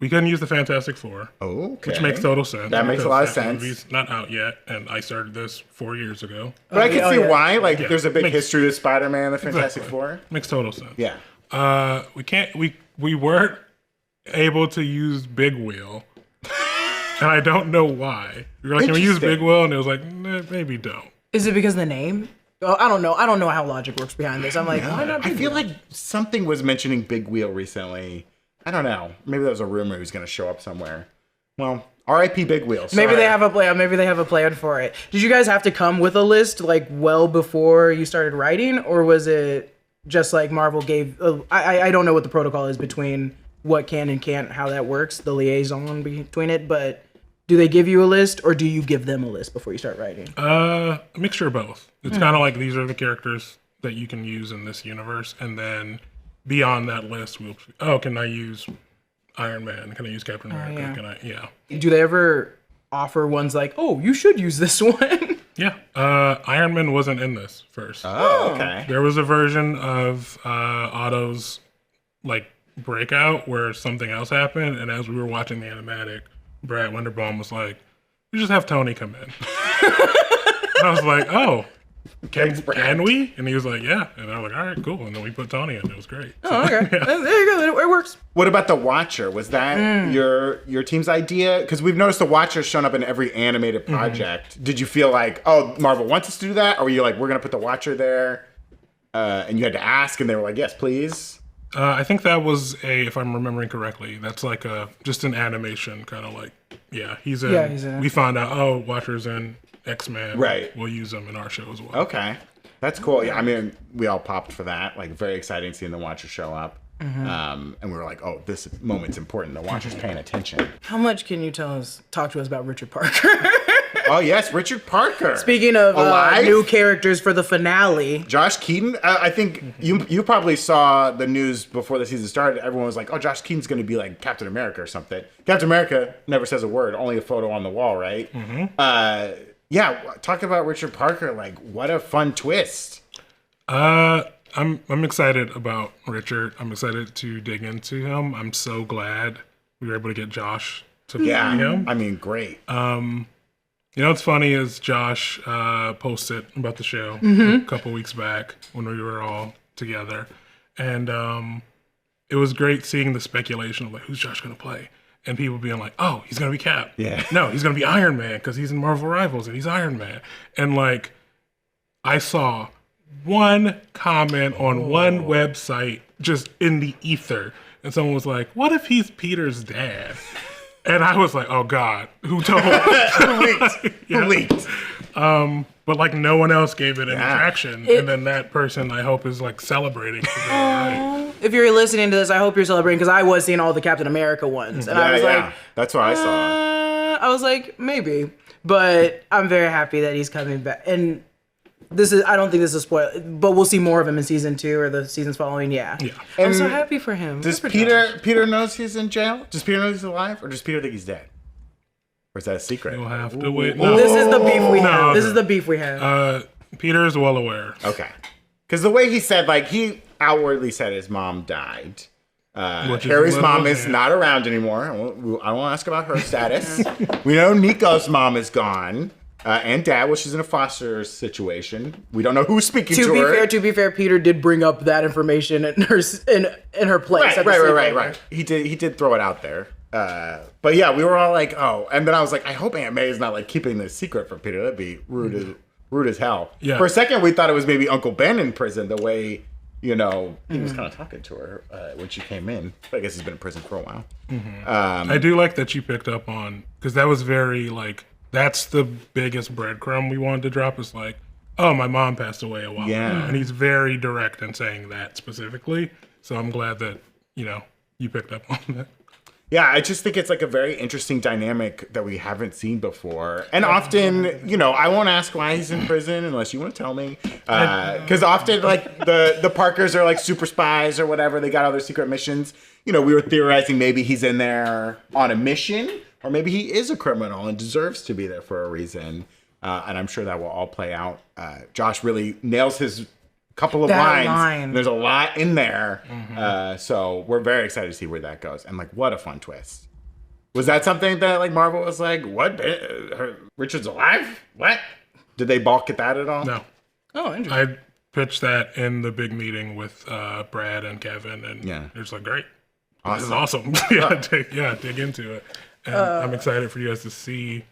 we couldn't use the Fantastic Four. Okay. Which makes total sense. That makes a lot of sense. The movie's not out yet, and I started this 4 years ago. But I can see why. Like, there's a big history to Spider-Man and the Fantastic Exactly. Four. Makes total sense. Yeah. We weren't able to use Big Wheel, and I don't know why. We were like, can we use Big Wheel? And it was like, nah, maybe don't. Is it because of the name? Oh, I don't know how logic works behind this. I'm like, why not? I feel like something was mentioning Big Wheel recently. I don't know. Maybe that was a rumor he was going to show up somewhere. Well, R.I.P. Big Wheel. Sorry. Maybe they have a plan. Maybe they have a plan for it. Did you guys have to come with a list like well before you started writing, or was it just like Marvel gave? I don't know what the protocol is between what can and can't, how that works, the liaison between it, but do they give you a list or do you give them a list before you start writing? A mixture of both. It's kind of like these are the characters that you can use in this universe, and then beyond that list, can I use Iron Man? Can I use Captain America? Do they ever offer ones like, oh, you should use this one? Yeah. Iron Man wasn't in this first. Oh, okay. There was a version of Otto's like breakout where something else happened, and as we were watching the animatic, Brad Winderbaum was like, "We just have Tony come in." And I was like, "Oh, can we?" And he was like, "Yeah." And I was like, "All right, cool." And then we put Tony in. It was great. Oh, okay. There you go. It works. What about the Watcher? Was that your team's idea? Because we've noticed the Watcher's shown up in every animated project. Did you feel like, oh, Marvel wants us to do that? Or were you like, we're going to put the Watcher there? And you had to ask, and they were like, yes, please? I think that was if I'm remembering correctly, that's like just an animation kind of like, he's in. Yeah, he's in. We found out, oh, Watcher's in X-Men. Right. We'll use him in our show as well. Okay. That's cool. Yeah, I mean, we all popped for that. Like, very exciting seeing the Watcher show up. And we were like, oh, this moment's important. The Watcher's paying attention. How much can you talk to us about Richard Parker? Oh, yes, Richard Parker. Speaking of new characters for the finale. Josh Keaton, I think you probably saw the news before the season started. Everyone was like, oh, Josh Keaton's going to be like Captain America or something. Captain America never says a word, only a photo on the wall, right? Talk about Richard Parker. Like, what a fun twist. I'm excited about Richard. I'm excited to dig into him. I'm so glad we were able to get Josh to play him. I mean, great. You know what's funny is Josh posted about the show a couple weeks back when we were all together. And it was great seeing the speculation of like, who's Josh going to play? And people being like, oh, he's going to be Cap. Yeah. No, he's going to be Iron Man because he's in Marvel Rivals and he's Iron Man. And like, I saw one comment on one website just in the ether. And someone was like, what if he's Peter's dad? And I was like, oh God, who told? Who leaked? But like no one else gave it any traction. And then that person, I hope, is like celebrating. If you're listening to this, I hope you're celebrating because I was seeing all the Captain America ones. And I was like, that's what I saw. I was like, maybe. But I'm very happy that he's coming back. And I don't think this is a spoiler, but we'll see more of him in season 2 or the seasons following. Yeah. I'm so happy for him. Does Peter knows he's in jail? Does Peter know he's alive? Or does Peter think he's dead? Or is that a secret? You'll have to wait. No. This is the beef we have. This is the beef we have. Peter is well aware. Okay. Because the way he said, like, he outwardly said his mom died. Harry's mom is not around anymore. I won't ask about her status. We know Nico's mom is gone. And dad, well, she's in a foster situation. We don't know who's speaking to her. To be fair, Peter did bring up that information in her place. Right. He did throw it out there. But yeah, we were all like, oh. And then I was like, I hope Aunt May is not like keeping this secret from Peter. That'd be rude as hell. Yeah. For a second, we thought it was maybe Uncle Ben in prison. The way he was kind of talking to her when she came in. But I guess he's been in prison for a while. I do like that you picked up on because that was very like. That's the biggest breadcrumb we wanted to drop is like, oh, my mom passed away a while ago. And he's very direct in saying that specifically. So I'm glad that, you picked up on that. Yeah, I just think it's like a very interesting dynamic that we haven't seen before. And often, I won't ask why he's in prison unless you want to tell me. Because often, like, the Parkers are like super spies or whatever. They got all their secret missions. We were theorizing maybe he's in there on a mission. Or maybe he is a criminal and deserves to be there for a reason. And I'm sure that will all play out. Josh really nails his couple of lines. There's a lot in there. So we're very excited to see where that goes. And like, what a fun twist. Was that something that like Marvel was like, what? Richard's alive? What? Did they balk at that at all? No. Oh, interesting. I pitched that in the big meeting with Brad and Kevin. And it was like, great. Awesome. This is awesome. Dig into it. And I'm excited for you guys to see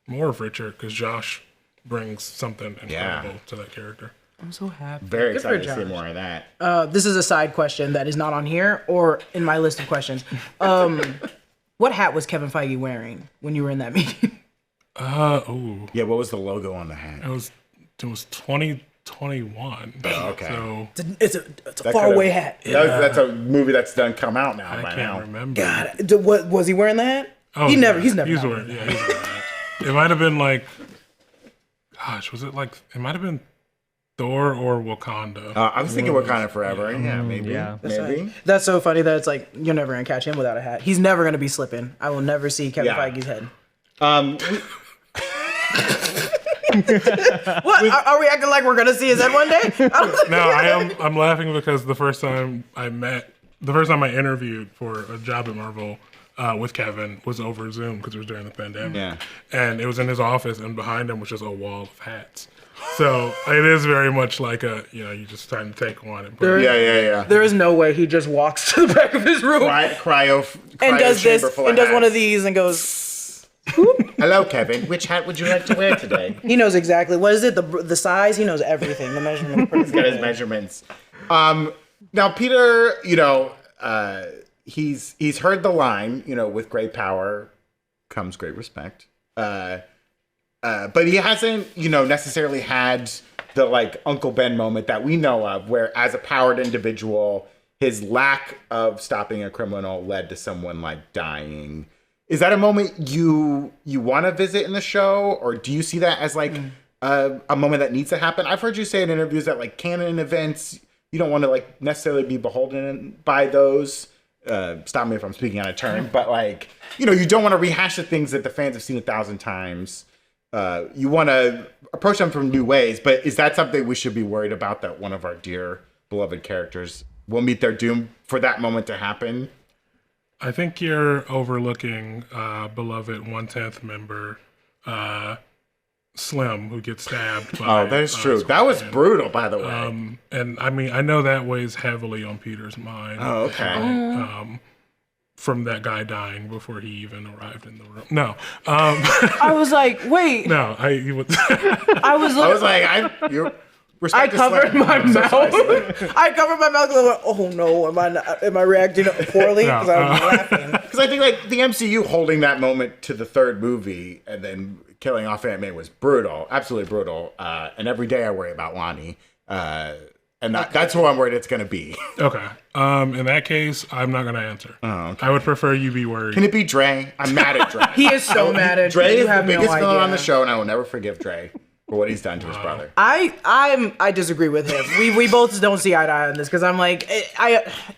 more of Richard because Josh brings something incredible to that character. I'm so happy. Very excited to see more of that. This is a side question that is not on here or in my list of questions. What hat was Kevin Feige wearing when you were in that meeting? Yeah, what was the logo on the hat? It was 2020 21. okay. So It's a faraway hat. That's a movie that's done come out now. I by can't now. remember. God, what was he wearing the hat? Oh, He's never. He's not wearing, wearing that. he's wearing that. It might have been like, gosh, was it like? It might have been Thor or Wakanda. I was thinking Wakanda Forever. Yeah, maybe. yeah. Maybe. That's so funny that it's like you're never gonna catch him without a hat. He's never gonna be slipping. I will never see Kevin Yeah. Feige's head. We- What? Are we acting like we're gonna see his head one day? No, I'm laughing because the first time I interviewed for a job at Marvel with Kevin was over Zoom because it was during the pandemic. Yeah. And it was in his office, and behind him was just a wall of hats. So it is very much like you just trying to take one and put it. Yeah. There is no way he just walks to the back of his room Cryo and does this chamber full and of does one of hats. these and goes. Hello, Kevin. Which hat would you like to wear today? He knows exactly what is it, the size. He knows everything, the measurement. He's got his measurements. Now Peter, he's heard the line, with great power comes great respect. But he hasn't, necessarily had the like Uncle Ben moment that we know of, where as a powered individual, his lack of stopping a criminal led to someone like dying. Is that a moment you want to visit in the show, or do you see that as like a moment that needs to happen? I've heard you say in interviews that like canon events, you don't want to like necessarily be beholden by those. Stop me if I'm speaking out of turn, but like, you don't want to rehash the things that the fans have seen 1,000 times. You want to approach them from new ways, but is that something we should be worried about, that one of our dear beloved characters will meet their doom for that moment to happen? I think you're overlooking beloved 1/10 member Slim, who gets stabbed by... Oh, that is true. That was brutal, by the way. And I mean, I know that weighs heavily on Peter's mind. Oh, okay. From that guy dying before he even arrived in the room. No. I was like, wait. No, he was... I was like, I covered my mouth. I covered my mouth because I went, oh no, am I reacting poorly? Because I was laughing. Because I think like the MCU holding that moment to the third movie and then killing off Aunt May was brutal, absolutely brutal. And every day I worry about Lonnie. And that's who I'm worried it's going to be. Okay. In that case, I'm not going to answer. Oh, okay. I would prefer you be worried. Can it be Dre? I'm mad at Dre. He is so mad at Dre. you. Is the have biggest no villain on idea. the show, and I will never forgive Dre for what he's done to his brother. I disagree with him. We both don't see eye to eye on this because I'm like,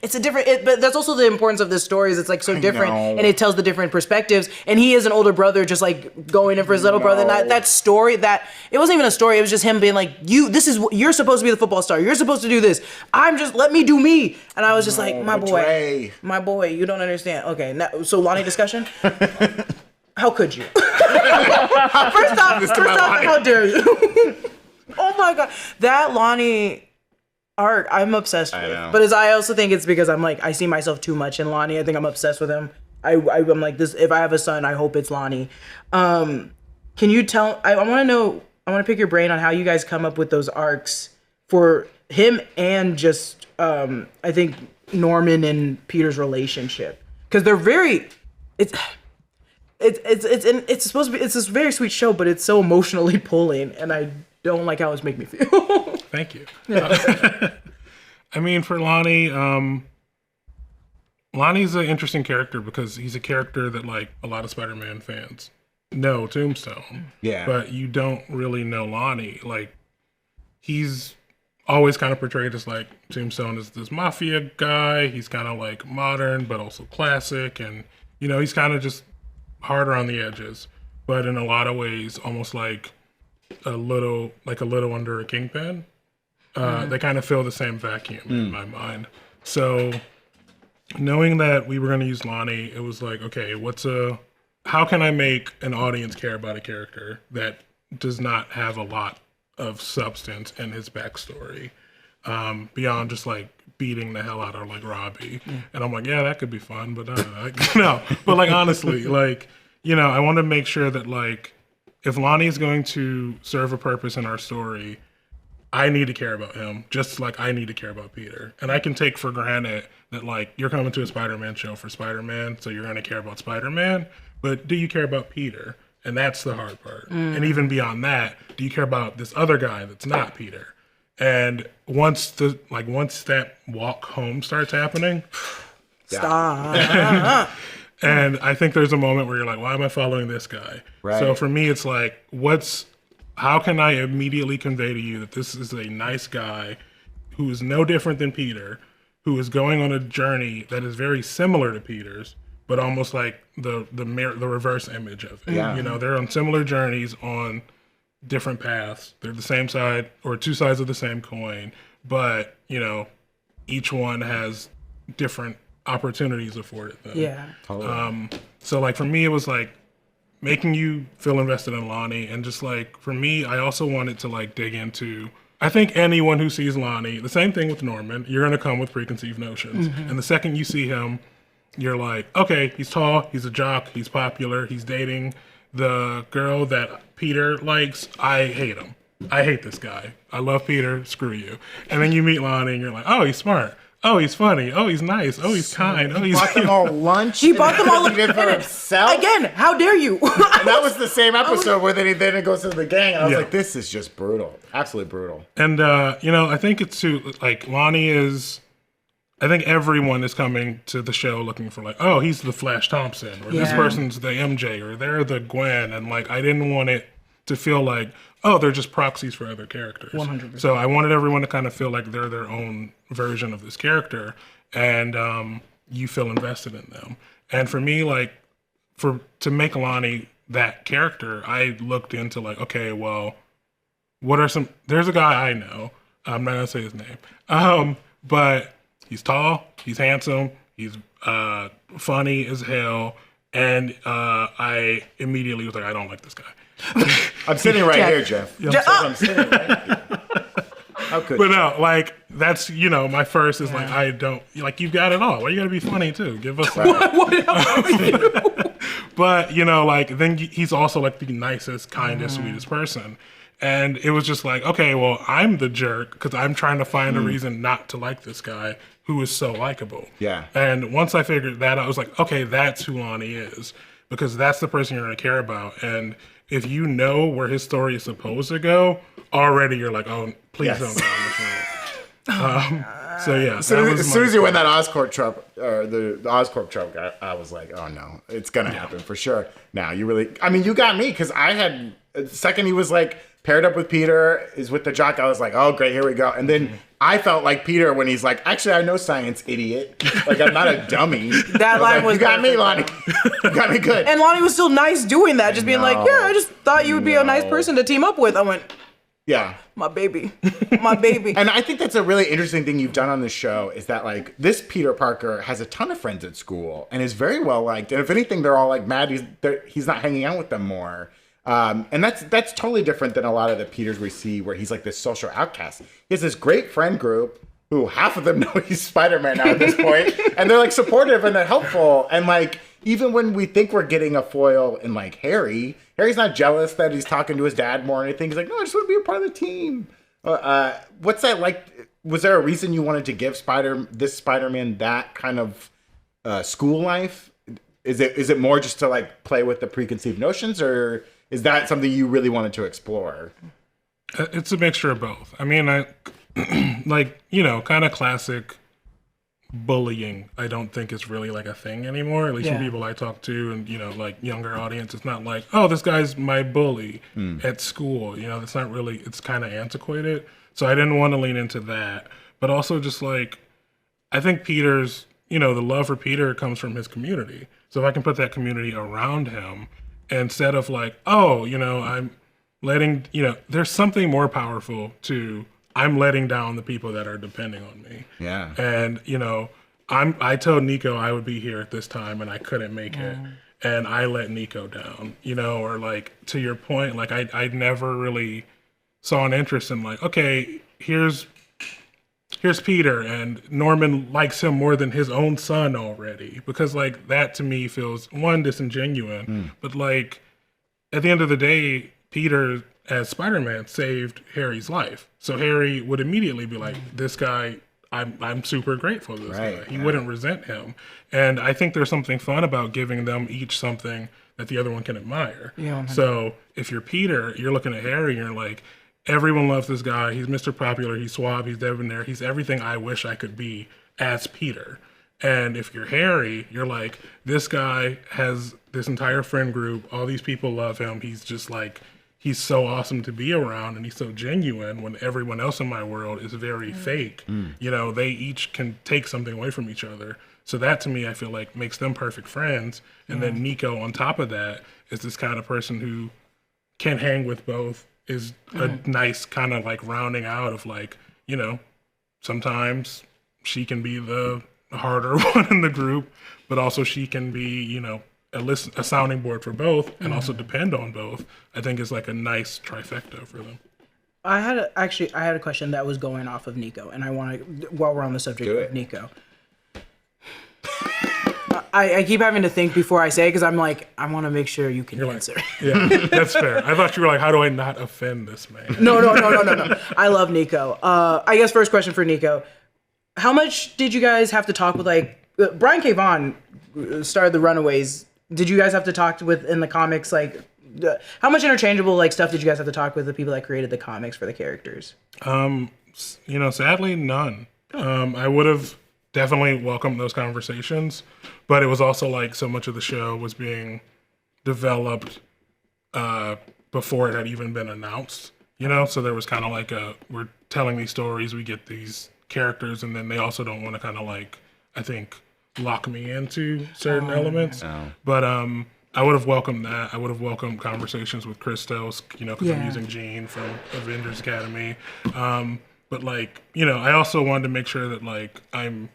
it's a different. But that's also the importance of this story is it's like so different know. and it tells the different perspectives. And he is an older brother, just like going in for his little brother. And that story that it wasn't even a story. It was just him being like, you're supposed to be the football star. You're supposed to do this. let me do me. And I was just like, my boy, you don't understand. Okay, now, so Lonnie discussion. How could you? First off, how dare you? Oh my god, that Lonnie arc, I'm obsessed with. know. But I also think it's because I'm like, I see myself too much in Lonnie. I think I'm obsessed with him. I'm like this. If I have a son, I hope it's Lonnie. Can you tell? I want to know. I want to pick your brain on how you guys come up with those arcs for him and just I think Norman and Peter's relationship, because they're very. It's supposed to be. It's this very sweet show, but it's so emotionally pulling, and I don't like how it's making me feel. Thank you. I mean, for Lonnie, Lonnie's an interesting character because he's a character that like a lot of Spider-Man fans know Tombstone. Yeah. But you don't really know Lonnie. Like, he's always kind of portrayed as like Tombstone is this mafia guy. He's kind of like modern, but also classic, and he's kind of just harder on the edges, but in a lot of ways almost like a little under a Kingpin. They kind of fill the same vacuum in my mind. So knowing that we were going to use Lonnie, it was like, okay, how can I make an audience care about a character that does not have a lot of substance in his backstory, beyond just like beating the hell out of like Robbie. And I'm like, yeah, that could be fun, but no. But like honestly, like, I want to make sure that like if Lonnie is going to serve a purpose in our story, I need to care about him just like I need to care about Peter. And I can take for granted that like you're coming to a Spider-Man show for Spider-Man, so you're going to care about Spider-Man, but do you care about Peter? And that's the hard part. And even beyond that, do you care about this other guy that's not Peter? And once that walk home starts happening, Stop. and I think there's a moment where you're like, why am I following this guy? Right. So for me, it's like, how can I immediately convey to you that this is a nice guy who is no different than Peter, who is going on a journey that is very similar to Peter's, but almost like the reverse image of it. Yeah. You know, they're on similar journeys on different paths. They're the same side or two sides of the same coin, but, you know, each one has different opportunities afforded them. Yeah. So like for me, it was like making you feel invested in Lonnie, and just like for me, I also wanted to like dig into. I think anyone who sees Lonnie, the same thing with Norman, you're gonna come with preconceived notions, and the second you see him, you're like, okay, he's tall, he's a jock, he's popular, he's dating the girl that Peter likes. I hate him. I hate this guy. I love Peter. Screw you. And then you meet Lonnie, and you're like, oh, he's smart. Oh, he's funny. Oh, he's nice. Oh, he's kind. Oh, he's Bought them all lunch. He bought them all He did for himself. Again, how dare you? And that was the same episode where then he goes to the gang, and I was Yeah. like, this is just brutal. Absolutely brutal. And, you know, I think it's too, like, Lonnie is, I think everyone is coming to the show looking for, like, oh, he's the Flash Thompson, or this Yeah. person's the MJ, or they're the Gwen. And, like, I didn't want it to feel like, oh, they're just proxies for other characters. 100%. So I wanted everyone to kind of feel like they're their own version of this character, and you feel invested in them. And for me, like, to make Lonnie that character, I looked into, like, okay, well, there's a guy I know. I'm not gonna say his name. But he's tall, he's handsome, he's funny as hell, and I immediately was like, I don't like this guy. I'm sitting right here, Jeff. Yeah. I'm sitting right here. How could But you? no, like, that's, you know, my first is like, I don't, like, you've got it all. Why you gotta be funny too? Give us But, you know, like, then he's also like the nicest, kindest, sweetest person. And it was just like, okay, well, I'm the jerk because I'm trying to find a reason not to like this guy who is so likable. Yeah. And once I figured that out, I was like, okay, that's who Lonnie is, because that's the person you're going to care about. And if you know where his story is supposed to go, already you're like, oh, please Yes. don't go on this road. So yeah, As soon as you win that Oscorp Trump, or the Oscorp Trump, I was like, oh no, it's gonna happen for sure. Now you really, I mean, you got me, because I had, the second he was like paired up with Peter, is with the jock, I was like, oh great, here we go. And then I felt like Peter when he's like, actually, I know science, idiot. Like, I'm not a dummy. That line was you got me, perfect. Lonnie. You got me good. And Lonnie was still nice doing that, just being like, yeah, I just thought you would be a nice person to team up with. I went, Yeah. my baby, my baby. And I think that's a really interesting thing you've done on this show, is that, like, this Peter Parker has a ton of friends at school and is very well liked. And if anything, they're all like mad he's not hanging out with them more. And that's totally different than a lot of the Peters we see, where he's like this social outcast. He has this great friend group who half of them know he's Spider-Man now at this point, and they're like supportive and they're helpful. And like, even when we think we're getting a foil in like Harry's not jealous that he's talking to his dad more or anything. He's like, no, I just want to be a part of the team. What's that like? Was there a reason you wanted to give this Spider-Man that kind of school life? Is it more just to like play with the preconceived notions, or is that something you really wanted to explore? It's a mixture of both. I mean, I like, you know, kind of classic bullying, I don't think is really like a thing anymore, at least from people I talk to, and, you know, like younger audience. It's not like, oh, this guy's my bully at school. You know, it's not really, it's kind of antiquated. So I didn't want to lean into that. But also just like, I think Peter's, you know, the love for Peter comes from his community. So if I can put that community around him, instead of like, oh, you know, I'm letting, you know, there's something more powerful to, I'm letting down the people that are depending on me. Yeah. And, you know, I told Nico I would be here at this time and I couldn't make it. And I let Nico down, you know, or like, to your point, like I never really saw an interest in like, okay, here's Peter, and Norman likes him more than his own son already, because like that to me feels, one, disingenuous, but like at the end of the day, Peter as Spider-Man saved Harry's life. So Harry would immediately be like, this guy, I'm super grateful to this guy. He wouldn't resent him. And I think there's something fun about giving them each something that the other one can admire. Yeah, 100%. So if you're Peter, you're looking at Harry and you're like, everyone loves this guy. He's Mr. Popular. He's suave. He's debonair. He's everything I wish I could be as Peter. And if you're Harry, you're like, this guy has this entire friend group. All these people love him. He's just like, he's so awesome to be around, and he's so genuine when everyone else in my world is very fake. You know, they each can take something away from each other. So that, to me, I feel like makes them perfect friends. And then Nico, on top of that, is this kind of person who can hang with both, is a nice kind of like rounding out of like, you know, sometimes she can be the harder one in the group, but also she can be, you know, a sounding board for both and also depend on both. I think is like a nice trifecta for them. I had a question that was going off of Nico, and I want to, while we're on the subject of Nico, I keep having to think before I say it because I'm like, I want to make sure you can answer. Yeah, that's fair. I thought you were like, how do I not offend this man? No. I love Nico. I guess first question for Nico. How much did you guys have to talk with, like, Brian K. Vaughan started the Runaways. Did you guys have to talk with, in the comics, like, how much interchangeable, like, stuff did you guys have to talk with the people that created the comics for the characters? You know, sadly, none. I would have definitely welcomed those conversations, but it was also like so much of the show was being developed before it had even been announced, you know? So there was kind of like we're telling these stories, we get these characters, and then they also don't want to kind of like, I think, lock me into certain elements. But I would have welcomed that. I would have welcomed conversations with Christos, you know, because I'm using Jean from Avengers Academy. But like, you know, I also wanted to make sure that like I'm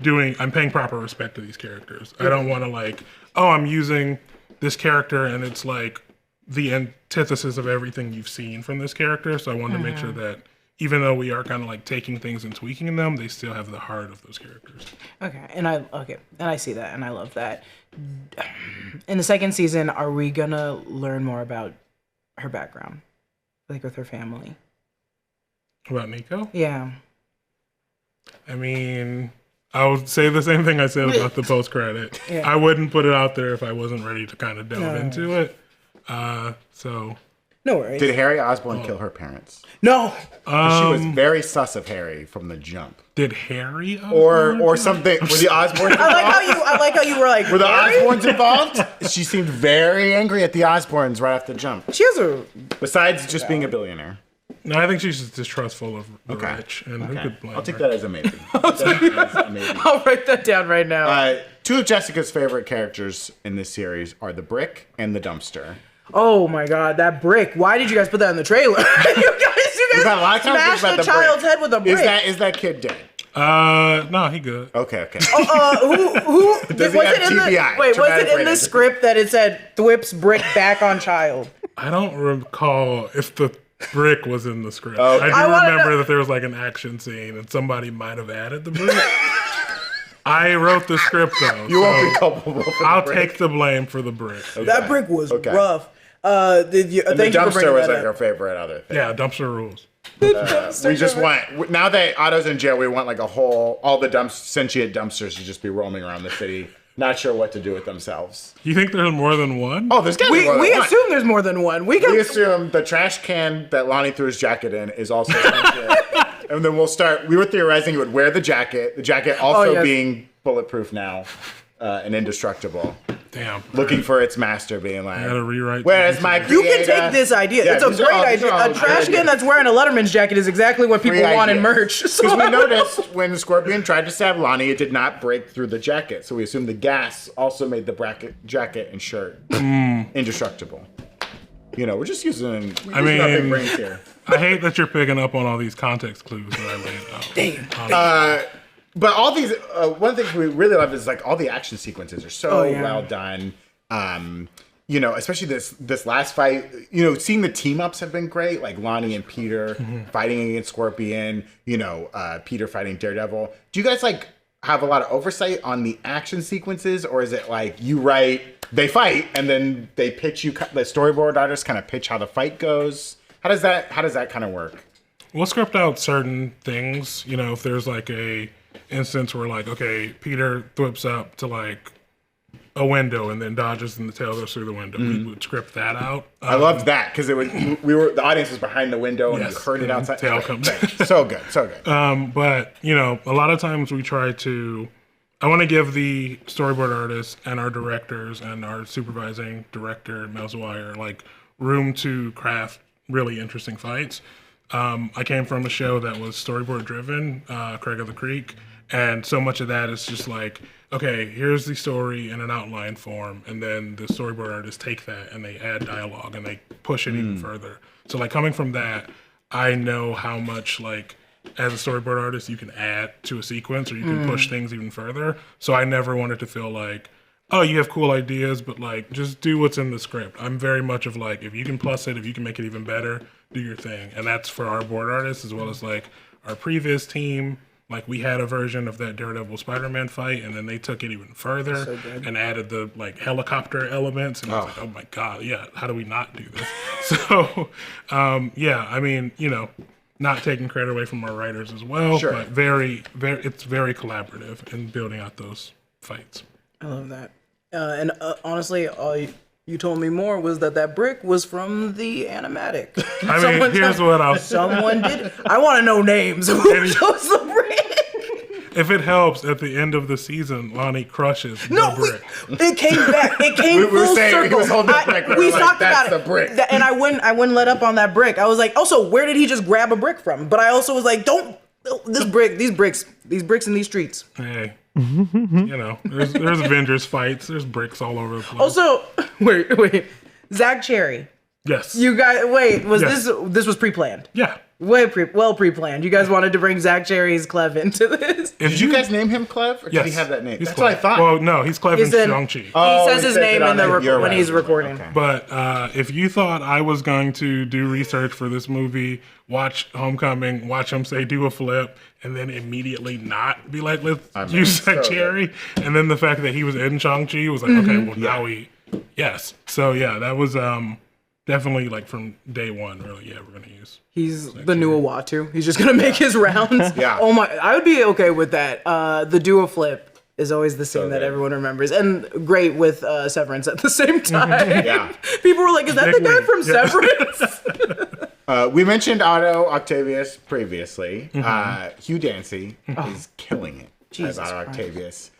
paying proper respect to these characters. I don't want to like, oh, I'm using this character and it's like the antithesis of everything you've seen from this character. So I wanted to make sure that even though we are kind of like taking things and tweaking them, they still have the heart of those characters. Okay, and I see that, and I love that. In the second season, are we gonna learn more about her background, like with her family? About Nico? Yeah. I mean, I would say the same thing I said about the post-credit. I wouldn't put it out there if I wasn't ready to kind of delve into it. So... No worries. Did Harry Osborn kill her parents? No. She was very sus of Harry from the jump. Did Harry Osborn or something? Were the Osborns involved? I like how you were like, were the Osborns involved? She seemed very angry at the Osborns right off the jump. She has a... Besides just being a billionaire. No, I think she's just distrustful of the rich. And who could blame I'll take her? that as a maybe. I'll write that down right now. Two of Jessica's favorite characters in this series are the brick and the dumpster. Oh my god, that brick. Why did you guys put that in the trailer? you guys got a lot of time smashed the child's head with a brick. Is that kid dead? No, he good. Okay. Who Does he was have it in TBI? was it in the brain script that it said Thwip's brick back on child? I don't recall if the brick was in the script. Okay. I do remember that there was like an action scene and somebody might have added the brick. I wrote the script though. You won't be culpable for I'll the brick. take the blame for the brick. Okay. That brick was rough. And the dumpster was like up. our favorite other thing. Yeah, dumpster rules. We just want, now that Otto's in jail, we want like all the sentient dumpsters to just be roaming around the city, not sure what to do with themselves. You think there's more than one? Oh, there's gotta be more than We one. assume there's more than one. We assume the trash can that Lonnie threw his jacket in is also sentient. And then we were theorizing it would wear the jacket also being bulletproof now and indestructible. Damn. Looking for its master, being like, I gotta rewrite. where's my You creator? can take this idea. Yeah, it's a these are great all- these idea. are all A trash great can that's wearing a Letterman's jacket is exactly what people Free want in ideas. merch. Because So we noticed when Scorpion tried to stab Lonnie, it did not break through the jacket. So we assumed the gas also made the jacket and shirt indestructible. You know, we're just using our big brains here. I hate that you're picking up on all these context clues that I laid out. Damn. But all these, one thing we really love is like all the action sequences are so well done. You know, especially this last fight, you know, seeing the team ups have been great. Like Lonnie and Peter fighting against Scorpion, you know, Peter fighting Daredevil. Do you guys like have a lot of oversight on the action sequences, or is it like you write, they fight, and then they pitch you, the storyboard artists kind of pitch how the fight goes? How does that kind of work? We'll script out certain things. You know, if there's like a instance where like, okay, Peter whips up to like a window and then dodges and the tail goes through the window. We would script that out. I loved that because the audience was behind the window and you heard it outside. Tail comes. So good, so good. But a lot of times we try to. I want to give the storyboard artists and our directors and our supervising director, Mel Zwire, like room to craft really interesting fights. I came from a show that was storyboard driven, Craig of the Creek, and so much of that is just like, okay, here's the story in an outline form, and then the storyboard artists take that and they add dialogue and they push it even further. So like coming from that, I know how much like as a storyboard artist you can add to a sequence or you can push things even further. So I never wanted to feel like, oh, you have cool ideas, but like just do what's in the script. I'm very much of like, if you can plus it, if you can make it even better, do your thing. And that's for our board artists as well as like our previous team. Like we had a version of that Daredevil Spider-Man fight, and then they took it even further and added the like helicopter elements. And I was like, oh my God, yeah, how do we not do this? So, yeah, I mean, not taking credit away from our writers as well, but very, it's very collaborative in building out those fights. I love that. And honestly, all you told me more was that brick was from the animatic. I mean, here's what I'll say. Someone did. I want to know names. Who chose the brick? If it helps, at the end of the season, Lonnie crushes the brick. It came back. It came full circle. He was holding the brick. We talked about the brick. And I wouldn't let up on that brick. I was like, also, where did he just grab a brick from? But I also was like, these bricks in these streets. Hey. There's Avengers fights. There's bricks all over the place. Also, wait, Zach Cherry. Yes. You guys, this was pre-planned? Yeah. Well pre-planned. You guys wanted to bring Zach Cherry's Clev into this. Did you guys name him Clev? Or did he have that name? That's what I thought. Well, no, he's Clev in Shang-Chi. He says his name when he's recording. Okay. But if you thought I was going to do research for this movie, watch Homecoming, watch him say do a flip, and then immediately not be like, let's use Zach Cherry, and then the fact that he was in Shang-Chi was like, okay, well now yes. So yeah, that was definitely like from day one, really, we're going to use. He's the new Uatu. He's just going to make his rounds. Yeah. Oh my, I would be okay with that. The duo flip is always the scene that everyone remembers. And great with Severance at the same time. Yeah. People were like, is that the guy from Severance? We mentioned Otto Octavius previously. Hugh Dancy is killing it as Otto Octavius.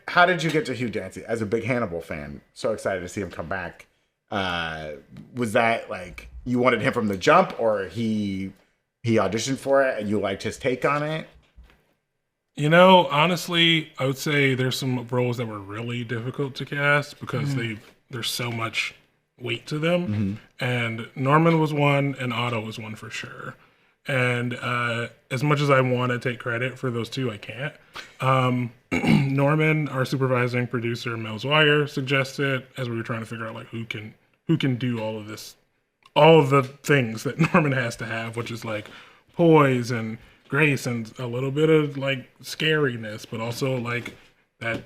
How did you get to Hugh Dancy? As a big Hannibal fan, so excited to see him come back. Was that like you wanted him from the jump, or he auditioned for it and you liked his take on it? Honestly, I would say there's some roles that were really difficult to cast because there's so much weight to them. And Norman was one, and Otto was one for sure. And as much as I want to take credit for those two, I can't. Norman, our supervising producer, Mel Zwire, suggested as we were trying to figure out like who can do all of this, all of the things that Norman has to have, which is like poise and grace and a little bit of like scariness, but also like that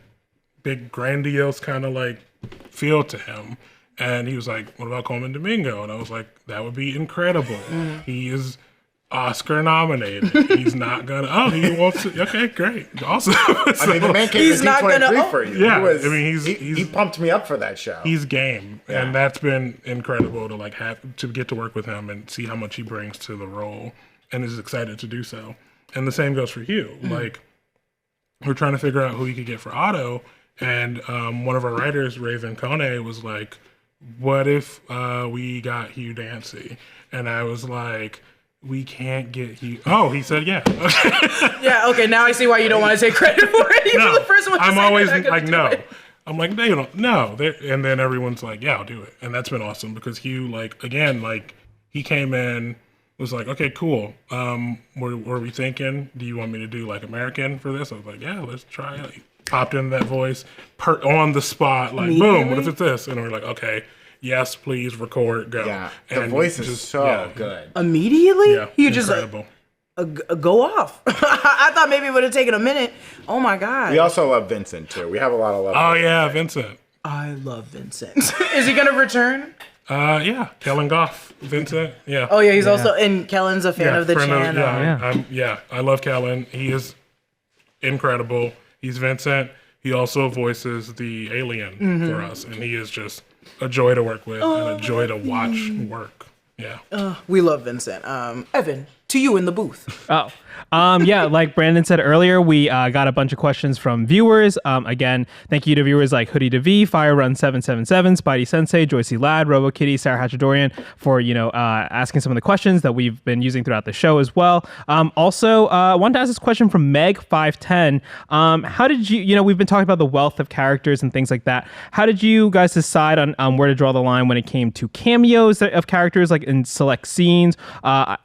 big grandiose kind of like feel to him. And he was like, what about Coleman Domingo? And I was like, that would be incredible. He is Oscar nominated. He's not gonna. He wants to. Okay, great, awesome. I mean, the man came to D23 for you. Yeah, he pumped me up for that show. He's game, and that's been incredible to like have to get to work with him and see how much he brings to the role, and is excited to do so. And the same goes for Hugh. Like we're trying to figure out who he could get for Otto, and one of our writers, Raven Kone, was like, "What if we got Hugh Dancy?" And I was like, we can't get Hugh. Oh, he said, yeah. Yeah, okay, now I see why you don't want to take credit for it. You're the first one to I'm say always that like, no. I'm like, they don't, no. And then everyone's like, yeah, I'll do it. And that's been awesome because Hugh, like, again, like, he came in, was like, okay, cool. Were we thinking, do you want me to do, like, American for this? I was like, yeah, let's try it. He popped into that voice on the spot, like, boom, what if it's this? And we're like, okay. Yes, please record, go. Yeah, the voice is so good. Immediately? Yeah, You just incredible. Go off. I thought maybe it would have taken a minute. Oh my God. We also love Vincent too. We have a lot of love. Oh yeah, Vincent. I love Vincent. Is he going to return? Yeah, Kellen Goff, Vincent. Yeah. Oh yeah, he's also, and Kellen's a fan of the channel. I love Kellen. He is incredible. He's Vincent. he also voices the alien for us, and he is just a joy to work with and a joy to watch work. Yeah. We love Vincent. Evan, to you in the booth. Oh, yeah, like Brandon said earlier, we got a bunch of questions from viewers. Again, thank you to viewers like Hoodie DeV, FireRun777, Spidey Sensei, Joycey Ladd, RoboKitty, Sarah Hatchadorian for, asking some of the questions that we've been using throughout the show as well. Also, I wanted to ask this question from Meg510. How did you, we've been talking about the wealth of characters and things like that. How did you guys decide on where to draw the line when it came to cameos of characters, like in select scenes?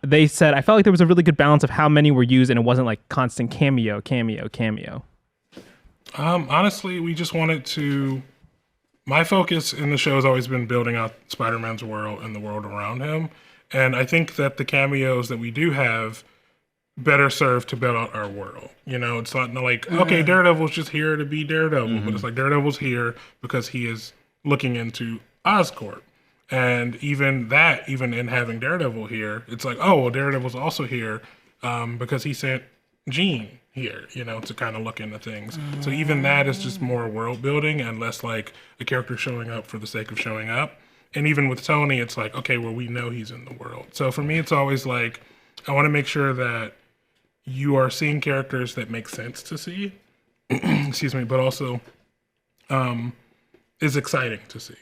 They said, I felt like there was a really good balance of how many were used and it wasn't like constant cameo. Honestly, we just wanted to. My focus in the show has always been building out Spider-Man's world and the world around him. And I think that the cameos that we do have better serve to build out our world. It's not like, okay, Daredevil's just here to be Daredevil, but it's like Daredevil's here because he is looking into Oscorp. And even in having Daredevil here, it's like, oh, well, Daredevil's also here because he sent Jean here, to kind of look into things. So even that is just more world building and less like a character showing up for the sake of showing up. And even with Tony, it's like, okay, well, we know he's in the world. So for me, it's always like, I want to make sure that you are seeing characters that make sense to see, excuse me, but also is exciting to see.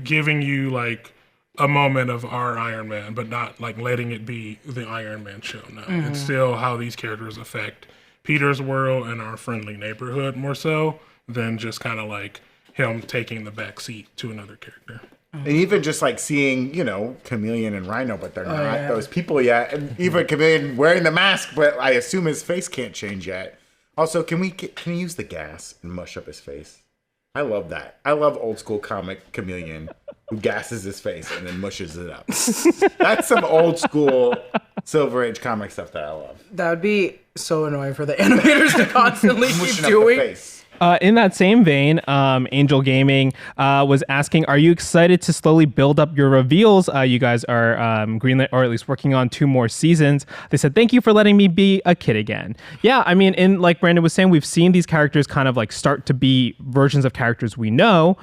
Giving you like a moment of our Iron Man, but not like letting it be the Iron Man show. No, it's still how these characters affect Peter's world and our friendly neighborhood more so than just kind of like him taking the back seat to another character. And even just like seeing, Chameleon and Rhino, but they're not those people yet. And even Chameleon wearing the mask, but I assume his face can't change yet. Also, can we use the gas and mush up his face? I love that. I love old school comic Chameleon who gasses his face and then mushes it up. That's some old school Silver Age comic stuff that I love. That would be so annoying for the animators to constantly keep Mushing up the doing. face. In that same vein, Angel Gaming was asking, are you excited to slowly build up your reveals? You guys are greenlit, or at least working on 2 more seasons. They said, thank you for letting me be a kid again. Yeah, I mean, like Brandon was saying, we've seen these characters kind of like start to be versions of characters we know.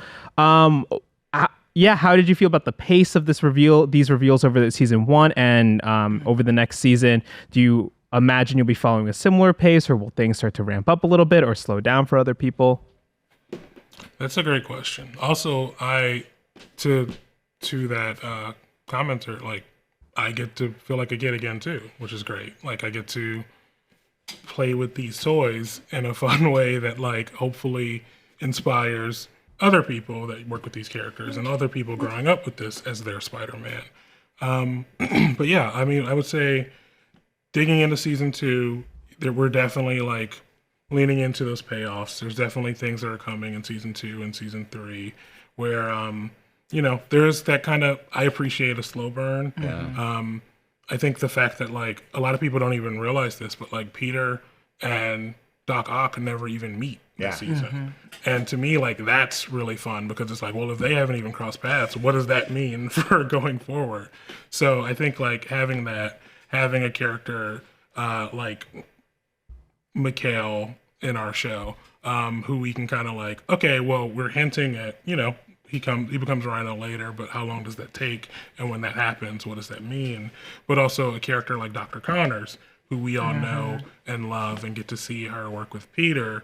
Yeah, how did you feel about the pace of these reveals over the season 1 and over the next season? Do you imagine you'll be following a similar pace, or will things start to ramp up a little bit or slow down for other people? That's a great question. Also, to that commenter, like, I get to feel like a kid again too, which is great. Like, I get to play with these toys in a fun way that like hopefully inspires other people that work with these characters and other people growing up with this as their Spider-Man. But yeah, I mean, I would say digging into season 2, we're definitely like leaning into those payoffs. There's definitely things that are coming in season 2 and season 3 where, there's that kind of, I appreciate a slow burn. Yeah. I think the fact that like a lot of people don't even realize this, but like Peter and Doc Ock never even meet this season. And to me, like, that's really fun because it's like, well, if they haven't even crossed paths, what does that mean for going forward? So I think like having a character like Mikhail in our show, who we can kind of like, okay, well, we're hinting at, he becomes Rhino later, but how long does that take? And when that happens, what does that mean? But also a character like Dr. Connors, who we all know and love and get to see her work with Peter,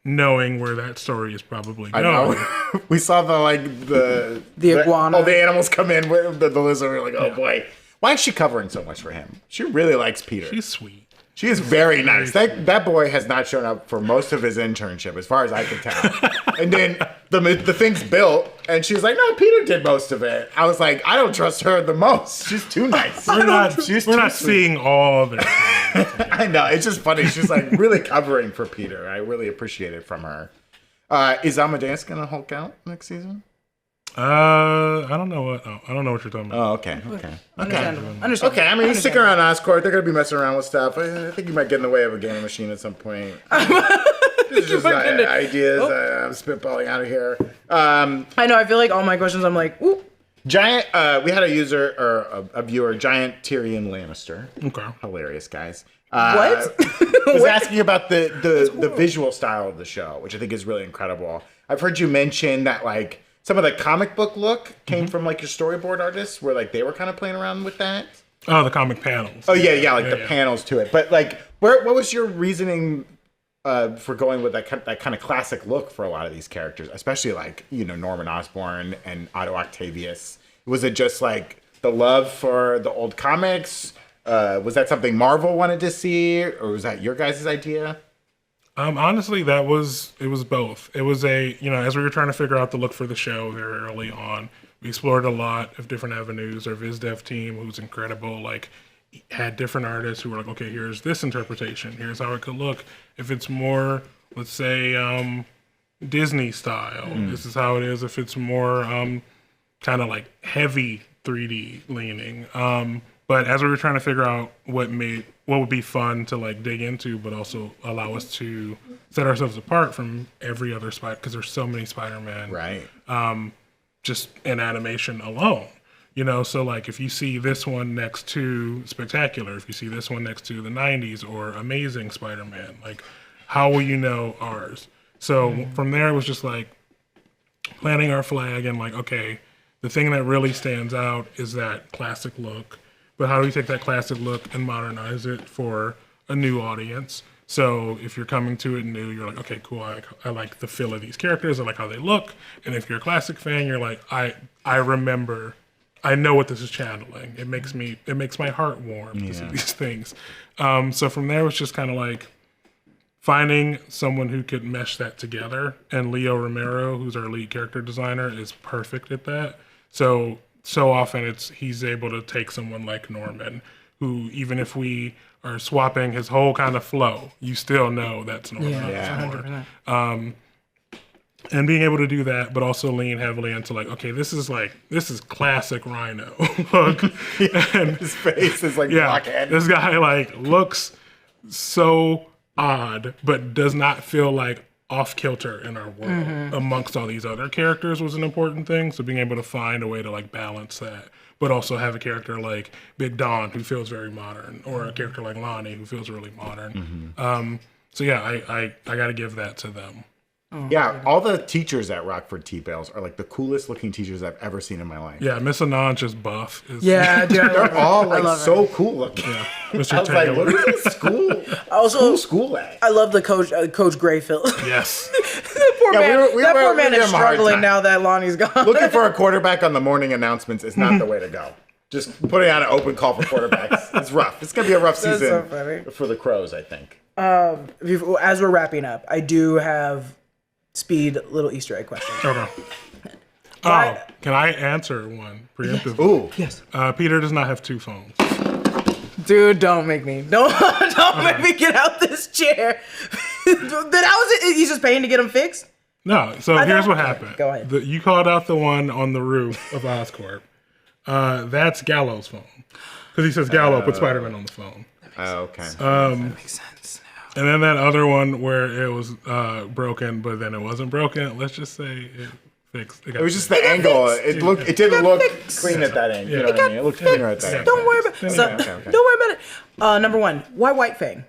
knowing where that story is probably going. I know. We saw the iguana. All the animals come in with the lizard. We're like, oh boy. Why is she covering so much for him? She really likes Peter. She's sweet. She is very nice. That boy has not shown up for most of his internship, as far as I can tell. And then the thing's built, and she's like, "No, Peter did most of it." I was like, "I don't trust her the most. She's too nice." We're not seeing all of it. I know. It's just funny. She's like really covering for Peter. I really appreciate it from her. Is Amadeus gonna Hulk out next season? I don't know what you're talking about. Oh, okay. Understandable. Okay, I mean, he's sticking around Oscorp. They're going to be messing around with stuff. I think he might get in the way of a game machine at some point. This is just ideas. I'm spitballing out of here. I know. I feel like all my questions, I'm like, ooh. Giant, we had a user, or a viewer, Giant Tyrion Lannister. Okay. Hilarious, guys. What? I was asking about the visual style of the show, which I think is really incredible. I've heard you mention that like some of the comic book look came from like your storyboard artists, where like they were kind of playing around with that. Oh, the comic panels. Oh yeah, like the panels to it. But like, what was your reasoning for going with that kind of classic look for a lot of these characters, especially like Norman Osborn and Otto Octavius? Was it just like the love for the old comics? Was that something Marvel wanted to see, or was that your guys' idea? Honestly, it was both. It was as we were trying to figure out the look for the show very early on, we explored a lot of different avenues. Our Viz Dev team, who's incredible, like had different artists who were like, okay, here's this interpretation. Here's how it could look. If it's more, let's say, Disney style, this is how it is. If it's more kind of like heavy 3D leaning. But as we were trying to figure out what would be fun to like dig into, but also allow us to set ourselves apart from every other Spider, because there's so many Spider-Man, right? Just in animation alone, So like if you see this one next to Spectacular, if you see this one next to the '90s or Amazing Spider-Man, like how will you know ours? So from there it was just like planting our flag and like, okay, the thing that really stands out is that classic look. But how do we take that classic look and modernize it for a new audience? So if you're coming to it new, you're like, okay, cool. I like the feel of these characters. I like how they look. And if you're a classic fan, you're like, I remember, I know what this is channeling. It makes my heart warm to see these things. So from there, it's just kind of like finding someone who could mesh that together. And Leo Romero, who's our lead character designer, is perfect at that. So often he's able to take someone like Norman, who even if we are swapping his whole kind of flow, you still know that's Norman. Yeah, 100%. And being able to do that, but also lean heavily into like, okay, this is classic Rhino look. And his face is like blockhead. This guy like looks so odd, but does not feel like off kilter in our world amongst all these other characters was an important thing. So being able to find a way to like balance that, but also have a character like Big Don who feels very modern, or a character like Lonnie who feels really modern. So yeah, I got to give that to them. Yeah, all the teachers at Rockford T-Bales are like the coolest looking teachers I've ever seen in my life. Yeah, Miss Anand just buff. Yeah, dude, they're all like so cool looking. Yeah, Mr. I was Taylor. like, what is this school? Also, school at? I love the coach, Coach Grayfield. Yes. That poor man is struggling now that Lonnie's gone. Looking for a quarterback on the morning announcents is not the way to go. Just putting out an open call for quarterbacks. It's rough. It's going to be a rough season for the Crows, I think. As we're wrapping up, I do have speed little Easter egg question. Okay. Oh, can I answer one preemptively? Ooh. Yes. Peter does not have two phones. Dude, don't make me. Don't make me get out this chair. He's just paying to get them fixed? No, so here's what happened. Go ahead. You called out the one on the roof of Oscorp. That's Gallo's phone. Because he says Gallo put Spider-Man on the phone. Oh, okay. That makes sense now. And then that other one where it was broken, but then it wasn't broken. Let's just say it fixed. It was just the angle. It didn't look clean at that angle. You know what I mean? It looked cleaner at that angle. Don't worry about it. Don't worry about it. Number one, why White Fang?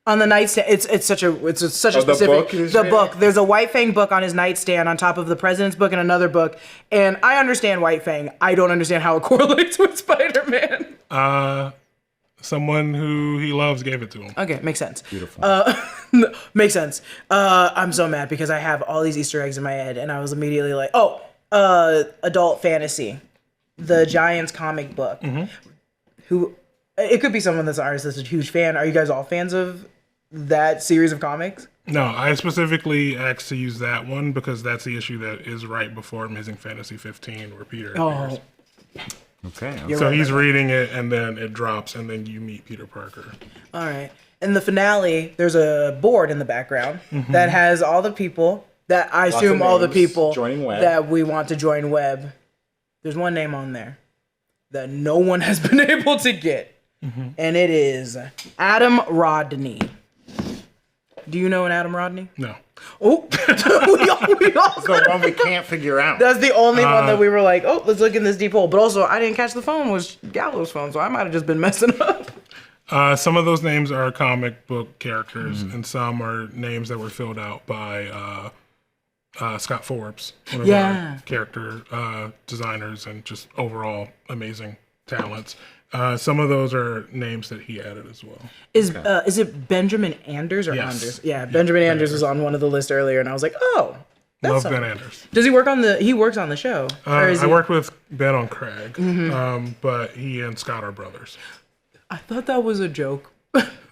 On the nightstand, it's such a specific book. There's a White Fang book on his nightstand on top of the President's book and another book. And I understand White Fang. I don't understand how it correlates with Spider-Man. Someone who he loves gave it to him. Okay, makes sense. Beautiful. Makes sense. I'm so mad because I have all these Easter eggs in my head, and I was immediately like, adult fantasy, the Giants comic book. Who? It could be someone that's an artist that's a huge fan. Are you guys all fans of that series of comics? No, I specifically asked to use that one because that's the issue that is right before Amazing Fantasy 15, where Peter appears. Okay. So he's reading it, and then it drops, and then you meet Peter Parker. All right. In the finale, there's a board in the background that has all the people that I assume all the people that we want to join Webb. There's one name on there that no one has been able to get, and it is Adam Rodney. Do you know an Adam Rodney? No. Oh, we all It's the one we can't figure out. That's the only one that we were like, oh, let's look in this deep hole. But also, I didn't catch the phone was Gallo's phone, so I might have just been messing up. Some of those names are comic book characters, and some are names that were filled out by Scott Forbes, one of our character designers and just overall amazing talents. Some of those are names that he added as well. Is it Benjamin Anders or Yes. Anders? Yeah, Benjamin Anders was on one of the lists earlier, and I was like, oh, that's Love something. Ben Anders. Does he work on the? He works on the show. Or is I he, worked with Ben on Craig, but he and Scott are brothers. I thought that was a joke.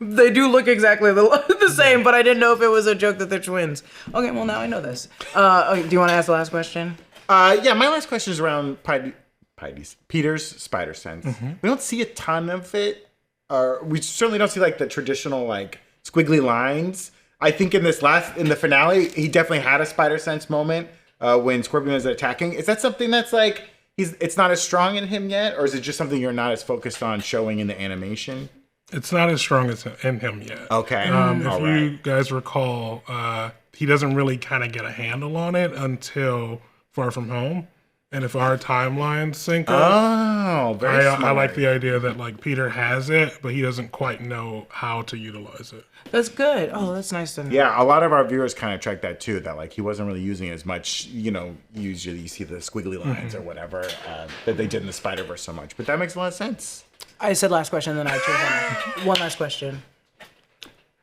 They do look exactly the same, but I didn't know if it was a joke that they're twins. Okay, well now I know this. Okay, do you want to ask the last question? Yeah, my last question is around Peter's spider sense. We don't see a ton of it. We certainly don't see like the traditional like squiggly lines. I think in the finale, he definitely had a spider sense moment when Scorpion was attacking. Is that something that's like it's not as strong in him yet, or is it just something you're not as focused on showing in the animation? It's not as strong as in him yet. Okay. If you guys recall, he doesn't really kind of get a handle on it until Far From Home. And if our timelines sync up, very smart. I like the idea that like Peter has it, but he doesn't quite know how to utilize it. That's good. Oh, that's nice to know. Yeah, a lot of our viewers kind of track that too, that like he wasn't really using it as much, usually you see the squiggly lines or whatever that they did in the Spider-Verse so much. But that makes a lot of sense. I said last question, then I chose one last question.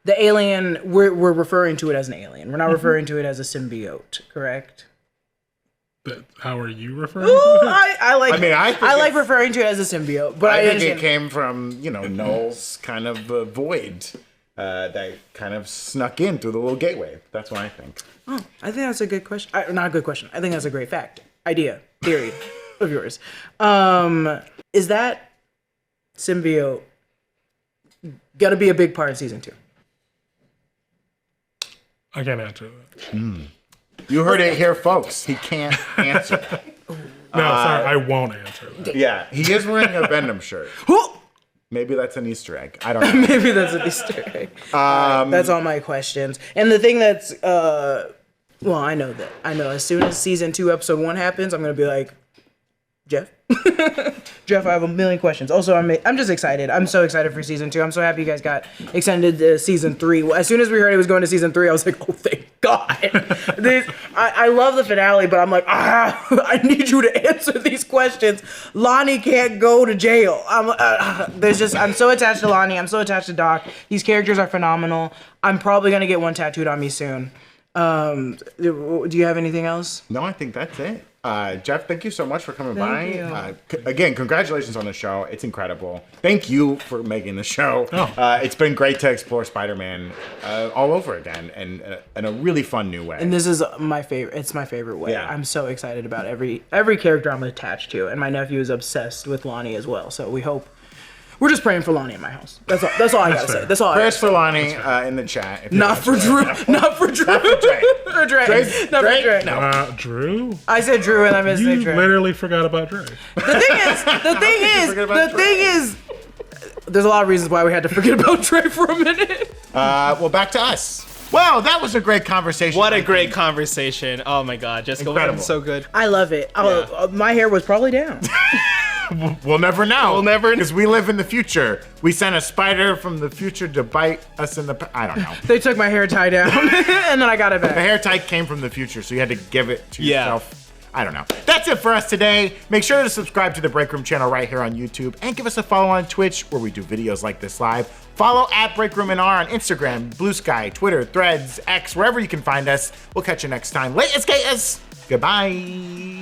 The alien, we're referring to it as an alien. We're not referring to it as a symbiote, correct? But how are you referring Ooh, to it? I like it's- referring to it as a symbiote, but I I think understand. it came from, Null's kind of void that kind of snuck in through the little gateway. That's what I think. Oh, I think that's a good question. Not a good question. I think that's a great fact, idea, theory of yours. Is that symbiote gonna be a big part of season 2? I can't answer that. You heard it here, folks. He can't answer. No, sorry, I won't answer that. Yeah, he is wearing a Venom shirt. Maybe that's an Easter egg. I don't know. Maybe that's an Easter egg. That's all my questions. And the thing that's, I know as soon as season 2, episode 1 happens, I'm gonna be like, Jeff, Jeff, I have a million questions. Also, I'm just excited. I'm so excited for season 2. I'm so happy you guys got extended to season 3. As soon as we heard it was going to season 3, I was like, oh, thank God. I love the finale, but I'm like, I need you to answer these questions. Lonnie can't go to jail. I'm so attached to Lonnie. I'm so attached to Doc. These characters are phenomenal. I'm probably gonna get one tattooed on me soon. Do you have anything else? No, I think that's it. Jeff, thank you so much for coming Thank by. Again, congratulations on the show. It's incredible. Thank you for making the show. It's been great to explore Spider-Man all over again and in a really fun new way. And this is my favorite. It's my favorite way. Yeah. I'm so excited about every character I'm attached to, and my nephew is obsessed with Lonnie as well. So we're just praying for Lonnie in my house. That's all I gotta say. That's all. Prayers for Lonnie in the chat. if you Not want for to. Drew. Not for Drew. Not for Drake. Or Drake. Not for Drake. No. Drew? I said Drew and I missed You Drake. literally forgot about Drake. The thing is, there's a lot of reasons why we had to forget about Drake for a minute. Well, back to us. Well, that was a great conversation. What a great conversation. Oh my God, Jessica, Incredible. so good. I love it. My hair was probably down. We'll never know. We'll never- Because we live in the future. We sent a spider from the future to bite us in the... I don't know. They took my hair tie down, and then I got it The back. hair tie came from the future, so you had to give it to Yeah. yourself. I don't know. That's it for us today. Make sure to subscribe to the Breakroom channel right here on YouTube and give us a follow on Twitch where we do videos like this live. Follow at BreakroomNR on Instagram, Blue Sky, Twitter, Threads, X, wherever you can find us. We'll catch you next time. Late skaters. Goodbye.